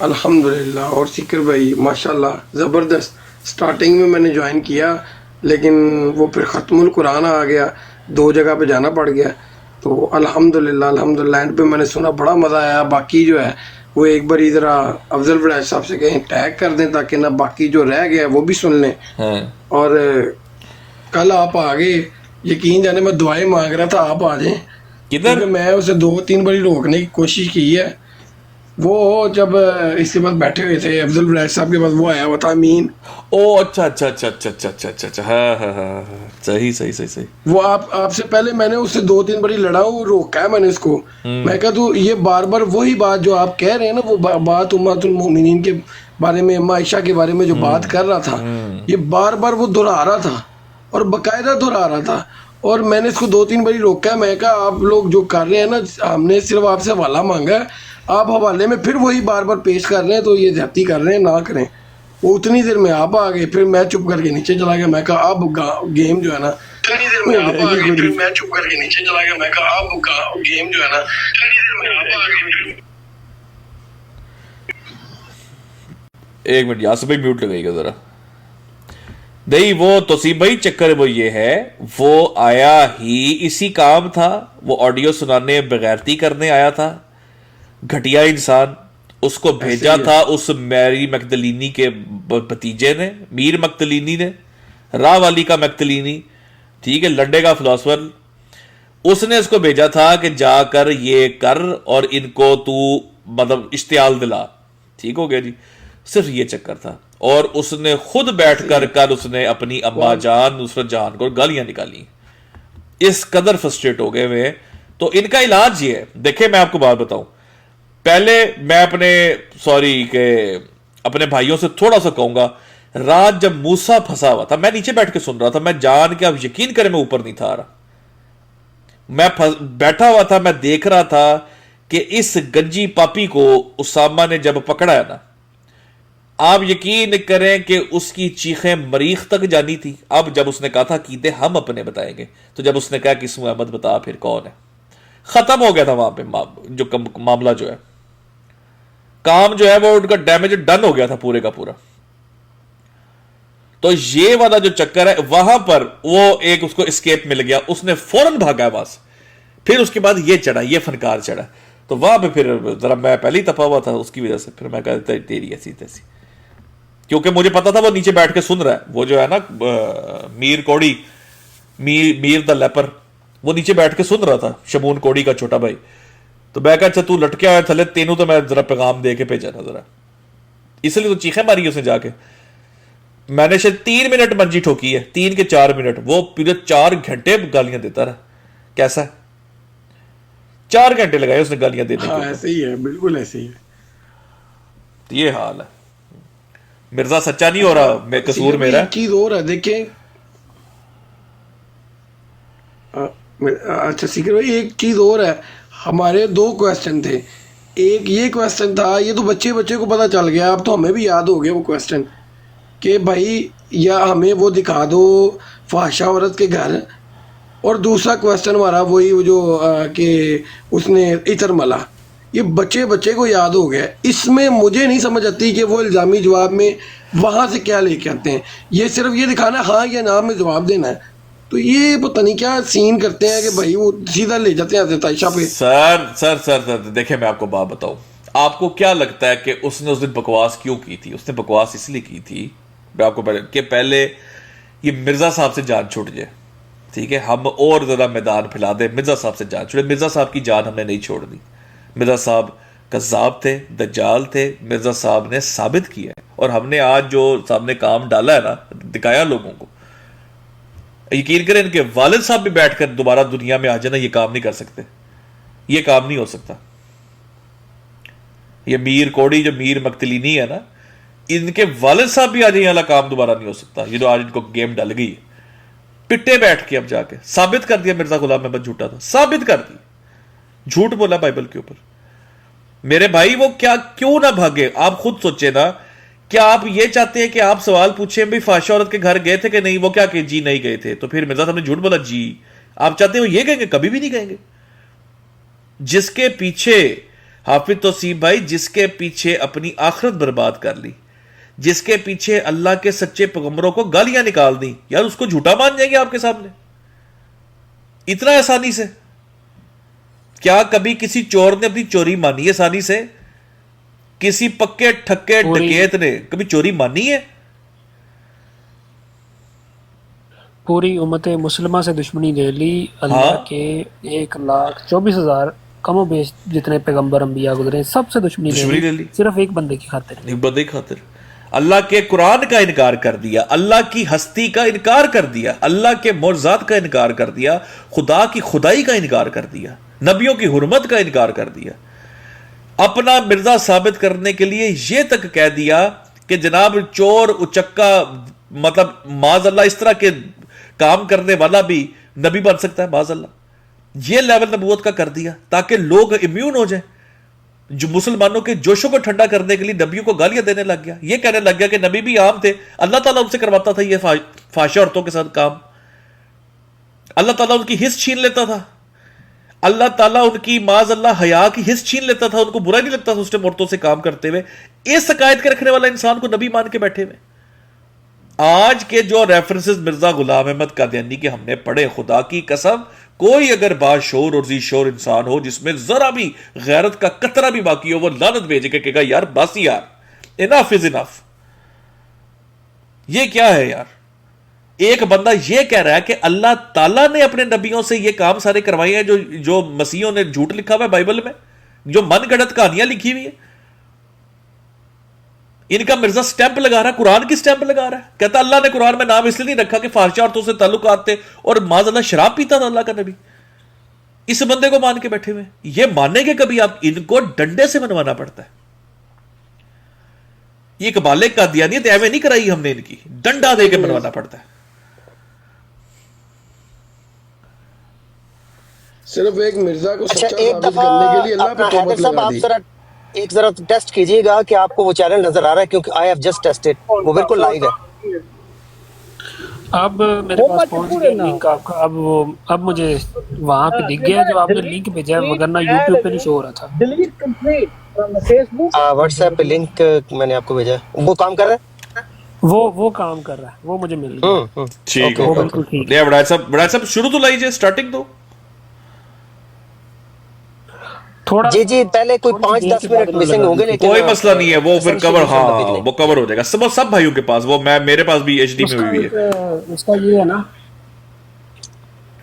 अल्हम्दुलिल्लाह। और सिकर भाई माशाल्लाह ज़बरदस्त। स्टार्टिंग में मैंने ज्वाइन किया लेकिन वो फिर ख़त्मुल कुरान आ गया, 2 जगह पे जाना पड़ गया। तो अल्हम्दुलिल्लाह अल्हम्दुलिल्लाह एंड पे मैंने सुना, बड़ा मज़ा आया। बाकी जो है वो एक बार ज़रा अफजल वड़ैच साहब से कहें टैग कर दें ताकि ना बाकी जो रह गया वो भी सुन लें। और कल आप आ गए, यकीन जाने मैं दुआएं मांग रहा था आप आ जाएं। किधर? मैं उसे 2-3 बारी रोकने की कोशिश की है। वो जब इसके पास बैठे हुए थे अफजल वड़ैच साहब के पास, वो आया हुआ था अमीन। ओ अच्छा अच्छा अच्छा अच्छा अच्छा अच्छा अच्छा अच्छा, हाँ हाँ हाँ, सही सही सही सही। वो आपसे पहले मैंने उससे 2-3 बारी लड़ा हूँ, रोका है मैंने इसको। मैं कहा तू ये बार बार वही बात जो आप कह रहे हैं ना, वो बात उम्मतुल मोमिनीन के बारे में, अम्मा आयशा के बारे में जो बात कर रहा था, ये बार बार वो दोहरा रहा था और बाकायदा दोहरा रहा था। और मैंने इसको 2-3 बारी रोका है। मैं कहा आप लोग जो कर रहे हैं ना, हमने सिर्फ आपसे हवाला मांगा है, आप हवाले में फिर वही बार बार पेश कर रहे हैं, तो ये ज्यादती कर रहे हैं, ना करें। वो उतनी देर में आप आ गए, फिर मैं चुप करके नीचे चला गया। मैं कहा अब गेम जो है ना, उतनी देर में आप आ गए, फिर मैं चुप करके नीचे चला गया। मैं कहा अब गेम जो है ना, उतनी देर में आप आ गए। एक मिनट, यासर भाई म्यूट लगाइएगा जरा। नहीं, वो तोसीब भाई चक्कर वो ये है, वो आया ही इसी काम था, वो ऑडियो सुनाने बगैरती करने आया था, घटिया इंसान। उसको भेजा था उस मैरी मकदलीनी के भतीजे ने, मीर मकदलीनी ने, राह वाली का मकदलीनी, ठीक है, लंडे का फिलोसफर। उसने इसको भेजा था कि जाकर ये कर और इनको तू मतलब इश्तियाल दिला। ठीक हो गया जी, सिर्फ ये चक्कर था। और उसने खुद बैठकर कर उसने अपनी अम्मा जान नुसरत जान को गालियां निकाली। इस कदर फ्रस्ट्रेट हो गए वे। तो इनका इलाज ये है, देखिए मैं आपको बात बताऊं, पहले मैं अपने भाइयों से थोड़ा सा कहूंगा, रात जब मूसा फंसा हुआ था, मैं नीचे बैठ के सुन रहा था, मैं जान के, आप यकीन करें मैं ऊपर नहीं था आ रहा, मैं बैठा हुआ था, मैं देख रहा था कि इस गंजी पापी को उसामा ने जब पकड़ा है ना, आप यकीन करें कि उसकी चीखें मरीख तक जानी थी। अब जब उसने कहा था कीदे हम अपने बताएंगे, तो जब उसने कहा किस्म अहमद बता फिर कौन है, खत्म हो गया था वहां पे जो मामला जो है, काम जो है वो उनका डैमेज डन हो गया था पूरे का पूरा। तो ये वाला जो चक्कर है, वहां पर वो एक उसको एस्केप मिल गया, उसने फौरन भागा वहां से। फिर उसके बाद ये चढ़ा, ये फनकार चढ़ा, तो वहां पे फिर जरा मैं पहले ही तपा हुआ था उसकी वजह से, फिर मैं कहता तेरी ऐसी तैसी, क्योंकि मुझे पता था वो नीचे बैठ के सुन रहा है, वो जो है ना मीर कोड़ी, मीर द लेपर, वो नीचे बैठ के सुन रहा था, शमून कोड़ी का छोटा भाई। तो मैं कहा अच्छा तू लटके आया थले, तेनू तो मैं जरा पैगाम दे के भेजा ना जरा, इसलिए तो चीखें मारी उसने जाके। मैंने शायद 3 मिनट मंजी ठोकी है, 3 के 4 मिनट, वो पूरे 4 घंटे गालियां देता रहा। कैसा है, 4 घंटे लगाए उसने गालियां देने के। ऐसे ही है, बिल्कुल ऐसे ही है, ये हाल है। मिर्जा सच्चा नहीं हो रहा, मैं कसूर मेरा। एक चीज और है, देखें, अच्छा सीकर भाई एक चीज और है, हमारे 2 क्वेश्चन थे। एक ये क्वेश्चन था, ये तो बच्चे को पता चल गया, अब तो हमें भी याद हो गया वो क्वेश्चन, कि भाई या हमें वो दिखा दो फाहिशा औरत के घर। और दूसरा क्वेश्चन हमारा वही जो कि उसने इतर मला, ये बच्चे को याद हो गया। इसमें मुझे नहीं समझ आती कि वो इल्ज़ामी जवाब में वहाँ से क्या लेके आते हैं। ये सिर्फ ये दिखाना हाँ या ना में जवाब देना है, तो ये पता नहीं क्या सीन करते हैं कि भाई वो सीधा ले जाते हैं हज़रत आयशा पे। सर देखिए मैं आपको बात बताऊं, आपको क्या लगता है कि उसने उस दिन बकवास क्यों की थी? उसने बकवास इसलिए की थी, मैं आपको पहले ये मिर्जा साहब से जान छूट जाए, ठीक है, हम और ज़रा मैदान फैला दें, मिर्जा साहब से जान छुड़े। मिर्जा साहब की जान हमने नहीं छोड़नी। मिर्जा साहब कज़्ज़ाब थे, दज्जाल थे, मिर्जा साहब ने साबित किया है। और हमने आज जो सामने काम डाला है ना, दिखाया लोगों को, यकीन करें इनके वालिद साहब भी बैठकर दोबारा दुनिया में आ जाना, ये काम नहीं कर सकते, ये काम नहीं हो सकता। ये मीर कोड़ी जो मीर मकतलीनी है ना, इनके वालिद साहब भी आ जाए, वाला काम दोबारा नहीं हो सकता। ये जो आज इनको गेम डल गई, पिट्टे बैठ के अब जाके साबित कर दिया मिर्जा गुलाम अहमद झूठा था, साबित कर दिया, झूठ बोला बाइबल के ऊपर। मेरे भाई वो क्या क्यों ना भागे? आप खुद सोचे ना क्या आप ये चाहते हैं कि आप सवाल पूछें भाई फाशा औरत के घर गए थे कि नहीं? वो क्या कि जी नहीं गए थे, तो फिर मिर्जा साहब ने झूठ बोला जी। आप चाहते हैं वो ये कहेंगे? कभी भी नहीं कहेंगे। जिसके पीछे हाफिज तौसीफ भाई, जिसके पीछे अपनी आखिरत बर्बाद कर ली, जिसके पीछे अल्लाह के सच्चे पैगंबरों को गालियां निकाल दी, यार उसको झूठा मान जाएंगे आपके सामने इतना आसानी से? क्या कभी किसी चोर ने अपनी चोरी मानी है आसानी से? किसी पक्के ठक्के डकैत ने कभी चोरी मानी है? पूरी उम्मत मुसलमा से दुश्मनी ले ली अल्लाह हाँ। के 1,24,000 कमो बेश जितने पैगंबर अंबिया गुजरे सबसे दुश्मनी ले ली सिर्फ एक बंदे की खातिर। एक बंदे की खातिर अल्लाह के कुरान का इनकार कर दिया, अल्लाह की हस्ती का इनकार कर दिया, अल्लाह के मोज़ात का इनकार कर दिया, खुदा की खुदाई का इनकार कर दिया, नबियों की हुर्मत का इनकार कर दिया। अपना मिर्जा साबित करने के लिए यह तक कह दिया कि जनाब चोर उचक्का मतलब माज़अल्लाह इस तरह के काम करने वाला भी नबी बन सकता है माज़अल्लाह। यह लेवल नबूवत का कर दिया ताकि लोग इम्यून हो जाए। जो मुसलमानों के जोशों को ठंडा करने के लिए नबियों को गालियां देने लग गया। ये कहने लग गया कि नबी भी आम थे, अल्लाह ताला उनसे करवाता था ये फाशा औरतों के साथ काम, अल्लाह ताला उनकी हिस्स छीन लेता था, अल्लाह ताला उनकी माज़अल्लाह हया की हिस्स छीन लेता था, उनको बुरा नहीं लगता था उस टाइम औरतों से काम करते हुए। इस शिकायत के रखने वाला इंसान को नबी मान के बैठे हुए। आज के जो रेफरेंसेस मिर्जा गुलाम अहमद कादियानी के हमने पढ़े, खुदा की कसम कोई अगर बाशोर और जीशोर इंसान हो जिसमें जरा भी गैरत का कतरा भी बाकी हो, वो लानत भेज के कहेगा यार बस यार, इनफ इज इनफ। ये क्या है यार? एक बंदा ये कह रहा है कि अल्लाह ताला ने अपने नबियों से ये काम सारे करवाए हैं जो मसीहों ने झूठ लिखा हुआ है बाइबल में, जो मनगढ़ंत कहानियां लिखी हुई है। इनका मिर्जा स्टैंप लगा रहा है, कुरान की स्टैंप लगा रहा है, कहता अल्लाह ने कुरान में नाम इसलिए नहीं रखा कि फारशा औरतों से ताल्लुकात थे और माज़अल्लाह शराब पीता था अल्लाह का नबी। इस बंदे को मान के बैठे हुए। ये मानेंगे कभी आप? इनको डंडे से मनवाना पड़ता है। ये इकबाल कादियानियत एवं नहीं कराई हमने, इनकी डंडा दे के मनवाना पड़ता है। सिर्फ एक मिर्जा को अच्छा, सच्चा एक साबित दफा करने के लिए अल्लाह पे अपना तौबत हैदर साहब लगा आप दी। जरा टेस्ट कीजिएगा कि आपको वो चैनल नजर आ रहा है, क्योंकि आई हैव जस्ट टेस्टेड, वो बिल्कुल लाइव है। अब मेरे पास पहुंच गया लिंक आपका। अब मुझे वहां पे दिख गया जो आपने लिंक भेजा है, वरना यूट्यूब पे नहीं शो हो रहा था। Delete complete from Facebook, WhatsApp पे लिंक मैंने आपको भेजा है, वो काम कर रहा है। वो काम कर रहा है, वो मुझे मिल गया। ठीक वो बिल्कुल ठीक है। बड़ा साहब शुरू तो लाइए, स्टार्टिंग दो थोड़ा। जी पहले कोई 5-10 मिनट मिसिंग होंगे, लेकिन कोई मसला नहीं है, वो फिर कवर, हाँ वो कवर हो जाएगा। सब भाइयों के पास, वो मेरे पास भी HD में हुई है। उसका ये है ना,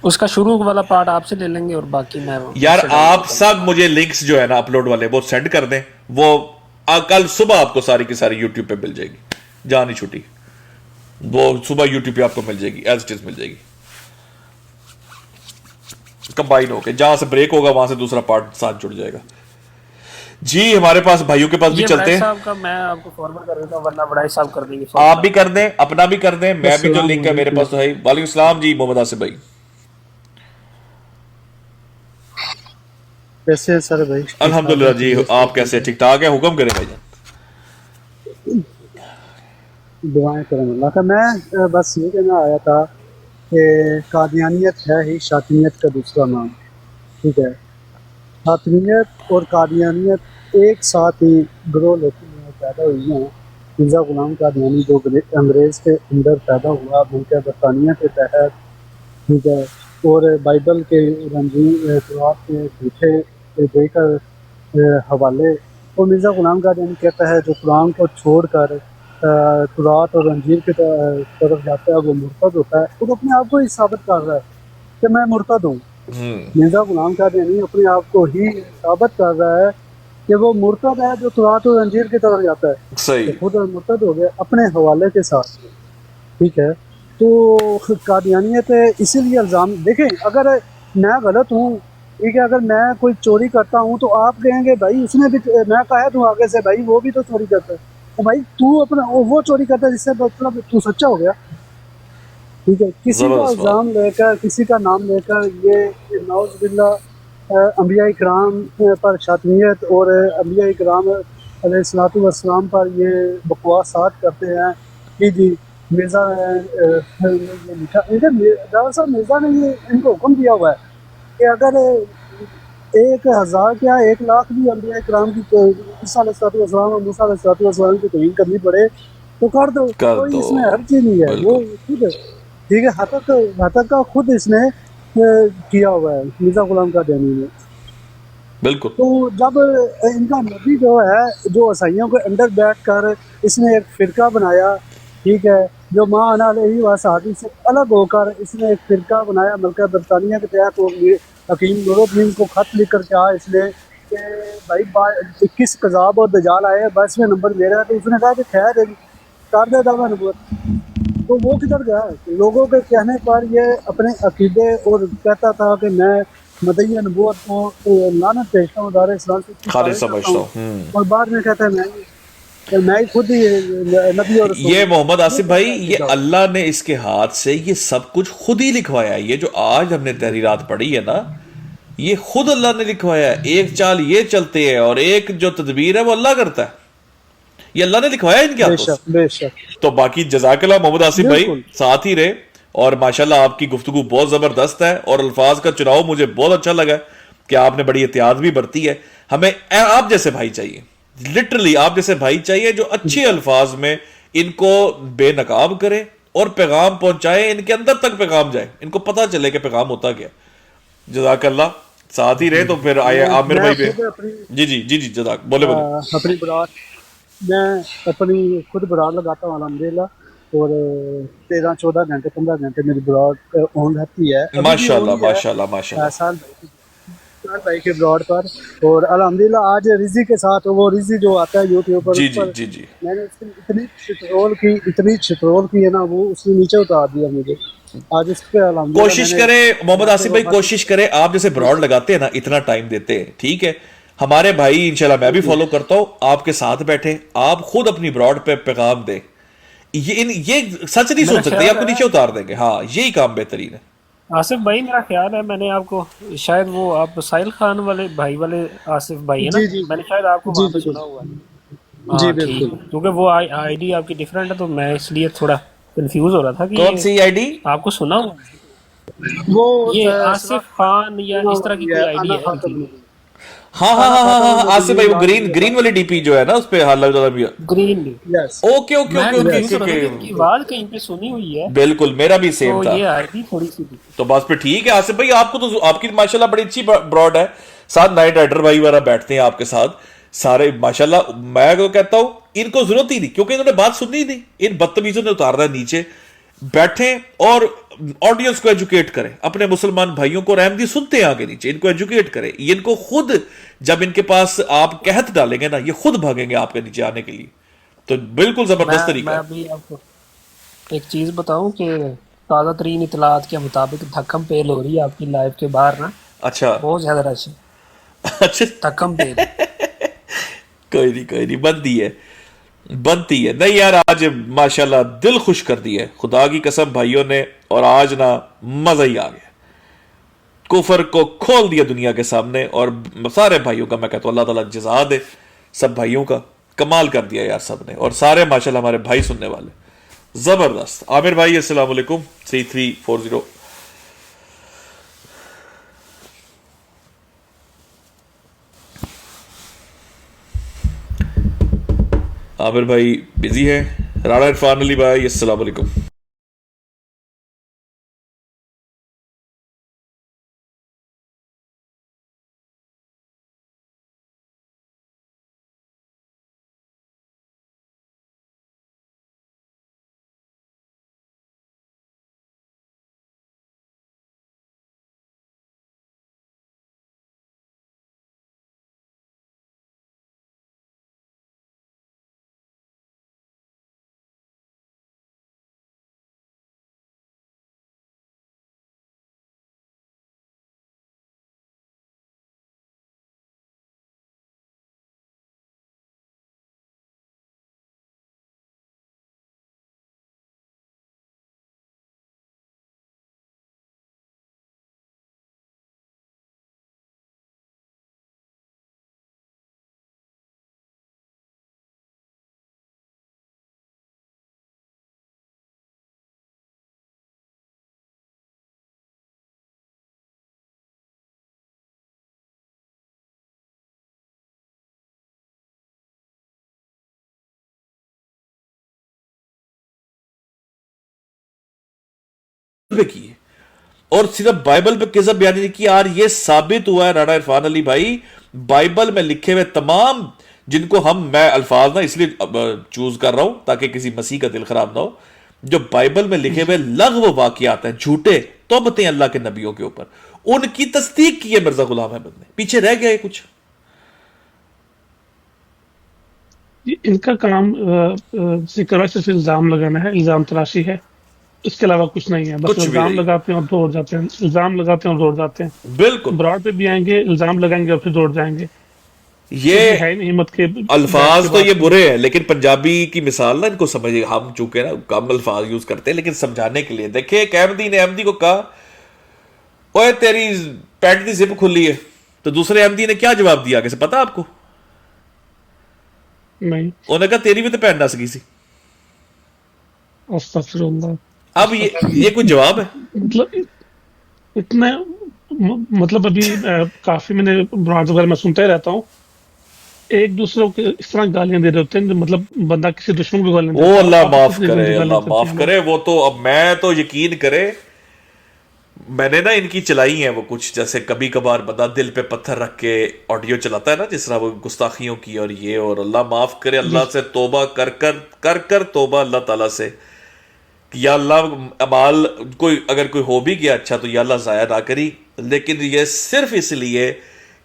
उसका शुरू वाला पार्ट आपसे ले लेंगे और बाकी मैं यार आप सब मुझे लिंक्स जो है ना अपलोड वाले वो सेंड कर दें, वो कल सुबह आपको सारी की सारी यूट्यूब पे मिल जाएगी, जान ही छुट्टी, वो सुबह यूट्यूब पे आपको मिल जाएगी, एज इट इज मिल जाएगी, कंबाइन होके जहां से ब्रेक होगा वहां से दूसरा पार्ट साथ जुड़ जाएगा। जी हमारे पास भाइयों के पास भी चलते हैं। साहब का मैं आपको फॉरवर्ड कर देता हूं, वरना बड़ा साहब कर देंगे। आप भी कर दें, अपना भी कर दें, मैं भी जो लिंक है मेरे पास तो है। वालेकुम सलाम जी मोहम्मद आसिफ भाई, कैसे हैं सर भाई? अल्हम्दुलिल्लाह जी, आप कैसे? ठीक ठाक है, हुक्म करें भाईजान। दुआएं करें अल्लाह का। मैं बस ये कहना आया था कि कादियानियत है ही शातिनियत का दूसरा नाम, ठीक है। शातिनियत और कादियानियत एक साथ ही ग्रो लेती हैं, पैदा हुई हैं। मिर्ज़ा ग़ुलाम कादियानी जो अंग्रेज़ के अंदर पैदा हुआ मुल्क बरतानिया के तहत, ठीक है, और बाइबल के रंगीन कुरान के झूठे देकर हवाले, और मिर्ज़ा ग़ुलाम कादियानी कहता है जो कुरान को छोड़कर कुरात और अंजीर की तरफ जाता है वो मुर्तद होता है। वो अपने आप को ही साबित कर रहा है कि मैं मुर्तद हूँ। मिर्ज़ा ग़ुलाम कादियानी अपने आप को ही साबित कर रहा है कि वो मुर्तद है जो कुरात और अंजीर की तरफ जाता है। सही, तो खुद मुर्तद हो गया अपने हवाले के साथ, ठीक है। तो कादियानियत इसीलिए इल्ज़ाम, देखें अगर मैं गलत हूँ, ठीक है, अगर मैं कोई चोरी करता हूँ तो आप कहेंगे भाई उसने भी, मैं कहा दूँ आगे से भाई वो भी तो चोरी करता है, तो भाई तू अपना वो चोरी करता है जिससे मतलब तू सच्चा हो गया, ठीक है। किसी का इल्ज़ाम लेकर, किसी का नाम लेकर ये नौज़ बिल्लाह अंबिया इकराम पर शातिनियत और अंबिया इकराम अलैहिस्सलाम पर ये बकवासात करते हैं कि जी मिर्ज़ा ने ये लिखा, डॉक्टर साहब मिर्ज़ा ने ये इनको हुक्म दिया हुआ है कि अगर 1,000 क्या 1,00,000 भी अम्बिया इकराम की ईसा अलैहिस्सलाम और मूसा अलैहिस्सलाम की तौहीन करनी पड़े तो कर दो, कर कोई दो, इसमें हर्ज ही नहीं है। वो बिल्कुल खुद ठीक है, हतक का खुद इसने किया हुआ है मिर्ज़ा गुलाम कादियानी ने। बिल्कुल। तो जब इनका नबी जो है, जो ईसाइयों के अंडर बैठ कर इसने एक फ़िरका बनाया, ठीक है, जो माँ अना अलैहि व सहाबी से अलग होकर इसने एक फ़िरका बनाया मलका बरतानिया के तहत। वो हकीम नूरुद्दीन को खत लिख कर कहा इसने कि भाई 21 कज़ाब और दजाल आए, 22वें नंबर मेरा है। तो उसने कहा कि खैर कर दे दावा नबूवत। तो वो किधर गया? लोगों के कहने पर ये अपने अकीदे और कहता था कि मैं मदईया नबूवत को लानत भेजता हूँ, दार इस्लाम से खालिद खारिज करता समझता हूँ, हूँ। और बाद में कहता है मैं ही खुद ही नबी और रसूल ये हूँ। मोहम्मद ये आसिफ भाई, कैसा ये अकीदा हुआ? अल्लाह ने इसके हाथ से ये सब कुछ खुद ही लिखवाया है। ये जो आज हमने तहरीरात पढ़ी है ना, ये खुद अल्लाह ने लिखवाया है। एक चाल ये चलते हैं और एक जो तदबीर है वो अल्लाह करता है। ये अल्लाह ने लिखवाया है इनके हाथों बेशक से। बेशक, तो बाकी जजाकल्लाह मोहम्मद आसिफ भाई, बिल्कुल। साथ ही रहे। और माशाल्लाह आपकी गुफ्तगू बहुत जबरदस्त है और अल्फाज का चुनाव मुझे बहुत अच्छा लगा कि आपने बड़ी एहतियात भी बरती है। हमें आप जैसे भाई चाहिए, लिटरली आप जैसे भाई चाहिए जो अच्छे अल्फाज में इनको बेनकाब करे और पैगाम पहुंचाए, इनके अंदर तक पैगाम जाए, इनको पता चले कि पैगाम होता क्या। जजाकल्लाह, साथ ही रहे। तो फिर आए आमिर मैं भाई पे। खुद अपनी जी जी जी जी, जजाक, बोले बोले। अपनी बरात मैं अपनी खुद बरात लगाता हूँ अल्हम्दुलिल्लाह। और 13-14 घंटे 15 घंटे मेरी बरात ऑन रहती है, अभी भी ऑन माशाल्लाह ही है। माशाल्लाह माशाल्लाह। साल भाई के ब्रॉड पर। और अल्हम्दुलिल्लाह आज रिजी के साथ, वो रिजी जो आता है यूट्यूब पर, जी उस जी पर जी जी। मैंने उसकी इतनी शिट्रोल की है ना, वो उसने नीचे उतार दिया मुझे। आज उस पर अल्हम्दुलिल्लाह कोशिश मैंने करें मोहम्मद जाके आसिफ वो भाई, कोशिश करें आप जैसे ब्रॉड लगाते हैं ना, इतना टाइम देते हैं, ठीक है। हमारे भाई इंशाल्लाह मैं भी फॉलो करता हूं, आपके साथ बैठे, आप खुद अपनी ब्रॉड पे पैगाम दें। ये सच नहीं मेरा सुन सकते, ख्याल आपको है नीचे उतार देंगे। हाँ, यही काम बेहतरीन है। आसिफ भाई, मेरा ख्याल है मैंने आपको शायद, वो आप साहिल खान वाले भाई वाले आसिफ भाई है ना, जी जी मैंने शायद आपको जी वहां पे जी सुना बिल्कुल। हुआ है। जी हाँ ठीक बिल्कुल। है, क्योंकि वो आईडी आपकी डिफरेंट है, तो मैं इसलिए थोड़ा कंफ्यूज हो रहा था कि कौन ये सी आईडी? आपको सुना हुआ है। वो ये सुना आसिफ खान या सुना इस तरह की हुआ कोई है, आईडी आना है इनकी। खातम नबी, हाँ हाँ आना हाँ हाँ खातम हाँ, आसिफ भाई नबीयीन वो ला ग्रीन नबिय्य ग्रीन वाली बादी। डीपी जो है ना, उस पे हाल भी। Green D. Yes okay okay मैं ओके ओके कंफ्यूज ओके हो रहा था कि ओके। इनकी आवाज कहीं पे सुनी हुई है, बिल्कुल, मेरा भी सेम तो था। ये आईडी थोड़ी सी थी। तो बस फिर ठीक है आसिफ भाई, आपको तो आपकी माशाल्लाह बड़ी अच्छी ब्रॉड है। साथ नाइट राइडर भाई वगैरह बैठते हैं आपके साथ सारे माशाल्लाह। मैं तो कहता हूं इनको जरूरत ही नहीं, क्योंकि इन्होंने बात सुननी ही नहीं। इन बदतमीजों ने उतारना है नीचे। बैठे और ऑडियंस को एजुकेट करें, अपने मुसलमान भाइयों को। रहमदी सुनते हैं आगे नीचे, इनको एजुकेट करें। ये इनको खुद, जब इनके पास आप कहत डालेंगे ना, ये खुद भागेंगे आपके नीचे आने के लिए। तो बिल्कुल जबरदस्त तरीका मैं है। अभी आपको एक चीज बताऊं कि ताज़ा तरीन इतलात के मुताबिक धक्कम पेल हो रही है आपकी लाइव के बाहर ना, अच्छा बहुत ज्यादा रश है। अच्छा। धक्कम पेल। कोई नहीं, बनती है बनती है। नहीं यार, आज माशाल्लाह दिल खुश कर दिया है, खुदा की कसम भाइयों ने। और आज ना मजा ही आ गया, कुफर को खोल दिया दुनिया के सामने। और सारे भाइयों का मैं कहता हूं अल्लाह ताला जज़ा दे, सब भाइयों का कमाल कर दिया यार सब ने। और सारे माशाल्लाह हमारे भाई सुनने वाले जबरदस्त। आमिर भाई अस्सलाम वालेकुम 3340। आमिर भाई बिजी है। राणा इरफान अली भाई अस्सलाम वालेकुम। पे की है और सिर्फ बाइबल पे किस्म बयान नहीं की। यार ये साबित हुआ है राणा इरफान अली भाई, बाइबल में लिखे हुए तमाम जिनको मैं अल्फाज ना इसलिए चूज कर रहा हूं ताकि किसी मसीह का दिल खराब ना हो, जो बाइबल में लिखे हुए लग़व वाक़ियात हैं, झूठे तौबतें अल्लाह के नबियों के ऊपर, उनकी तस्दीक की है मिर्जा गुलाम अहमद ने। पीछे रह गया है कुछ? इनका काम सिर्फ इल्जाम लगाना है, इल्जाम तराशी है, इसके अलावा कुछ नहीं है। बस इल्जाम लगाते हैं और दौड़ जाते हैं, इल्जाम लगाते हैं और दौड़ जाते हैं। बिल्कुल ब्रॉड पे भी आएंगे, इल्जाम लगाएंगे और फिर दौड़ जाएंगे। ये है नहीं हिम्मत के अल्फाज तो ये बुरे हैं, लेकिन पंजाबी की मिसाल ना इनको समझिए, हम चूंकि ना कम अल्फाज यूज करते हैं, लेकिन समझाने के लिए देखिए एक अहमदी ने अहमदी को कहा ओए तेरी पैंट की जिप खुली है, तो दूसरे अहमदी ने क्या जवाब दिया कैसे पता आपको? नहीं, उन्होंने कहा तेरी भी तो पैंट नस गई सी। अस्तगफिरुल्लाह। अब ये कोई जवाब है? मतलब इतने मतलब अभी काफी मैंने ब्रॉड वगैरह में सुनता ही रहता हूँ, एक दूसरे को इस तरह गालियां दे रहे होते हैं, मतलब बंदा किसी दुश्मन को गालियां ओ अल्लाह माफ करे, अल्लाह माफ करे। वो तो अब मैं तो यकीन करे, मैंने ना इनकी चलाई है वो कुछ, जैसे कभी कभार बंदा दिल पे पत्थर रख के ऑडियो चलाता है ना, जिस तरह वो गुस्ताखियों की और ये, और अल्लाह माफ करे, अल्लाह से तौबा कर तौबा अल्लाह ताला से कि या अल्लाह अमाल कोई अगर कोई हो भी गया अच्छा तो या अल्लाह ज़ाया ना करी, लेकिन ये सिर्फ इसलिए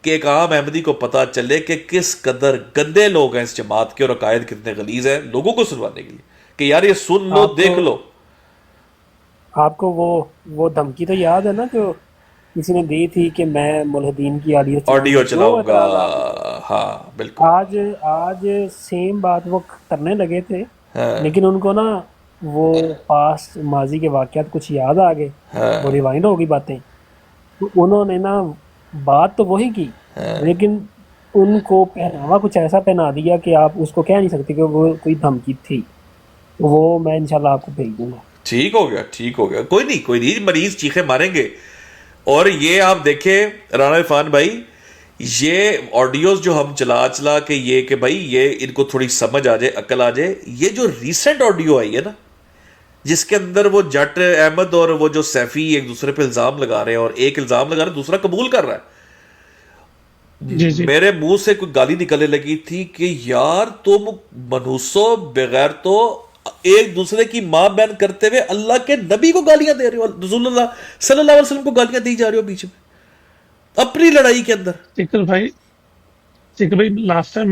कि एक आम अहमदी को पता चले कि किस कदर गंदे लोग हैं इस जमात के और अकायद कितने गलीज हैं, लोगों को सुनवाने के लिए कि यार ये सुन लो देख लो। आपको वो धमकी तो याद है ना जो किसी ने दी थी कि मैं मुल्हिदीन की ऑडियो चलाऊंगा? हाँ बिल्कुल। आज सेम बात वो करने लगे थे, हाँ। लेकिन उनको ना वो पास्ट माजी के वाक़यात कुछ याद आ गए, हाँ। वो रिवाइंड हो गई बातें, तो उन्होंने ना बात तो वही की, हाँ। लेकिन उनको पहनावा कुछ ऐसा पहना दिया कि आप उसको कह नहीं सकते कि वो कोई धमकी थी। वो मैं इंशाल्लाह आपको भेज दूंगा। ठीक हो गया, ठीक हो गया, कोई नहीं, मरीज चीखे मारेंगे। और ये आप देखें राणा इरफान भाई, ये ऑडियोज जो हम चला के ये कि भाई ये इनको थोड़ी समझ आ जाए, अकल आ जाए, ये जो रीसेंट ऑडियो आई है ना जिसके अंदर वो जट अहमद और वो जो सैफी एक दूसरे पे इल्जाम लगा रहे हैं, और एक इल्जाम लगा रहा है दूसरा कबूल कर रहा है, जी। मेरे मुंह से कोई गाली निकलने लगी थी कि यार तुम मनुष्यों बगैर तो एक दूसरे की मां बहन करते हुए अल्लाह के नबी को गालियां दे रहे हो, रसूलुल्लाह सल्लल्लाहु अलैहि वसल्लम को गालियां दी जा रही हो बीच में अपनी लड़ाई के अंदर। सिकर भाई लास्ट टाइम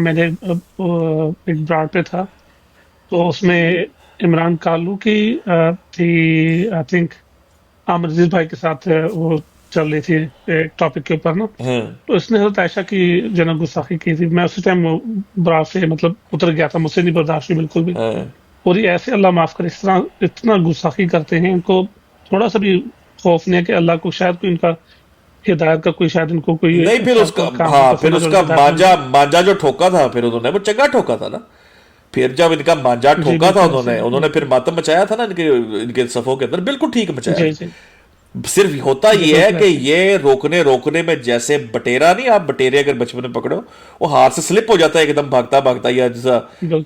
मैंने एक ब्रॉड पे था, तो उसमें इमरान कालू की थी, आई थिंक आमिर अजीज भाई के साथ वो चल रही थी एक टॉपिक के ऊपर ना, तो इसने हज़रत आयशा की जना गुस्ताखी की थी। मैं उसी टाइम ब्रा से मतलब उतर गया था, मुझसे नहीं बर्दाश्त हुई बिल्कुल भी। और ये ऐसे अल्लाह माफ करे इस तरह इतना गुस्ताखी करते हैं, इनको थोड़ा सा भी खौफ नहीं है कि अल्लाह को शायद कोई इनका हिदायत का कोई शायद इनको कोई नहीं, फिर उसका हाँ फिर उसका मांजा जो ठोका था फिर उन्होंने वो चंगा ठोका था ना, फिर जब इनका मांजा ठोका था उन्होंने फिर मातम मचाया था ना इनके सफों के अंदर, बिल्कुल ठीक मचाया। सिर्फ होता ये है कि ये रोकने में जैसे बटेरा नहीं, आप बटेरे अगर बचपन में पकड़ो वो हाथ से स्लिप हो जाता है एकदम भागता या जैसा,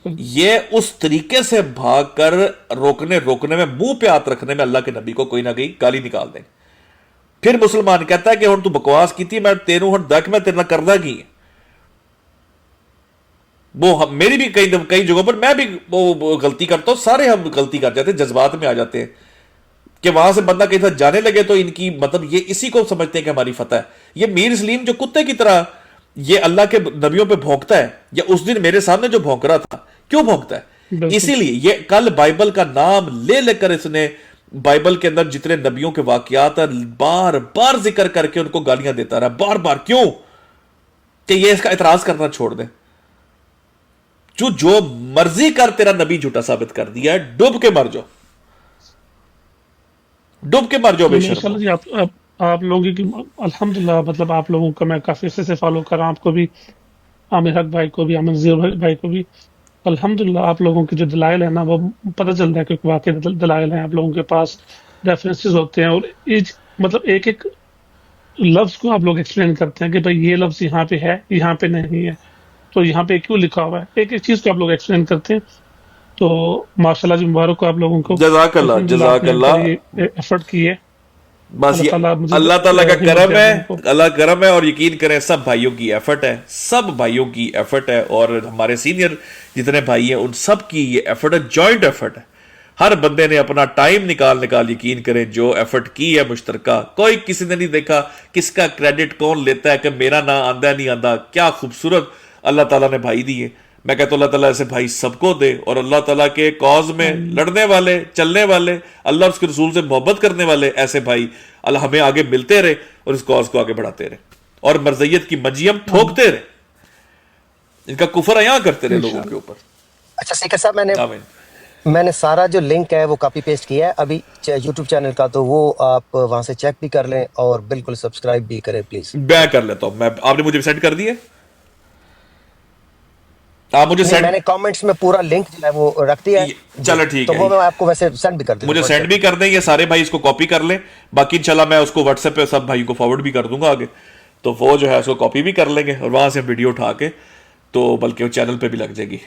ये उस तरीके से भागकर रोकने में मुंह पे हाथ रखने में अल्लाह के नबी को कोई ना कोई गाली निकाल दें। फिर मुसलमान कहता है कि हुण तू बकवास की थी, मैं तेनू हुण दक मैं तेरे नाल करदा की है। वो मेरी भी कई जगहों पर मैं भी वो गलती करता हूं, सारे हम गलती कर जाते हैं, जज्बात में आ जाते हैं कि वहां से बंदा कहीं साथ जाने लगे तो इनकी मतलब ये इसी को समझते हैं कि हमारी फतह है। ये मीर सलीम जो कुत्ते की तरह ये अल्लाह के नबियों पे भौंकता है, या उस दिन मेरे सामने जो भौंक रहा था, क्यों भौंकता है? इसीलिए ये कल बाइबल का नाम ले लेकर इसने बाइबल के अंदर जितने नबियों के वाकयात बार बार जिक्र करके उनको गालियां देता रहा, बार बार। क्यों? कि ये इसका इतराज करना छोड़ दे। जो मर्जी कर, तेरा नबी झूठा साबित कर दिया है, डूब के मर जाओ, डूब के मर जाओ बेशर्म। जी आप लोगों की अल्हम्दुलिल्लाह, मतलब आप लोगों का मैं काफी अच्छे से फॉलो कर रहा हूं, आपको भी, आमिर हक भाई को भी, आमिर अजीज भाई को भी, अल्हम्दुलिल्लाह आप लोगों के जो दलाइल है ना वो पता चलता है कि वाकई दलाइल हैं, आप लोगों के पास रेफरेंसेस होते हैं, और मतलब एक एक लफ्ज को आप लोग एक्सप्लेन करते हैं कि भाई ये लफ्ज यहाँ पे है, यहाँ पे नहीं है, तो यहाँ पे क्यों लिखा हुआ है, एक एक चीज को आप लोग एक्सप्लेन करते हैं। तो माशाल्लाह जी, मुबारक हो आप लोगों को, जज़ाकल्लाह जज़ाकल्लाह। एफर्ट की है। बस ये अल्लाह ताला का करम है, अल्लाह करम है। और यकीन करें सब भाइयों की एफर्ट है, सब भाइयों की एफर्ट है। और हमारे सीनियर जितने भाई हैं उन सब की ये एफर्ट है, जॉइंट एफर्ट है। हर बंदे ने अपना टाइम निकाल यकीन करें जो एफर्ट की है मुश्तरका। कोई किसी ने नहीं देखा किसका क्रेडिट कौन लेता है कि मेरा ना आंदा नहीं आंदा। क्या खूबसूरत अल्लाह ताला ने भाई दिए। मैं कहता हूं अल्लाह ताला ऐसे भाई सबको दे, और अल्लाह ताला के कॉज में लड़ने वाले, चलने वाले, अल्लाह उसके रसूल से मोहब्बत करने वाले ऐसे भाई अल्लाह हमें आगे मिलते रहे और इस कॉज को आगे बढ़ाते रहे, और मरज़ियत की मंजियम ठोकते रहे, इनका कुफर अयां करते रहे लोगों के ऊपर। अच्छा सीकर साहब, मैंने सारा जो लिंक है वो कॉपी पेस्ट किया है अभी यूट्यूब चैनल का, तो वो आप वहां से चेक भी कर लें और बिल्कुल सब्सक्राइब भी करें प्लीज। मैं कर लेता हूं। आपने मुझे सेंड कर दिए? आप मुझे सेंड, मैंने कमेंट्स में पूरा लिंक जो है वो रख दिया है। चलो ठीक तो है, वो मैं आपको वैसे सेंड भी कर दूंगा, मुझे सेंड भी कर दें, ये सारे भाई इसको कॉपी कर लें। बाकी इंशाल्लाह मैं उसको व्हाट्सएप पे सब भाई को फॉरवर्ड भी कर दूंगा आगे, तो वो जो है उसको कॉपी भी कर लेंगे और वहां से वीडियो उठा के तो बल्कि वो चैनल पे भी लग जाएगी।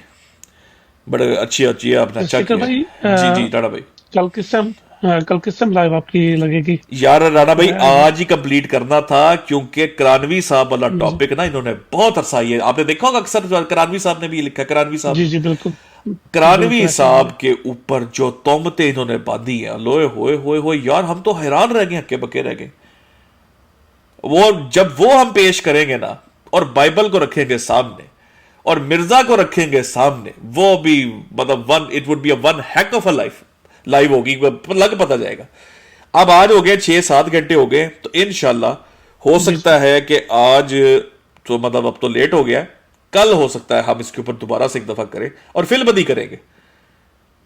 बड़े अच्छी है आपने, अच्छा किया। जी जी राणा भाई, कल किस टाइम लाइव आपकी लगेगी? यार राणा भाई आज ही कंप्लीट करना था, क्योंकि करानवी साहब वाला टॉपिक ना इन्होंने बहुत अरसा है, आपने देखा होगा अक्सर करानवी साहब ने भी लिखा, करानवी साहब, जी जी बिल्कुल, करानवी साहब के ऊपर जो तोहमतें इन्होंने बांधी है, लोए होए यार, हम तो हैरान रह गए, हक्के बके रह गए। वो जब वो हम पेश करेंगे ना और बाइबल को रखेंगे सामने और मिर्जा को रखेंगे सामने, वो भी मतलब it would be a one hack of a live होगी, लग पता जाएगा। अब आज हो गए 6-7 घंटे हो गए, तो इंशाल्लाह हो सकता है कि आज तो मतलब अब तो लेट हो गया, कल हो सकता है हम इसके ऊपर दोबारा से एक दफा करें और फिल्म करेंगे,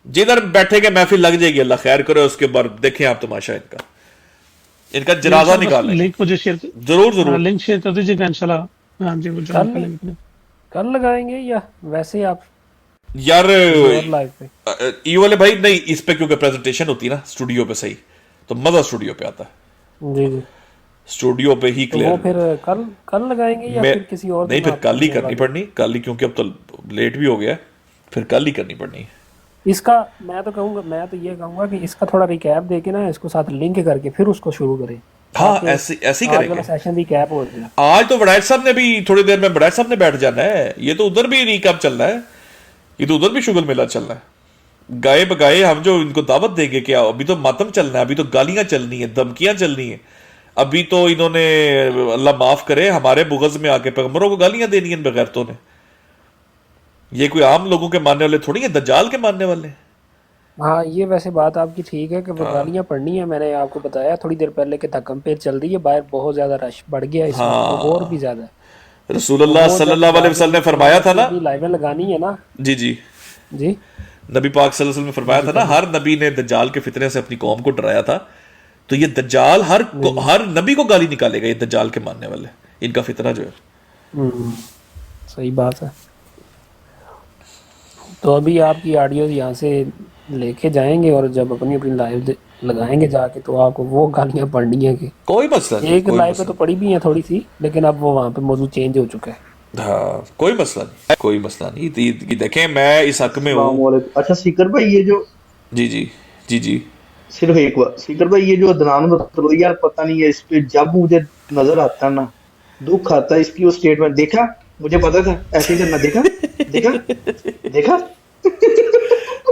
जिधर बैठेंगे महफिल लग जाएगी, अल्लाह खैर करे। उसके बाद देखें आप तमाशा इनका जनाजा निकालें। लिंक मुझे शेयर जरूर लिंक शेयर कर दीजिएगा इंशाल्लाह। हाँ जी, वो कल लगाएंगे या वैसे आप यार ये वाले भाई नहीं, इस पे क्योंकि प्रेजेंटेशन होती है ना स्टूडियो पे, सही तो मजा स्टूडियो पे आता है। जी जी, स्टूडियो पे ही क्लियर। तो वो फिर कल लगाएंगे या फिर किसी और नहीं, फिर कल ही करनी पड़नी, कल ही, क्योंकि अब तो लेट भी हो गया, फिर कल ही करनी पड़नी। इसका मैं तो ये कहूंगा कि इसका थोड़ा रिकैप देके ना इसको साथ लिंक करके फिर उसको शुरू करें। हाँ ऐसे करेंगे। सेशन रिकैप हो गया आज तो वड़ैच साहब ने भी थोड़ी देर में वड़ैच साहब ने बैठ जाना है, ये तो उधर भी रिकैप चलना है, ये तो उधर भी शुगर मेला चलना है। गाए बगाए हम जो इनको दावत देंगे, क्या अभी तो मातम चलना है, अभी तो गालियां चलनी है, धमकियां चलनी है। अभी तो इन्होंने अल्लाह माफ करे हमारे बुगज में आके पैगंबरों को गालियां देनी है बगैरतों ने। ये कोई आम लोगों के मानने वाले थोड़ी है, दज्जाल के मानने वाले। हाँ ये वैसे बात आपकी ठीक है कि वो गालियां पढ़नी है। मैंने आपको बताया थोड़ी देर पहले कि धक्कम पेच चल रही है बाहर, बहुत ज्यादा रश बढ़ गया इसमें, और भी ज्यादा। रसूलुल्लाह सल्लल्लाहु अलैहि वसल्लम ने फरमाया था ना, लाइवें लगानी है ना। जी जी जी, नबी पाक सल्लल्लाहु अलैहि वसल्लम ने फरमाया था ना, हर नबी ने दज्जाल के फितने से अपनी कौम को डराया था। तो ये दज्जाल हर नबी को गाली निकालेगा, ये दज्जाल के मानने वाले, इनका फितना जो है। सही बात है। तो अभी आपकी ऑडियो यहाँ से लेके जाएंगे और जब अपनी लाइव लगाएंगे जाके, तो आपको वो गालियां पढ़नी है कि कोई मसला नहीं, एक लाइव पे तो पढ़ी भी है थोड़ी सी, लेकिन अब वो वहाँ पे मौजूद चेंज हो चुका है। हाँ कोई मसला नहीं, कोई मसला नहीं। देखें मैं इस हक में हूँ। अच्छा सीकर भाई, ये जो जी जी जी जी सिर्फ एक बार सीकर भाई, ये जो अदनान मतलब यार पता नहीं है, इस पे जब मुझे नजर आता है ना दुख आता है। इसकी वो स्टेटमेंट देखा, मुझे पता था ऐसे ही करना, देखा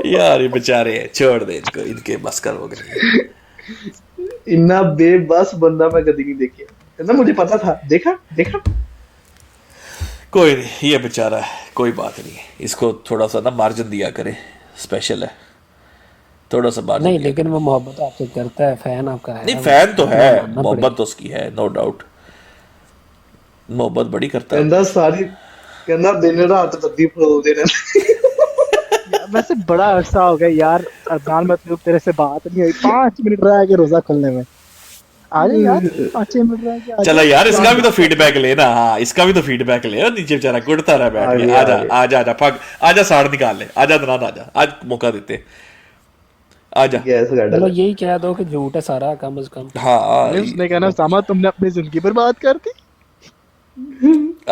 यार ये बेचारे छोड़ दे इनको, इनके बस कर हो गए। इतना बेबस बंदा मैं कभी नहीं देखा, कहना मुझे पता था, देखा। कोई नहीं, ये बेचारा है, कोई बात नहीं, इसको थोड़ा सा ना मार्जिन दिया करे, स्पेशल है, थोड़ा सा मार्जिन। नहीं लेकिन वो मोहब्बत आपसे करता है, फैन आपका है। नहीं फैन तो है, मोहब्बत तो उसकी है, नो डाउट, मोहब्बत बड़ी करता है। कहना दिन रात तब्दी फरोलते रहते। वैसे बड़ा अरसा हो गया यार अदनान, मतलब तेरे से बात नहीं हुई। 5 मिनट रह गए रोजा खुलने में, आ जा यार, 5 मिनट रह गए। चलो यार इसका भी तो फीडबैक लेना। हाँ इसका भी तो फीडबैक ले, नीचे बेचारा कुटता रहा बैठ के। आजा साड़ निकाल ले, आजा अदनान, आजा, आज मौका देते, आजा। चलो यही कह दो कि झूठ है सारा, कम से कम। हाँ उसने कहना सामा तुमने अपनी जिंदगी बर्बाद कर दी।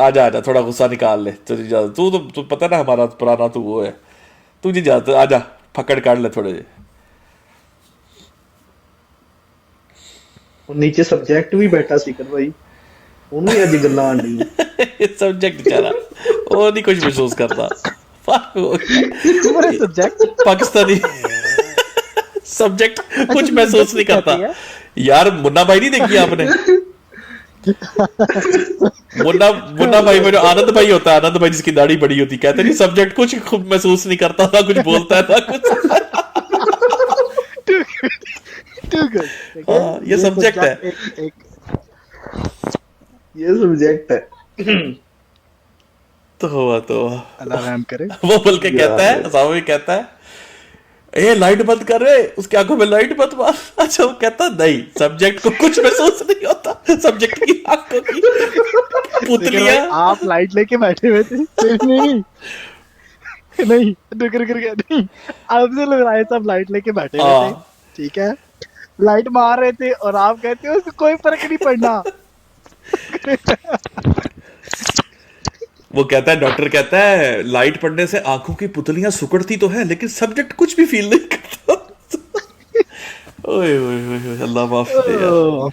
आजा थोड़ा गुस्सा निकाल ले। तू पता ना हमारा पुराना तू वो है, तुझे जाता आजा फकड़ काट ले थोड़े जे और नीचे सब्जेक्ट भी बैठा सीकर भाई ਉਹਨੂੰ ਹੀ ਅੱਜ ਗੱਲਾਂ ਆਂਦੀਆਂ सब्जेक्ट बेचारा वो नहीं कुछ महसूस करता तुम्हारे सब्जेक्ट पाकिस्तानी सब्जेक्ट कुछ महसूस नहीं करता यार मुन्ना भाई नहीं देखी आपने मुन्ना भाई में जो आनंद भाई होता है आनंद भाई जिसकी दाढ़ी बड़ी होती कहते नहीं सब्जेक्ट कुछ खुद महसूस नहीं करता ना कुछ बोलता है ना कुछ ये सब्जेक्ट है ये सब्जेक्ट है तो अल्लाह रहम करे वो बोल के कहता है साहब भी कहता है ए लाइट बंद कर रहे उसकी आंखों में लाइट मत मार अच्छा वो कहता नहीं सब्जेक्ट को कुछ महसूस नहीं होता सब्जेक्ट की आंखों की पुतलियां आप लाइट लेके बैठे हुए थे नहीं नहीं नहीं आपसे लग रहा है सब लाइट लेके बैठे हुए थे ठीक है लाइट मार रहे थे और आप कहते हो उसको कोई फर्क नहीं पड़ना वो कहता है डॉक्टर कहता है लाइट पड़ने से आंखों की पुतलियां सुकड़ती तो है लेकिन सब्जेक्ट कुछ भी फील नहीं करता ओए ओए ओए अल्लाह माफ करे यार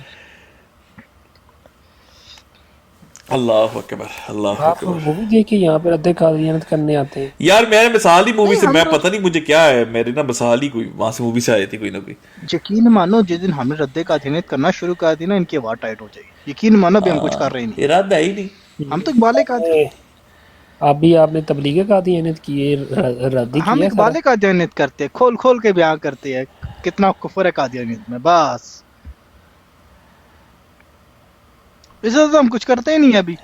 अल्लाह अकबर अल्लाह आप अकबर मूवी देख के यहाँ पे रद्द कादियानत करने आते हैं यार मैंने मिसाल ही मूवी से मैं पता नहीं मुझे क्या है मेरी ना मिसाल ही कोई वहां से मूवी से आई थी कोई ना कोई यकीन मानो जिस दिन हमने रद्द कादियानत करना शुरू कर दी ना इनकी आवाज टाइट हो जाएगी यकीन मानो भी हम कुछ कर रहे नहीं इरादा ही नहीं हम तो इकबाल कादियानत अभी आपने तबलीग कादियानत की रद्द हम किया इकबाल कादियानत करते हैं खोल खोल के बयान करते हैं कितना कुफर है कादियानत में बस इससे तो हम कुछ करते ही नहीं अभी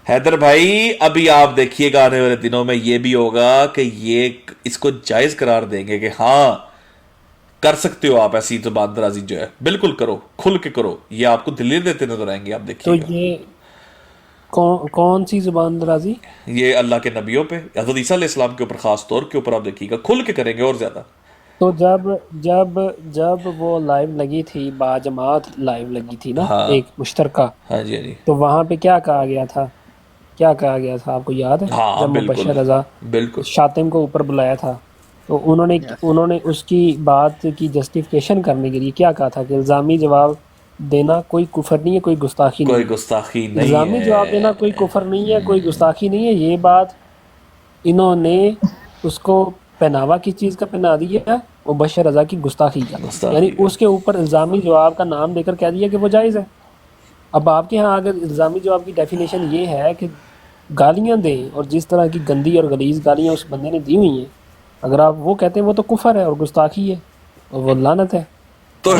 हैदर भाई अभी आप देखिएगा आने वाले दिनों में ये भी होगा कि ये इसको जायज करार देंगे कि हाँ कर सकते हो आप ऐसी जुबान दराजी जो है बिल्कुल करो खुल के करो ये आपको दिल्ली देते नजर आएंगे आप तो देखिएगा ये कौन सी जुबान दराजी ये अल्लाह के नबियों पे हज़रत ईसा अलैहिस्सलाम के ऊपर खास तौर के ऊपर आप देखिएगा खुल के करेंगे और ज्यादा तो जब वो लाइव लगी थी बाजमात लाइव लगी थी ना हाँ। एक मुश्तरका हाँ जी हाँ जी तो वहां पे क्या कहा गया था आपको याद है हाँ जब बिल्कुल मुबश्शिर रजा बिल्कुल शातिम को ऊपर बुलाया था तो उन्होंने उसकी बात की जस्टिफिकेशन करने के लिए क्या कहा था कि इल्जामी जवाब देना कोई कुफर नहीं है कोई गुस्ताखी नहीं कोई है गुस्ताखी नहीं इल्जामी है जवाब देना कोई कुफर नहीं है कोई गुस्ताखी नहीं है ये बात इन्होंने उसको पहनावा किस चीज़ का पहना दिया वो बशर रजा की गुस्ताखी का यानी उसके ऊपर इल्ज़ामी जवाब का नाम देकर कह दिया कि वो जायज़ है अब आपके यहाँ अगर इल्ज़ामी जवाब की डेफिनेशन ये है कि गालियाँ दें और जिस तरह की गंदी और गलीज़ गालियाँ उस बंदे ने दी हुई हैं अगर आप वो कहते हैं वो तो कुफर है और गुस्ताखी है और वो लानत है तो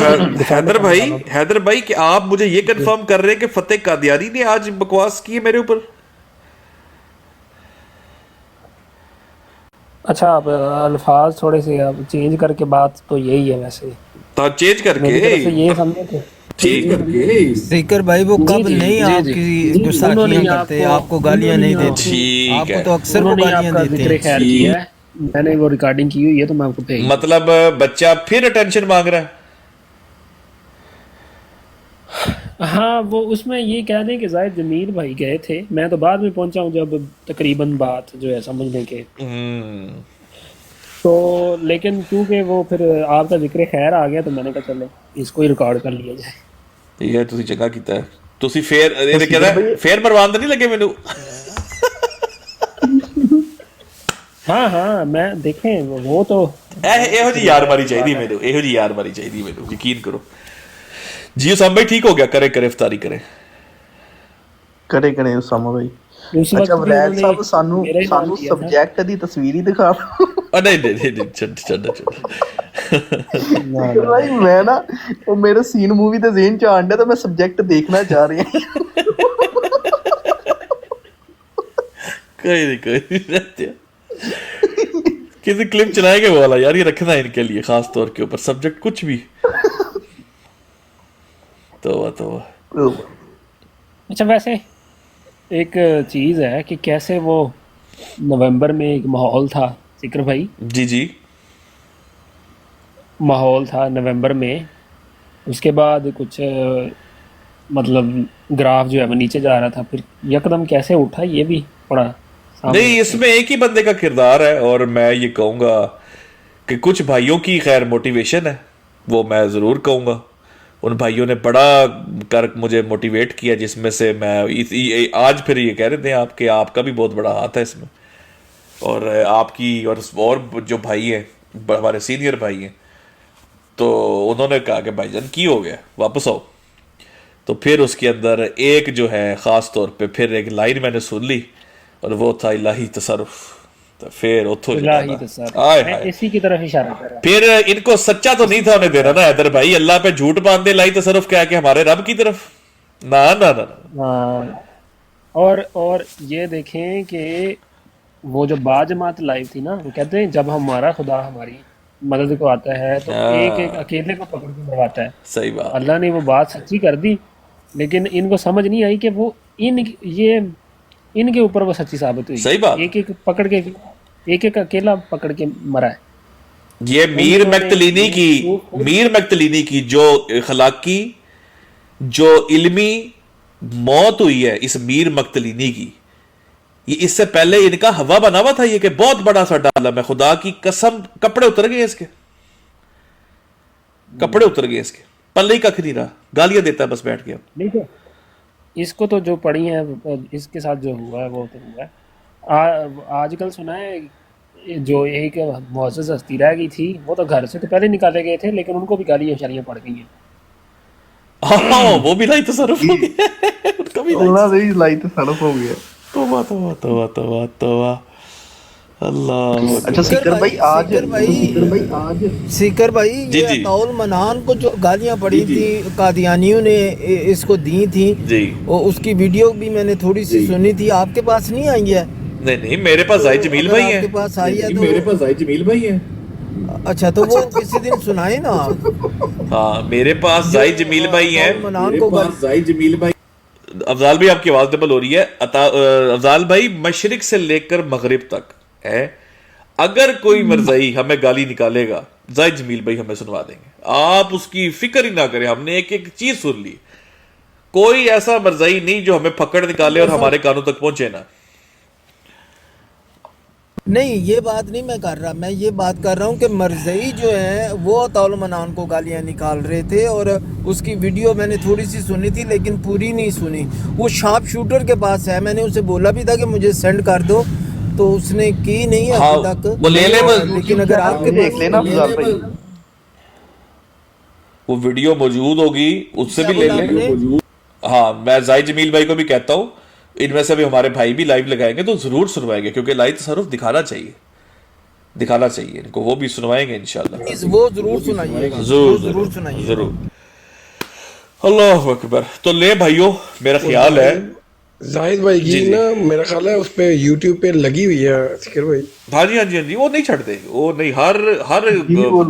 हैदर भाई कि आप मुझे ये कंफर्म कर रहे हैं कि फतेह कादियानी ने आज बकवास की है मेरे ऊपर अच्छा आप अल्फाज थोड़े से आप चेंज करके बात तो यही है वैसे तो चेंज मेरी तरफ से करके ये समझे थे ठीक सीकर भाई वो कब नहीं आपकी गुस्ताखियां करते आपको गालियां नहीं देते ठीक आपको है तो अक्सर वो उन्होंने गालियां आपका देते जिक्र हैं खैर किया है मैंने वो रिकॉर्डिंग की हुई है तो मैं आपको भेज मतलब बच्चा फिर अटेंशन मांग रहा है हाँ वो उसमें ये कह दें कि जाहिद जमील भाई गए थे मैं तो बाद में पहुंचा हूँ जब तकरीबन बात जो है समझने के तो लेकिन क्योंकि वो फिर आपका जिक्र खैर आ गया तो मैंने कहा चले इसको ही रिकॉर्ड कर लिया जाए ठीक है ਤੁਸੀਂ ਚੰਗਾ ਕੀਤਾ ਹੈ ਤੁਸੀਂ ਫੇਰ ਇਹ ਕਹਿੰਦਾ ਫੇਰ ਮਰਵਾਨ ਤਾਂ ਨਹੀਂ ਲੱਗੇ ਮੈਨੂੰ हाँ हाँ मैं देखें वो तो ਇਹੋ ਜੀ ਯਾਰ ਮਾਰੀ ਚਾਹੀਦੀ ਮੈਨੂੰ ਇਹੋ ਜੀ ਯਾਰ ਮਾਰੀ ਚਾਹੀਦੀ ਮੈਨੂੰ ਯਕੀਨ ਕਰੋ ਜੀ ਉਸਾਮ ਭਾਈ ਠੀਕ ਹੋ ਗਿਆ करे ਇਫਤਾਰੀ करे करे उसामा भाई उस अच्छा वक्त भी वलैद उन्होंने साहब सानू मेरा ही नाम सानू लिया था। सब्जेक्ट दी तस्वीर ही दिखा नहीं छੱਡ भाई मैं ना वो मेरे सीन मूवी दे ज़हन च आंदा तो मैं सब्जेक्ट देखना चाह रही हूं कोई नहीं रहते किसी क्लिप चलाएंगे वो वाला यार ये रखना है इनके लिए खास तौर के ऊपर सब्जेक्ट कुछ भी तो अच्छा वैसे एक चीज़ है कि कैसे वो नवंबर में एक माहौल था जिक्र भाई जी जी माहौल था नवंबर में उसके बाद कुछ मतलब ग्राफ जो है वो नीचे जा रहा था फिर यकदम कैसे उठा ये भी बड़ा नहीं, इसमें एक ही बंदे का किरदार है, और मैं ये कहूँगा कि कुछ भाइयों की खैर मोटिवेशन है, वो मैं ज़रूर कहूँगा। उन भाइयों ने बड़ा कर मुझे मोटिवेट किया, जिसमें से मैं आज फिर ये कह रहे थे आपके आपका भी बहुत बड़ा हाथ है इसमें, और आपकी और जो भाई हैं हमारे सीनियर भाई हैं, तो उन्होंने कहा कि भाईजान की हो गया, वापस आओ। तो फिर उसके अंदर एक जो है ख़ास तौर पे फिर एक लाइन मैंने सुन ली, और वो था इलाही तसर्रुफ। तो फिर इसी की तरफ इशारा कर रहा। फिर इनको सच्चा तो नहीं था उन्हें देना ना हैदर भाई, अल्लाह पे झूठ बांधे लाई तसर्रुफ क्या कि हमारे रब की तरफ, ना ना ना, हाँ। और ये देखें कि वो जो बाजमात लाइव थी ना, वो कहते हैं जब हमारा खुदा हमारी मदद को आता है तो एक एक अकेले को पकड़ के मरवाता है। सही बात। अल्लाह ने वो बात सच्ची कर दी, लेकिन इनको समझ नहीं आई कि वो इनके ऊपर वो सच्ची साबित हुई। सही बात। एक एक पकड़ के एक एक अकेला पकड़ के मरा है। ये मीर मैक्तलीनी की जो इखलाकी जो इल्मी मौत हुई है इस मीर मैक्तलीनी की, ये इससे पहले इनका हवा बना हुआ था ये कि बहुत बड़ा सा डाला, मैं खुदा की कसम कपड़े उतर गए इसके, कपड़े उतर गए इसके, पल्ले ही कख नहीं रहा, गालियां देता है बस बैठ के। नहीं तो इसको तो जो पढ़ी है, इसके साथ जो हुआ है वो तो हुआ है। आजकल सुना है जो एक मुअज़्ज़ज़ हस्ती रह गई थी, वो तो घर से तो पहले निकाले गए थे, लेकिन उनको भी गालियां शरियां पड़ गई हैं। हाँ, वो भी लाई तसर्रुफ हो गया, उनका भी लाई तसर्रुफ हो गया। तौबा तौबा तौबा तौबा तौबा, अल्लाह। अच्छा सीकर भाई जी, ये अताउल मनान को जो गालियां पड़ी थी कादियानियों ने इसको दी थी जी, और उसकी वीडियो भी मैंने थोड़ी सी सुनी थी, आपके पास नहीं आई है? नहीं, मेरे पास जाहिद जमील भाई हैं। आपके पास आई है तो मेरे पास जाहिद जमील भाई हैं। अच्छा, तो वो किसी दिन सुनाए ना आप। हाँ, मेरे पास जाहिद जमील भाई हैं। जाहिद जमील भाई। अफजाल भाई आपकी आवाज डबल हो रही है। अफजाल भाई मशरिक से लेकर मगरिब तक है, अगर कोई मरज़ई हमें गाली निकालेगा जाहिद जमील भाई हमें सुनवा देंगे, आप उसकी फिक्र ही ना करें। हमने एक एक चीज सुन ली, कोई ऐसा मरज़ई नहीं जो हमें पकड़ निकाले और हमारे कानों तक पहुंचे ना। नहीं, ये बात नहीं मैं कर रहा, मैं ये बात कर रहा हूँ कि मरज़ई जो है वो अताउल मनान को गालियाँ निकाल रहे थे, और उसकी वीडियो मैंने थोड़ी सी सुनी थी लेकिन पूरी नहीं सुनी। वो शार्प शूटर के पास है, मैंने उसे बोला भी था कि मुझे सेंड कर दो, तो उसने की नहीं अभी तक। वो ले ले, लेकिन अगर आपके देख लेना अफजाल भाई, वो वीडियो मौजूद होगी, उससे भी ले ले। हाँ, मैं जाहिद जमील भाई को भी कहता हूँ, इनमें से भी हमारे भाई भी लाइव लगाएंगे तो जरूर सुनवाएंगे, क्योंकि लाइव तसर्रुफ दिखाना चाहिए इनको, वो भी सुनवाएंगे इंशाल्लाह। वो जरूर सुनाइएगा, जरूर सुनाइए, जरूर। अल्लाह अकबर। तो ले भाइयों, मेरा ख्याल है जाहिद भाई की ना, मेरा ख्याल है उस पे YouTube पे लगी हुई है सिकर भाई। हाँ जी, वो नहीं छड़ते, वो नहीं, हर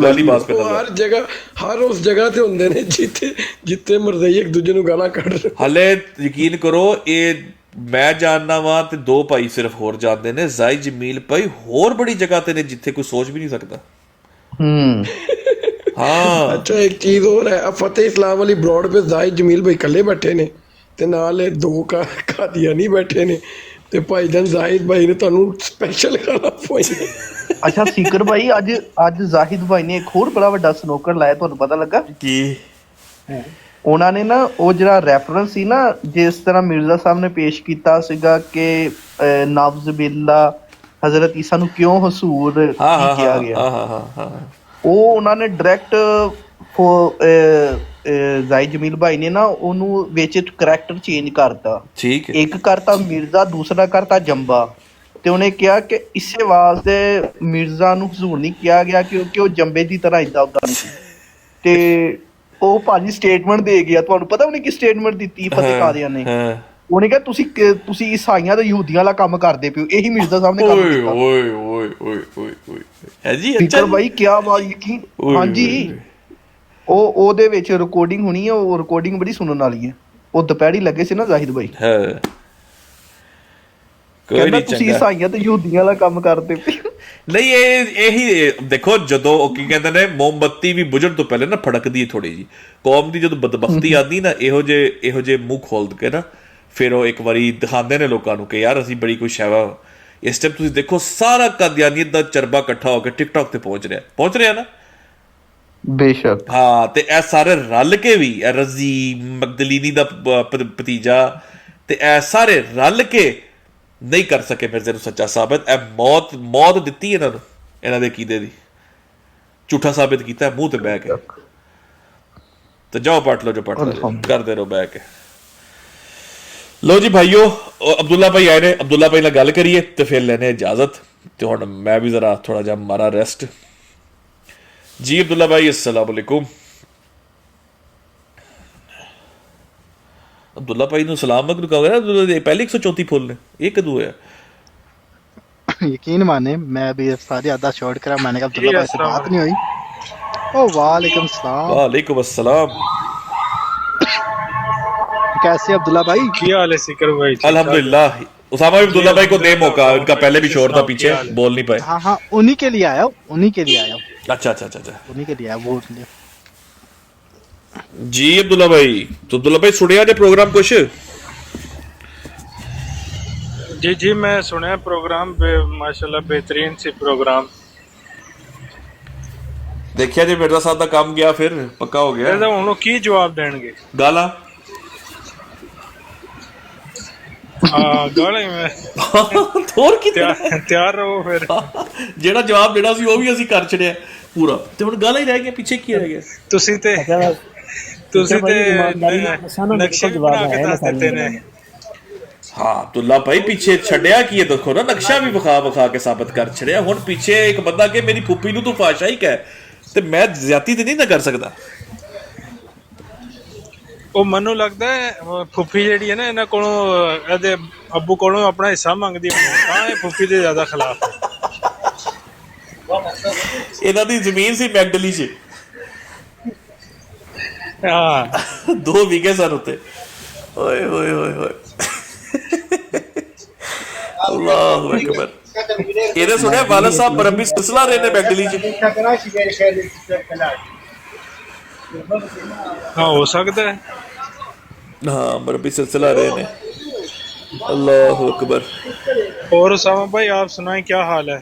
गाली बात पे हर जगह, हर उस जगह ते हुंदे ने जिथे मरज़ई एक दूजे नु गाला कढ। हले यकीन करो, ये मैं जानना वा ते दो भाई सिर्फ होर जानते ने, जाहिद जमील भाई होर बड़ी जगह ते ने जिथे कोई सोच भी नहीं सकता। हाँ। अच्छा, एक चीज और है, फतेह इस्लाम वाली ब्रॉड पे जाहिद जमील भाई कल्ले बैठे ने ते नाल दो कादियानी बैठे ने, ते भाईजान जाहिद भाई ने ਤੁਹਾਨੂੰ स्पेशल गाना पवाई। अच्छा सीकर भाई, ਅੱਜ जाहिद भाई ने एक ਹੋਰ ਬੜਾ ਵੱਡਾ ਸਨੋਕਰ ਲਾਇਆ, ਤੁਹਾਨੂੰ ਪਤਾ ਲੱਗਾ ਕੀ? ਉਹਨਾਂ ਨੇ ਨਾ ਉਹ ਜਿਹੜਾ ਰੈਫਰੈਂਸ ਸੀ ਨਾ, ਜਿਸ ਤਰ੍ਹਾਂ ਮਿਰਜ਼ਾ ਸਾਹਿਬ ਨੇ ਪੇਸ਼ ਕੀਤਾ ਸੀਗਾ ਕਿ ਨਫਜ਼ ਬਿल्ला हजरत ईसा ਨੂੰ ਕਿਉਂ ਹਸੂਰ ਕਿਹਾ ਗਿਆ, ਉਹ ਉਹਨਾਂ ਨੇ ਡਾਇਰੈਕਟ जाहिद जमील भाई ने ना ਉਹਨੂੰ ਵਿੱਚ ਕਰੈਕਟਰ ਚੇਂਜ ਕਰਤਾ। ਠੀਕ ਹੈ, ਇੱਕ ਕਰਤਾ ਮਿਰਜ਼ਾ, ਦੂਸਰਾ ਕਰਤਾ ਜੰਬਾ, ਤੇ ਉਹਨੇ ਕਿਹਾ ਕਿ ਇਸੇ ਵਾਸਤੇ ਮਿਰਜ਼ਾ ਨੂੰ ਹਜ਼ੂਰ ਨਹੀਂ ਕਿਹਾ ਗਿਆ ਕਿਉਂਕਿ ਉਹ ਜੰਬੇ ਦੀ ਤਰ੍ਹਾਂ ਇਦਾਂ ਉਦਾਂ ਨਹੀਂ ਸੀ। ਤੇ ਉਹ ਭਾਜੀ ਸਟੇਟਮੈਂਟ ਦੇ ਗਿਆ, ਤੁਹਾਨੂੰ ਪਤਾ ਉਹਨੇ ਕੀ ਸਟੇਟਮੈਂਟ ਦਿੱਤੀ ਫਤਿਹ ਕਾਦੀਆ ਨੇ? ਉਹਨੇ ਕਿਹਾ ਤੁਸੀਂ ਈਸਾਈਆਂ ਤੇ ਯਹੂਦੀਆਂ ਵਾਲਾ ਕੰਮ ਕਰਦੇ ਪਿਓ, ਇਹੀ ਮਿਰਜ਼ਾ ਸਾਹਿਬ ਨੇ ਕੰਮ ਕੀਤਾ। ਓਏ ਹੈ ਜੀ। ਅੱਛਾ ਭਾਈ, ਕੀ ਬਾਤ, ਯਕੀਨ। ਹਾਂਜੀ, ਉਹਦੇ ਵਿੱਚ ਰਿਕਾਰਡਿੰਗ ਹੋਣੀ ਹੈ, ਉਹ ਰਿਕਾਰਡਿੰਗ ਬੜੀ ਸੁਣਨ ਵਾਲੀ ਹੈ। ਉਹ ਦੁਪਹਿਰੀ ਲੱਗੇ ਸੀ ਨਾ ਜਾਹਿਦ ਭਾਈ, ਕਹਿੰਦਾ ਤੁਸੀਂ ਈਸਾਈਆਂ ਤੇ ਯਹੂਦੀਆਂ ਵਾਲਾ ਕੰਮ ਕਰਦੇ ਪਏ। ਨਹੀਂ, ਇਹੀ ਦੇਖੋ, ਜਦੋਂ ਉਹ ਕੀ ਕਹਿੰਦੇ ਨੇ, ਮੋਮਬੱਤੀ ਵੀ ਬੁਝਣ ਤੋਂ ਪਹਿਲੇ ਨਾ ਫੜਕਦੀ ਹੈ ਥੋੜੀ ਜੀ। ਕੌਮ ਦੀ ਜਦੋਂ ਬਦਬਖਤੀ ਆਉਂਦੀ ਨਾ, ਇਹੋ ਜਿਹੇ ਮੂੰਹ ਖੋਲ ਕੇ ਨਾ, ਫਿਰ ਉਹ ਇੱਕ ਵਾਰੀ ਦਿਖਾਉਂਦੇ ਨੇ ਲੋਕਾਂ ਨੂੰ ਕਿ ਯਾਰ ਅਸੀਂ ਬੜੀ ਕੁਛ ਹੈ ਵਾ, ਇਸ ਟਾਈਮ ਤੁਸੀਂ ਦੇਖੋ ਸਾਰਾ ਕਾਦੀਆਨੀਅਤ ਦਾ ਚਰਬਾ ਇਕੱਠਾ ਹੋ ਕੇ ਟਿਕਟੌਕ ਤੇ ਪਹੁੰਚ ਰਿਹਾ ਨਾ। ਬੇਸ਼ੱਕ ਹਾਂ, ਤੇ ਇਹ ਸਾਰੇ ਰਲ ਕੇ ਵੀ, ਇਹ ਰਜ਼ੀ ਮਗਦਲੀਨੀ ਦਾ ਭਤੀਜਾ ਤੇ ਇਹ ਸਾਰੇ ਰਲ ਕੇ ਨਹੀਂ ਕਰ ਸਕੇ ਮਿਰਜ਼ੇ ਨੂੰ ਸੱਚਾ ਸਾਬਤ। ਇਹ ਮੌਤ ਦਿੱਤੀ ਇਹਨਾਂ ਨੂੰ, ਇਹਨਾਂ ਦੇ ਅਕੀਦੇ ਦੀ ਝੂਠਾ ਸਾਬਿਤ ਕੀਤਾ ਮੂੰਹ ਤੇ ਬਹਿ ਕੇ। ਤੇ ਜਾਓ ਪੜ ਲਓ ਜੋ ਪੜ ਲਓ, ਕਰਦੇ ਰਹੋ ਬਹਿ ਕੇ। ਲੋ ਜੀ ਭਾਈਓ, ਅਬਦੁੱਲਾ ਭਾਈ ਆਏ ਨੇ, ਅਬਦੁੱਲਾ ਭਾਈ ਨਾਲ ਗੱਲ ਕਰੀਏ ਤੇ ਫਿਰ ਲੈਣੇ ਇਜਾਜ਼ਤ। ਤੇ ਹੁਣ ਮੈਂ ਵੀ ਜ਼ਰਾ ਥੋੜਾ ਜਿਹਾ ਮਾਰਾ ਰੈਸਟ। जी अब्दुल्ला भाई अस्सलाम वालेकुम। अब्दुल्ला भाई ਨੂੰ ਸਲਾਮ ਮਗਰ ਕਹੋਗੇ ਨਾ, ਪਹਿਲੇ 134 ਫੁੱਲ ਨੇ, ਇਹ ਕਦੋਂ ਹੋਇਆ? यकीन माने मैं भी सारी आधा छोड़ कर मैंने कहा अब्दुल्ला भाई से बात नहीं हुई। ओ वालेकुम सलाम। वालेकुम अस्सलाम। कैसे अब्दुल्ला भाई? क्या हाल है सिकर भाई? अल्हम्दुलिल्लाह। उसामा भी अब्दुल्ला भाई को दे मौका, उनका पहले भी शोर था पीछे, बोल नहीं पाए। हाँ हाँ, उन्हीं के लिए आया हूँ, उन्हीं के लिए आया हूँ। अच्छा अच्छा अच्छा अच्छा, उन्हीं के लिए आया वो। जी अब्दुल्ला भाई, तो अब्दुल्ला भाई सुनिया ने प्रोग्राम कुछ? जी जी मैं सुना प्रोग्राम, माशाल्लाह बेहतरीन सी प्रोग्राम। देखिया जी मिर्जा साहब का काम गया, फिर पक्का हो गया। उन्होंने की जवाब देंगे गाला गाले में ਤਿਆਰ ਰਹੋ ਫਿਰ। ਜਿਹੜਾ ਜਵਾਬ ਦੇਣਾ ਸੀ ਉਹ ਵੀ ਅਸੀਂ ਕਰ ਛੜਿਆ ਪੂਰਾ, ਤੇ ਹੁਣ ਗਾਲਾਂ ਹੀ ਰਹਿ ਗਿਆ, ਪਿੱਛੇ ਕੀ ਰਹਿ ਗਿਆ? ਤੁਸੀਂ ਤੇ ਨਕਸ਼ੇ ਬਣਾ ਕੇ ਦੱਸ ਦਿੱਤੇ ਨੇ। ਹਾਂ ਅਬਦੁੱਲਾ ਭਾਈ, ਪਿੱਛੇ ਛੱਡਿਆ ਕੀ ਹੈ ਦੇਖੋ ਨਾ, ਨਕਸ਼ਾ ਵੀ ਵਿਖਾ ਕੇ ਸਾਬਤ ਕਰ ਛੜਿਆ। ਹੁਣ ਪਿੱਛੇ ਇੱਕ ਬੰਦਾ ਕਿ ਮੇਰੀ ਫੁੱਫੀ ਨੂੰ ਤੂੰ ਫਾਸ਼ਾਈ ਕਹਿ, ਤੇ ਮੈਂ ਜ਼ਿਆਦਤੀ ਤੇ ਨਹੀਂ ਨਾ ਕਰ ਸਕਦਾ। ਉਹ ਮੈਨੂੰ ਲੱਗਦਾ ਫੁੱਫੀ ਜਿਹੜੀ ਹੈ ਨਾ, ਇਹਨਾਂ ਕੋਲੋਂ, ਇਹਦੇ ਅੱਬੂ ਕੋਲੋਂ ਆਪਣਾ ਹਿੱਸਾ ਮੰਗਦੀ ਤਾਂ ਇਹ ਫੁੱਫੀ ਦੇ ਜ਼ਿਆਦਾ ਖਿਲਾਫ ਹੈ। ਇਹਨਾਂ ਦੀ ਜ਼ਮੀਨ ਸੀ ਮੈਗਡਲੀ 'ਚ, ਹਾਂ 2 ਵਿਗੇ ਸਨ ਉੱਤੇ। ਓਏ ਹੋਏ ਹੋਏ ਹੋਏ, ਅੱਲਾਹੁ ਅਕਬਰ। ਇਹਨੇ ਸੁਣਿਆ ਵਾਲਦ ਸਾਹਿਬ ਮਰਬੀ ਸਿਲਸਿਲਾ ਰਹੇ ਨੇ ਮੈਗਡਲੀ 'ਚ। हाँ हो सकता है, हाँ मरबी सिलसिला रहे ने। अल्लाह अकबर। और उसामा भाई आप सुनाएं क्या हाल है?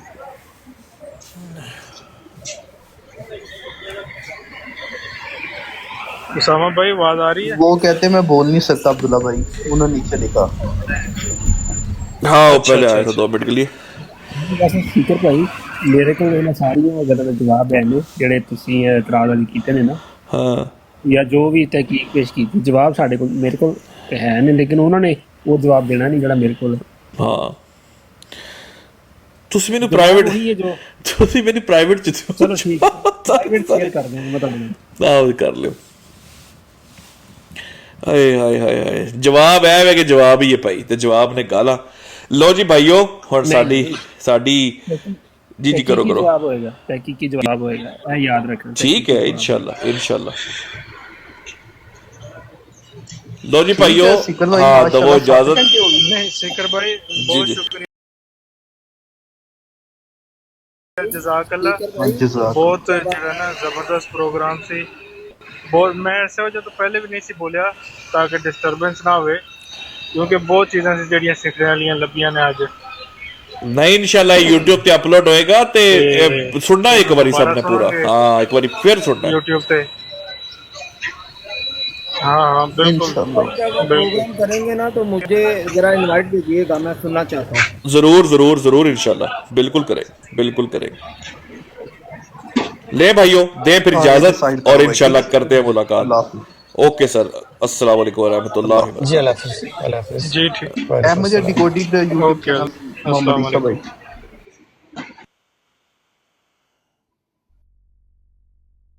उसामा भाई आवाज आ रही है? वो कहते मैं बोल नहीं सकता अब्दुल्ला भाई, उन्होंने नीचे लिखा। हाँ वो पहले आया था 2 मिनट के लिए। ਵੈਸੇ ਸਪੀਕਰ ਭਾਈ ਮੇਰੇ ਕੋਲ ਇਹਨਾਂ ਸਾਰੀਆਂ ਗੱਲਾਂ ਦੇ ਜਵਾਬ ਹੈ ਨੇ ਜਿਹੜੇ ਤੁਸੀਂ ਇਤਰਾਜ਼ ਵਾਲੀ ਕੀਤੇ ਨੇ ਨਾ। ਹਾਂ, ਜਾਂ ਜੋ ਵੀ ਤਹਿਕੀਕ ਪੇਸ਼ ਕੀਤੀ, ਜਵਾਬ ਸਾਡੇ ਕੋਲ, ਮੇਰੇ ਕੋਲ ਹੈ ਨੇ, ਲੇਕਿਨ ਉਹਨਾਂ ਨੇ ਉਹ ਜਵਾਬ ਦੇਣਾ ਨਹੀਂ ਜਿਹੜਾ ਮੇਰੇ ਕੋਲ। ਹਾਂ ਤੁਸੀਂ ਮੈਨੂੰ ਪ੍ਰਾਈਵੇਟ, ਤੁਸੀਂ ਮੈਨੂੰ ਪ੍ਰਾਈਵੇਟ ਚ ਦਿਓ। ਚਲੋ ਠੀਕ ਹੈ, ਪ੍ਰਾਈਵੇਟ ਸ਼ੇਅਰ ਕਰ ਦਿੰਦਾ ਮੈਂ ਤੁਹਾਨੂੰ। ਆਹ ਕਰ ਲਿਓ। ਹਾਏ ਹਾਏ ਹਾਏ ਹਾਏ, ਜਵਾਬ ਹੈ ਕਿ ਜਵਾਬ ਹੀ ਹੈ ਭਾਈ, ਤੇ ਜਵਾਬ ਨੇ ਗਾਲਾਂ। ਲੋ ਜੀ ਭਾਈਓ, ਹੁਣ ਸਾਡੀ जी जी करो जवाब होएगा, तहकीकी जवाब होएगा, ये याद रखना। ठीक है, इंशाल्लाह इंशाल्लाह। लो जी भाइयों, हाँ दो इजाजत। नहीं सिकर भाई बहुत शुक्रिया, जज़ाकल्लाह। बहुत जो है ना जबरदस्त प्रोग्राम सी, बहुत मैं ऐसे वजह तो पहले भी नहीं सी बोलिया ताकि डिस्टर्बेंस ना हुए, क्योंकि बहुत चीज़ां सी जड़ियां सीखने वालियां लभियां ने अज। नहीं इंशाल्लाह यूट्यूब पे अपलोड होएगा, ते सुनना एक बारी सबने पूरा। हाँ एक बारी फिर सुनना यूट्यूब पे। हाँ बिल्कुल प्रोग्राम करेंगे ना, तो मुझे जरा इनवाइट कीजिएगा, मैं सुनना चाहता हूँ। जरूर जरूर जरूर इंशाल्लाह, बिल्कुल करें बिल्कुल करें। ले भाइयों, दे फिर इजाजत और इंशाल्लाह करते हैं मुलाकात। ओके सर, अस्सलाम वालेकुम रहमतुल्लाह। जी अल्लाह हाफिज़। जी ठीक। मुझे डिकोडिंग यूट्यूब चैनल।